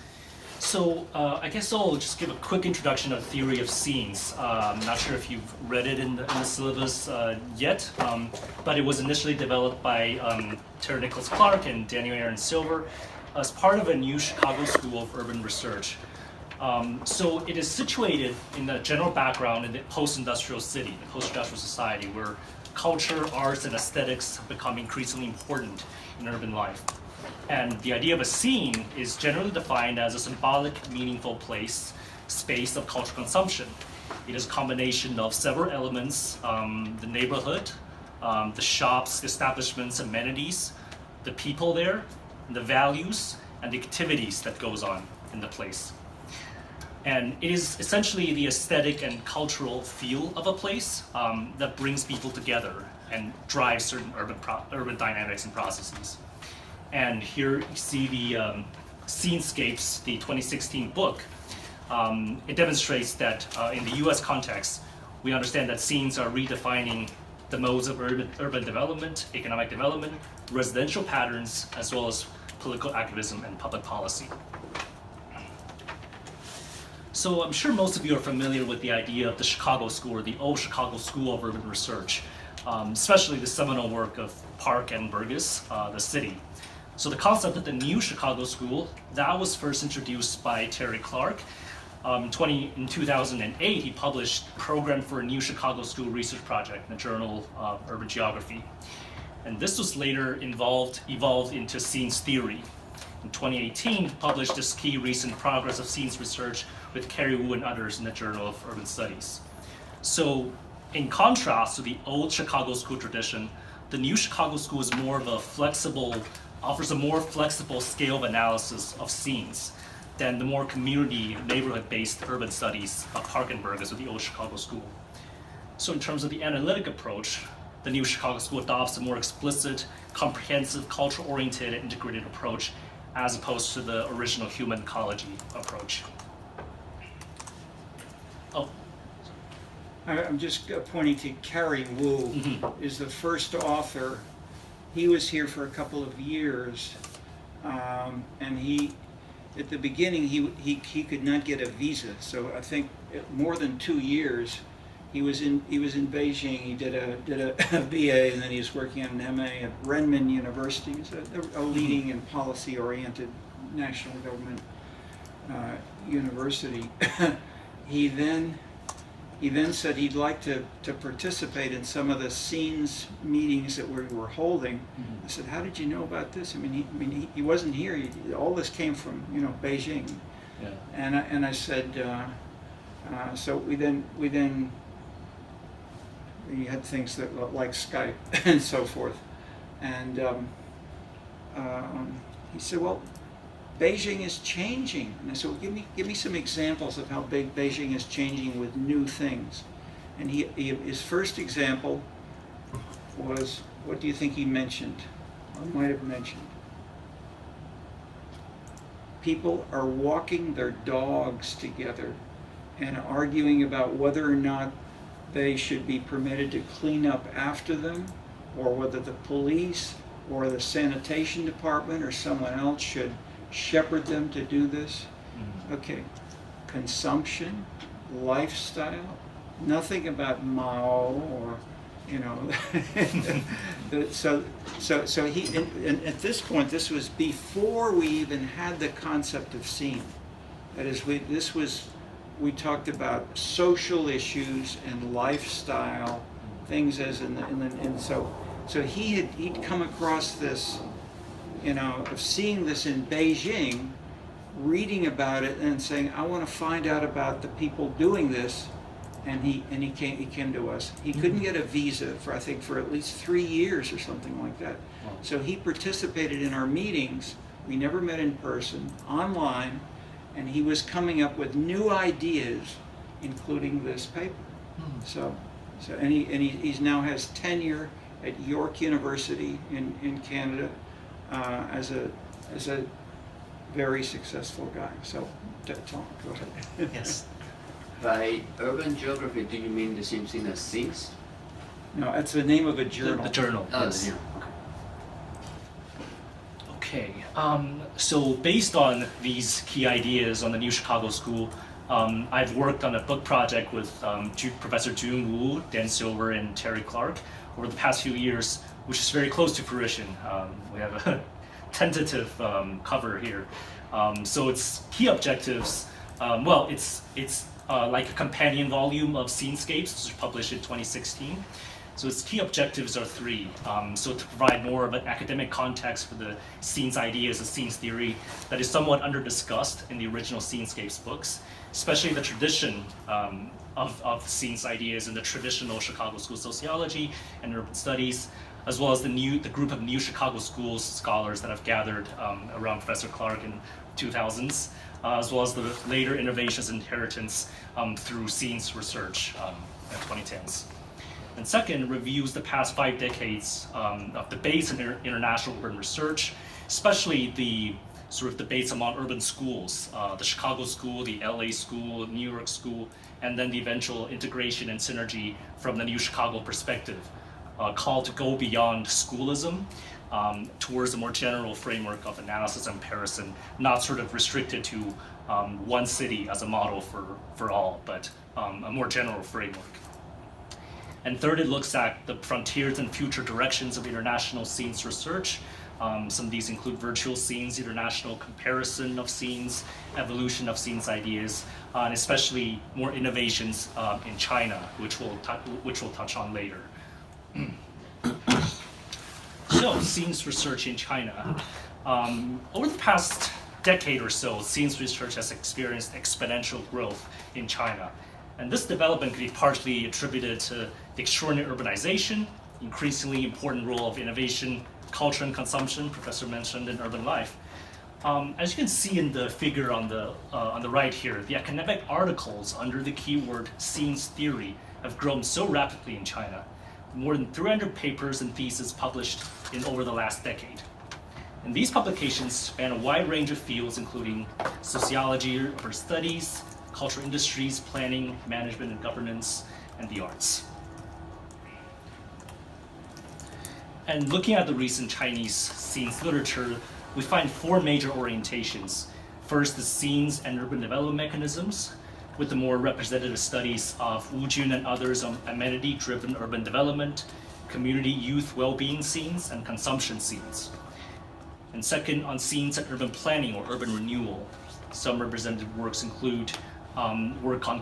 I: So I guess I'll just give a quick introduction of theory of scenes. I'm not sure if you've read it in the syllabus yet, but it was initially developed by Tara Nicholas Clark and Daniel Aaron Silver as part of a new Chicago School of Urban Research. So it is situated in the general background in the post-industrial city, the post-industrial society, where culture, arts, and aesthetics have become increasingly important in urban life. And the idea of a scene is generally defined as a symbolic, meaningful space of cultural consumption. It is a combination of several elements: the neighborhood, the shops, establishments, amenities, the people there, the values, and the activities that goes on in the place. And it is essentially the aesthetic and cultural feel of a place that brings people together and drives certain urban dynamics and processes. And here you see the Scenescapes, the 2016 book. It demonstrates that in the US context, we understand that scenes are redefining the modes of urban development, economic development, residential patterns, as well as political activism and public policy. So I'm sure most of you are familiar with the idea of the Chicago School, or the old Chicago School of Urban Research, especially the seminal work of Park and Burgess, the city. So the concept of the new Chicago School, that was first introduced by Terry Clark. In 2008, he published Program for a New Chicago School Research Project in the Journal of Urban Geography. And this was later evolved into scenes theory. In 2018, he published this key recent progress of scenes research with Carrie Wu and others in the Journal of Urban Studies. So in contrast to the old Chicago School tradition, the new Chicago School is more of a offers a more flexible scale of analysis of scenes than the more community, neighborhood-based urban studies of Park and Burgess with the old Chicago School. So in terms of the analytic approach, the new Chicago School adopts a more explicit, comprehensive, cultural-oriented, and integrated approach as opposed to the original human ecology approach. Oh.
A: I'm just pointing to Carrie Wu, is the first author. He was here for a couple of years, and he, at the beginning, he could not get a visa. So I think more than 2 years, he was in Beijing. He did a BA, and then he was working on an MA at Renmin University. It's a leading and policy-oriented national government university. He then said he'd like to participate in some of the scenes meetings that we were holding. I said, "How did you know about this?" I mean, he wasn't here. All this came from Beijing. Yeah. And I said, so we had things that like Skype and so forth, and he said, "Well, Beijing is changing." And I said, well, give me some examples of how big Beijing is changing with new things. And his first example was, what do you think he mentioned? Or might have mentioned? People are walking their dogs together and arguing about whether or not they should be permitted to clean up after them, or whether the police or the sanitation department or someone else should shepherd them to do this. Okay, consumption, lifestyle, nothing about Mao or so he and at this point, this was before we even had the concept of scene. That is, we talked about social issues and lifestyle things as so he'd come across this, of seeing this in Beijing, reading about it and saying, I want to find out about the people doing this, and he came to us. He couldn't get a visa for at least 3 years or something like that. Wow. So he participated in our meetings. We never met in person, online, and he was coming up with new ideas, including this paper. So he now has tenure at York University in Canada. As a very successful guy. So, Tom, go ahead. Yes.
J: By urban geography, do you mean the same thing as Scenes?
A: No, it's the name of a journal.
I: The journal.
J: Oh,
I: yes.
J: the journal.
I: Okay. So based on these key ideas on the new Chicago School, I've worked on a book project with Professor Jun Wu, Dan Silver, and Terry Clark over the past few years, which is very close to fruition. We have a tentative cover here. So its key objectives, it's like a companion volume of Scenescapes, which was published in 2016. So its key objectives are 3. So to provide more of an academic context for the scenes ideas and scenes theory that is somewhat under-discussed in the original Scenescapes books, especially the tradition of scenes ideas in the traditional Chicago School sociology and urban studies. as well as the group of new Chicago schools scholars that have gathered around Professor Clark in 2000s, as well as the later innovations inheritance through scenes research in 2010s. And second, reviews the past 5 decades of debates in international urban research, especially the sort of debates among urban schools, the Chicago school, the LA school, New York school, and then the eventual integration and synergy from the new Chicago perspective, call to go beyond schoolism towards a more general framework of analysis and comparison, not sort of restricted to one city as a model for all, but a more general framework. And third, it looks at the frontiers and future directions of international scenes research. Some of these include virtual scenes, international comparison of scenes, evolution of scenes ideas, and especially more innovations in China, which we'll touch on later. So, scenes research in China. Over the past decade or so, scenes research has experienced exponential growth in China. And this development can be partially attributed to the extraordinary urbanization, increasingly important role of innovation, culture and consumption, Professor mentioned in urban life. As you can see in the figure on the right here, the academic articles under the keyword scenes theory have grown so rapidly in China. More than 300 papers and theses published in over the last decade. And these publications span a wide range of fields, including sociology, urban studies, cultural industries, planning, management and governance, and the arts. And looking at the recent Chinese scenes literature, we find 4 major orientations. First, the scenes and urban development mechanisms, with the more representative studies of Wu Jun and others on amenity-driven urban development, community youth well-being scenes, and consumption scenes. And second, on scenes and urban planning or urban renewal. Some representative works include work on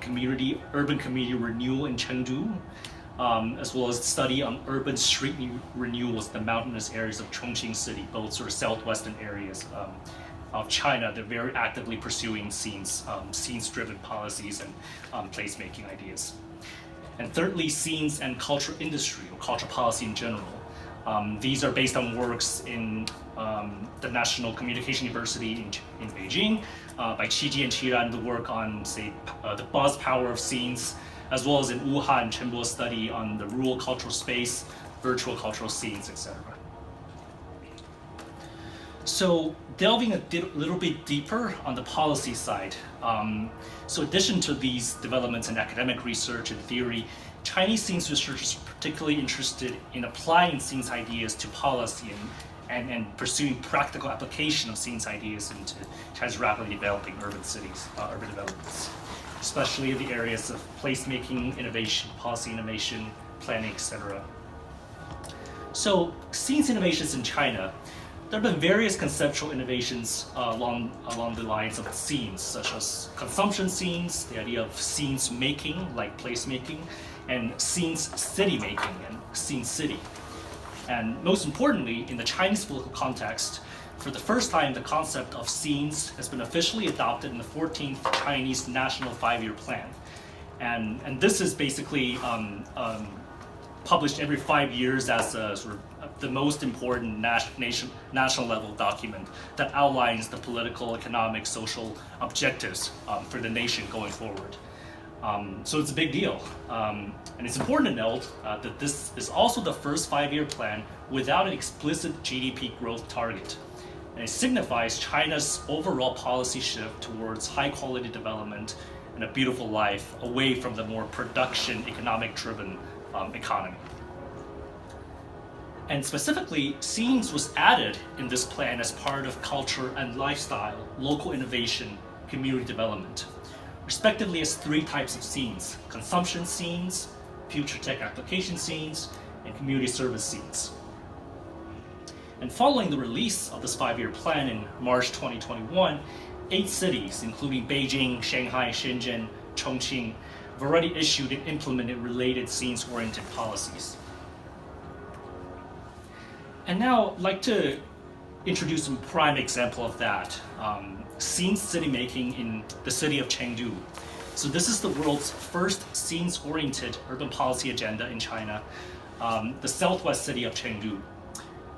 I: urban community renewal in Chengdu, as well as study on urban street renewals in the mountainous areas of Chongqing City, both sort of southwestern areas of China. They're very actively pursuing scenes-driven policies and placemaking ideas. And thirdly, scenes and cultural industry or cultural policy in general. These are based on works in the National Communication University in Beijing by Qiji and Qiran, the work on, say, the buzz power of scenes, as well as in Wuhan, Chenbo's study on the rural cultural space, virtual cultural scenes, etc. So delving a little bit deeper on the policy side, so in addition to these developments in academic research and theory, Chinese scenes researchers are particularly interested in applying scenes ideas to policy and pursuing practical application of scenes ideas into China's rapidly developing urban cities, urban developments, especially in the areas of placemaking, innovation, policy innovation, planning, etc. So scenes innovations in China, there have been various conceptual innovations along the lines of scenes, such as consumption scenes, the idea of scenes making, like placemaking, and scenes city making and scene city. And most importantly, in the Chinese political context, for the first time, the concept of scenes has been officially adopted in the 14th Chinese National 5-Year Plan. And this is basically published every 5 years as a sort of the most important national level document that outlines the political, economic, social objectives for the nation going forward. So it's a big deal. And it's important to note that this is also the first 5-year plan without an explicit GDP growth target. And it signifies China's overall policy shift towards high quality development and a beautiful life away from the more production, economic driven economy. And specifically, scenes was added in this plan as part of culture and lifestyle, local innovation, community development, respectively as 3 types of scenes: consumption scenes, future tech application scenes, and community service scenes. And following the release of this 5-year plan in March 2021, 8 cities, including Beijing, Shanghai, Shenzhen, Chongqing, have already issued and implemented related scenes-oriented policies. And now I'd like to introduce some prime example of that. Scenes city making in the city of Chengdu. So this is the world's first scenes-oriented urban policy agenda in China. the southwest city of Chengdu.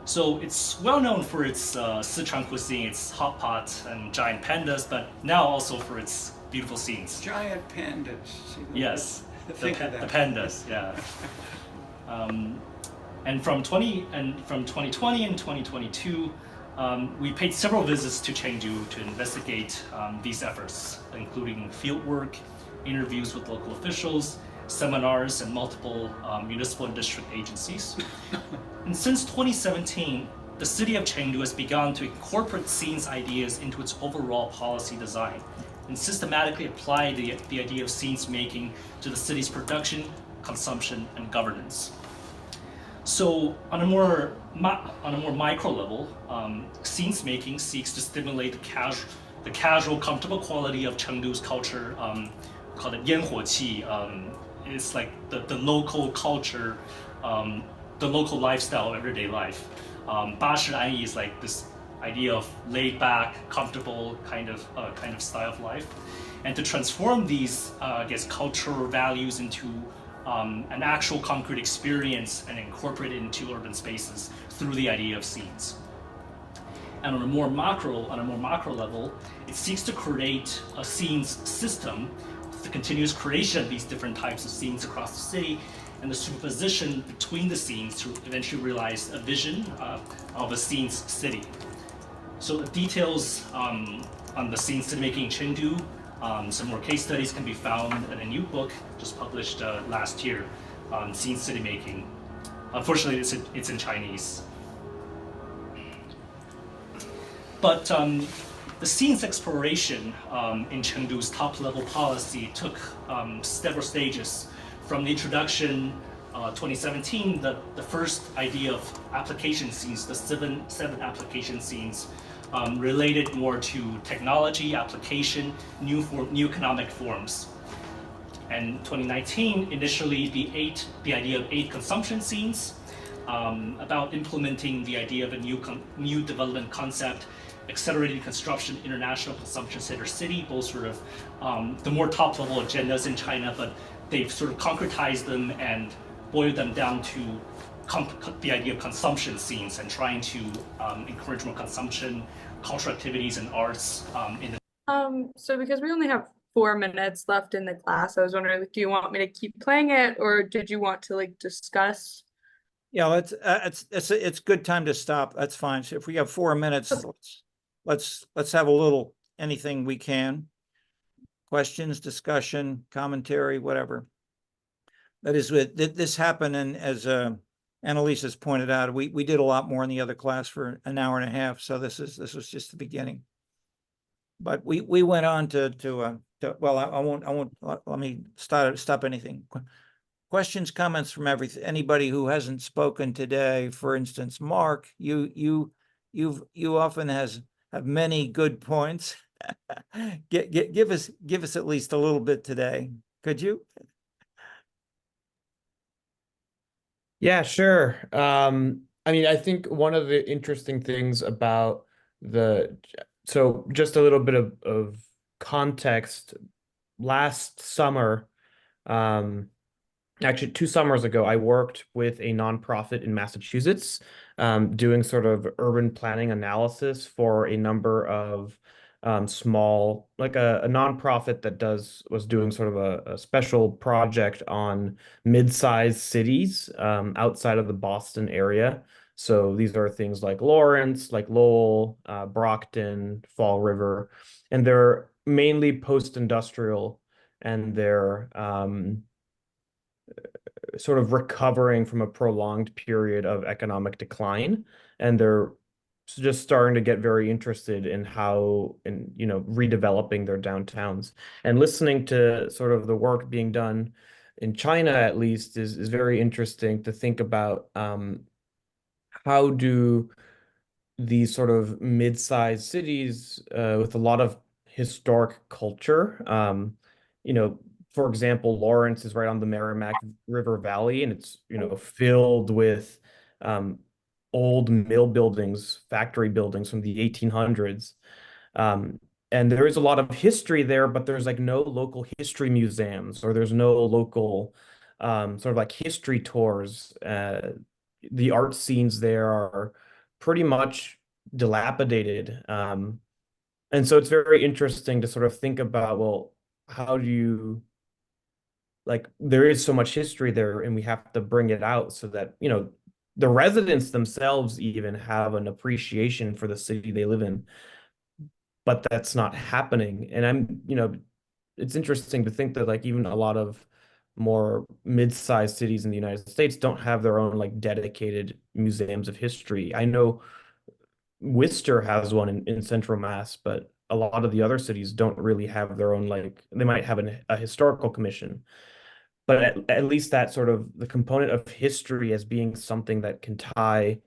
I: So it's well known for its Sichuan cuisine, its hot pot and giant pandas, but now also for its beautiful scenes.
K: Giant pandas. See,
I: Yes, the
K: think of that.
I: pandas, yeah. And from 2020 and 2022, we paid several visits to Chengdu to investigate these efforts, including fieldwork, interviews with local officials, seminars, and multiple municipal and district agencies. And since 2017, the city of Chengdu has begun to incorporate scenes ideas into its overall policy design and systematically apply the idea of scenes making to the city's production, consumption, and governance. So on a more micro level, scenes making seeks to stimulate the casual, comfortable quality of Chengdu's culture, called it 烟火气. It's like the local culture, the local lifestyle, everyday life. 巴士安逸 is like this idea of laid back, comfortable kind of style of life, and to transform these, I guess, cultural values into an actual concrete experience and incorporate it into urban spaces through the idea of scenes. And on a more macro level, it seeks to create a scenes system, the continuous creation of these different types of scenes across the city, and the superposition between the scenes to eventually realize a vision of a scenes city. So the details on the scene city making in Chengdu, some more case studies can be found in a new book just published last year on scene city making. Unfortunately, it's in Chinese. But the scenes exploration in Chengdu's top-level policy took several stages. From the introduction, 2017, the first idea of application scenes, the seven application scenes, related more to technology, application, new economic forms. And 2019, initially the idea of 8 consumption scenes, about implementing the idea of a new development concept, accelerated construction, international consumption center city, both sort of the more top level agendas in China, but they've sort of concretized them and boiled them down to the idea of consumption scenes and trying to encourage more consumption, cultural activities, and arts in the.
H: So because we only have 4 minutes left in the class, I was wondering, do you want me to keep playing it, or did you want to like discuss?
A: Yeah, it's good time to stop. That's fine. So if we have 4 minutes, let's have a little anything we can. Questions, discussion, commentary, whatever. That is, this happened, and as Annalise has pointed out, we did a lot more in the other class for an hour and a half. So this was just the beginning. But we went on to well, I won't let me stop anything. Questions, comments from anybody who hasn't spoken today. For instance, Mark, you often have many good points. Give us at least a little bit today, could you?
B: Yeah, sure. I mean, I think one of the interesting things about so just a little bit of context. Last summer, actually 2 summers ago, I worked with a nonprofit in Massachusetts, doing sort of urban planning analysis for a number of small, like a nonprofit that was doing sort of a special project on mid-sized cities outside of the Boston area. So these are things like Lawrence, like Lowell, Brockton, Fall River, and they're mainly post-industrial, and they're sort of recovering from a prolonged period of economic decline, and they're just starting to get very interested in redeveloping their downtowns. And listening to sort of the work being done in China, at least, is very interesting to think about how do these sort of mid-sized cities with a lot of historic culture, for example, Lawrence is right on the Merrimack River Valley, and it's filled with old mill buildings, factory buildings from the 1800s. And there is a lot of history there, but there's like no local history museums, or there's no local sort of like history tours. The art scenes there are pretty much dilapidated. And so it's very interesting to sort of think about, well, how do you, like, there is so much history there, and we have to bring it out so that, you know, the residents themselves even have an appreciation for the city they live in. But that's not happening. And I'm, you know, it's interesting to think that like even a lot of more mid-sized cities in the United States don't have their own like dedicated museums of history. I know Worcester has one in Central Mass, but a lot of the other cities don't really have their own, like they might have a historical commission, but at least that sort of the component of history as being something that can tie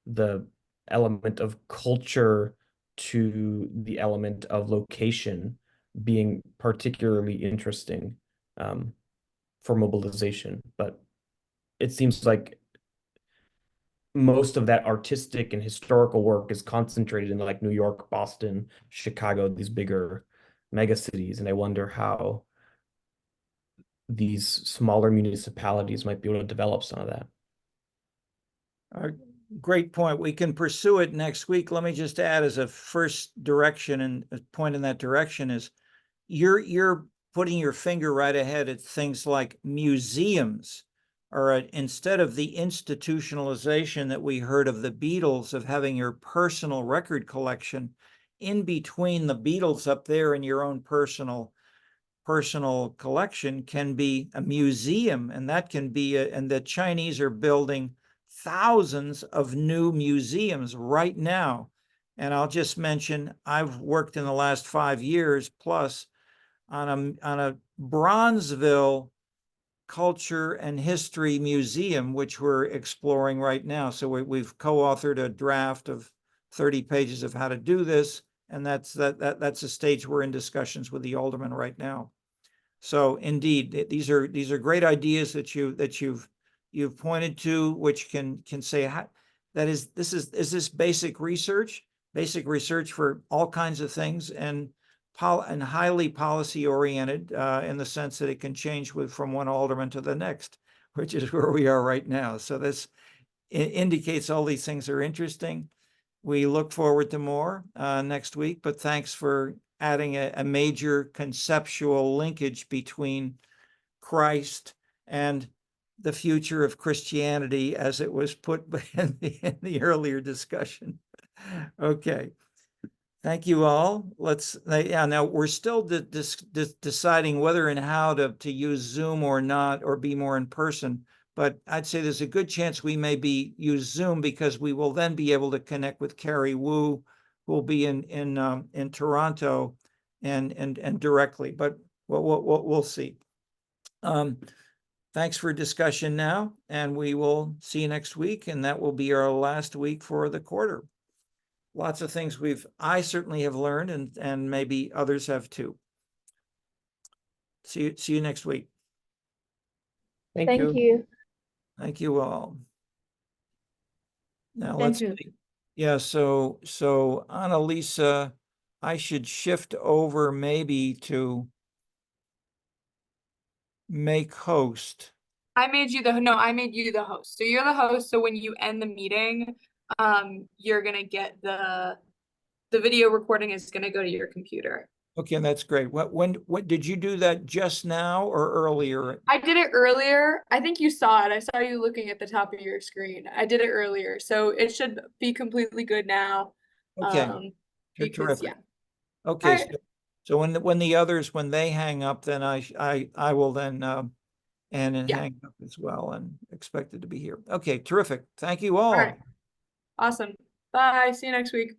B: the element of culture to the element of location being particularly interesting for mobilization. But it seems like most of that artistic and historical work is concentrated in like New York, Boston, Chicago, these bigger mega cities. And I wonder how these smaller municipalities might be able to develop some of that.
A: Great point. We can pursue it next week. Let me just add as a first direction, and a point in that direction is you're putting your finger right ahead at things like museums, or instead of the institutionalization that we heard of the Beatles, of having your personal record collection in between the Beatles up there and your own personal collection can be a museum. And that can be and the Chinese are building thousands of new museums right now. And I'll just mention, I've worked in the last 5 years plus on a Bronzeville culture and history museum, which we're exploring right now. So we've co-authored a draft of 30 pages of how to do this. And that's a stage we're in discussions with the aldermen right now. So indeed, these are great ideas that you've pointed to, which can say how, that is this basic research for all kinds of things, and highly policy oriented in the sense that it can change from one alderman to the next, which is where we are right now. So this indicates all these things are interesting. We look forward to more next week, but thanks for adding a major conceptual linkage between Christ and the future of Christianity as it was put in the earlier discussion. Okay. Thank you all. Now we're still deciding whether and how to use Zoom or not, or be more in person. But I'd say there's a good chance we may use Zoom, because we will then be able to connect with Carrie Wu, who will be in Toronto, and directly. But we'll see. Thanks for discussion now, and we will see you next week, and that will be our last week for the quarter. Lots of things I certainly have learned, and maybe others have too. See you next week.
B: Thank you.
A: Thank you all. Now
D: Thank
A: let's
D: you.
A: see. Yeah, so Annalisa, I should shift over maybe to make host.
H: I made you the host. So you're the host. So when you end the meeting, you're gonna get the video recording is gonna go to your computer.
A: Okay, that's great. When did you do that, just now or earlier?
H: I did it earlier. I think you saw it. I saw you looking at the top of your screen. I did it earlier, so it should be completely good now.
A: Okay,
H: Because
A: terrific.
H: yeah.
A: Okay,
H: All right.
A: so when the others, when they hang up, then I will then and
H: Yeah.
A: hang up as well, and expected to be here. Okay, terrific. Thank you
H: All
A: all.
H: right. Awesome. Bye. See you next week.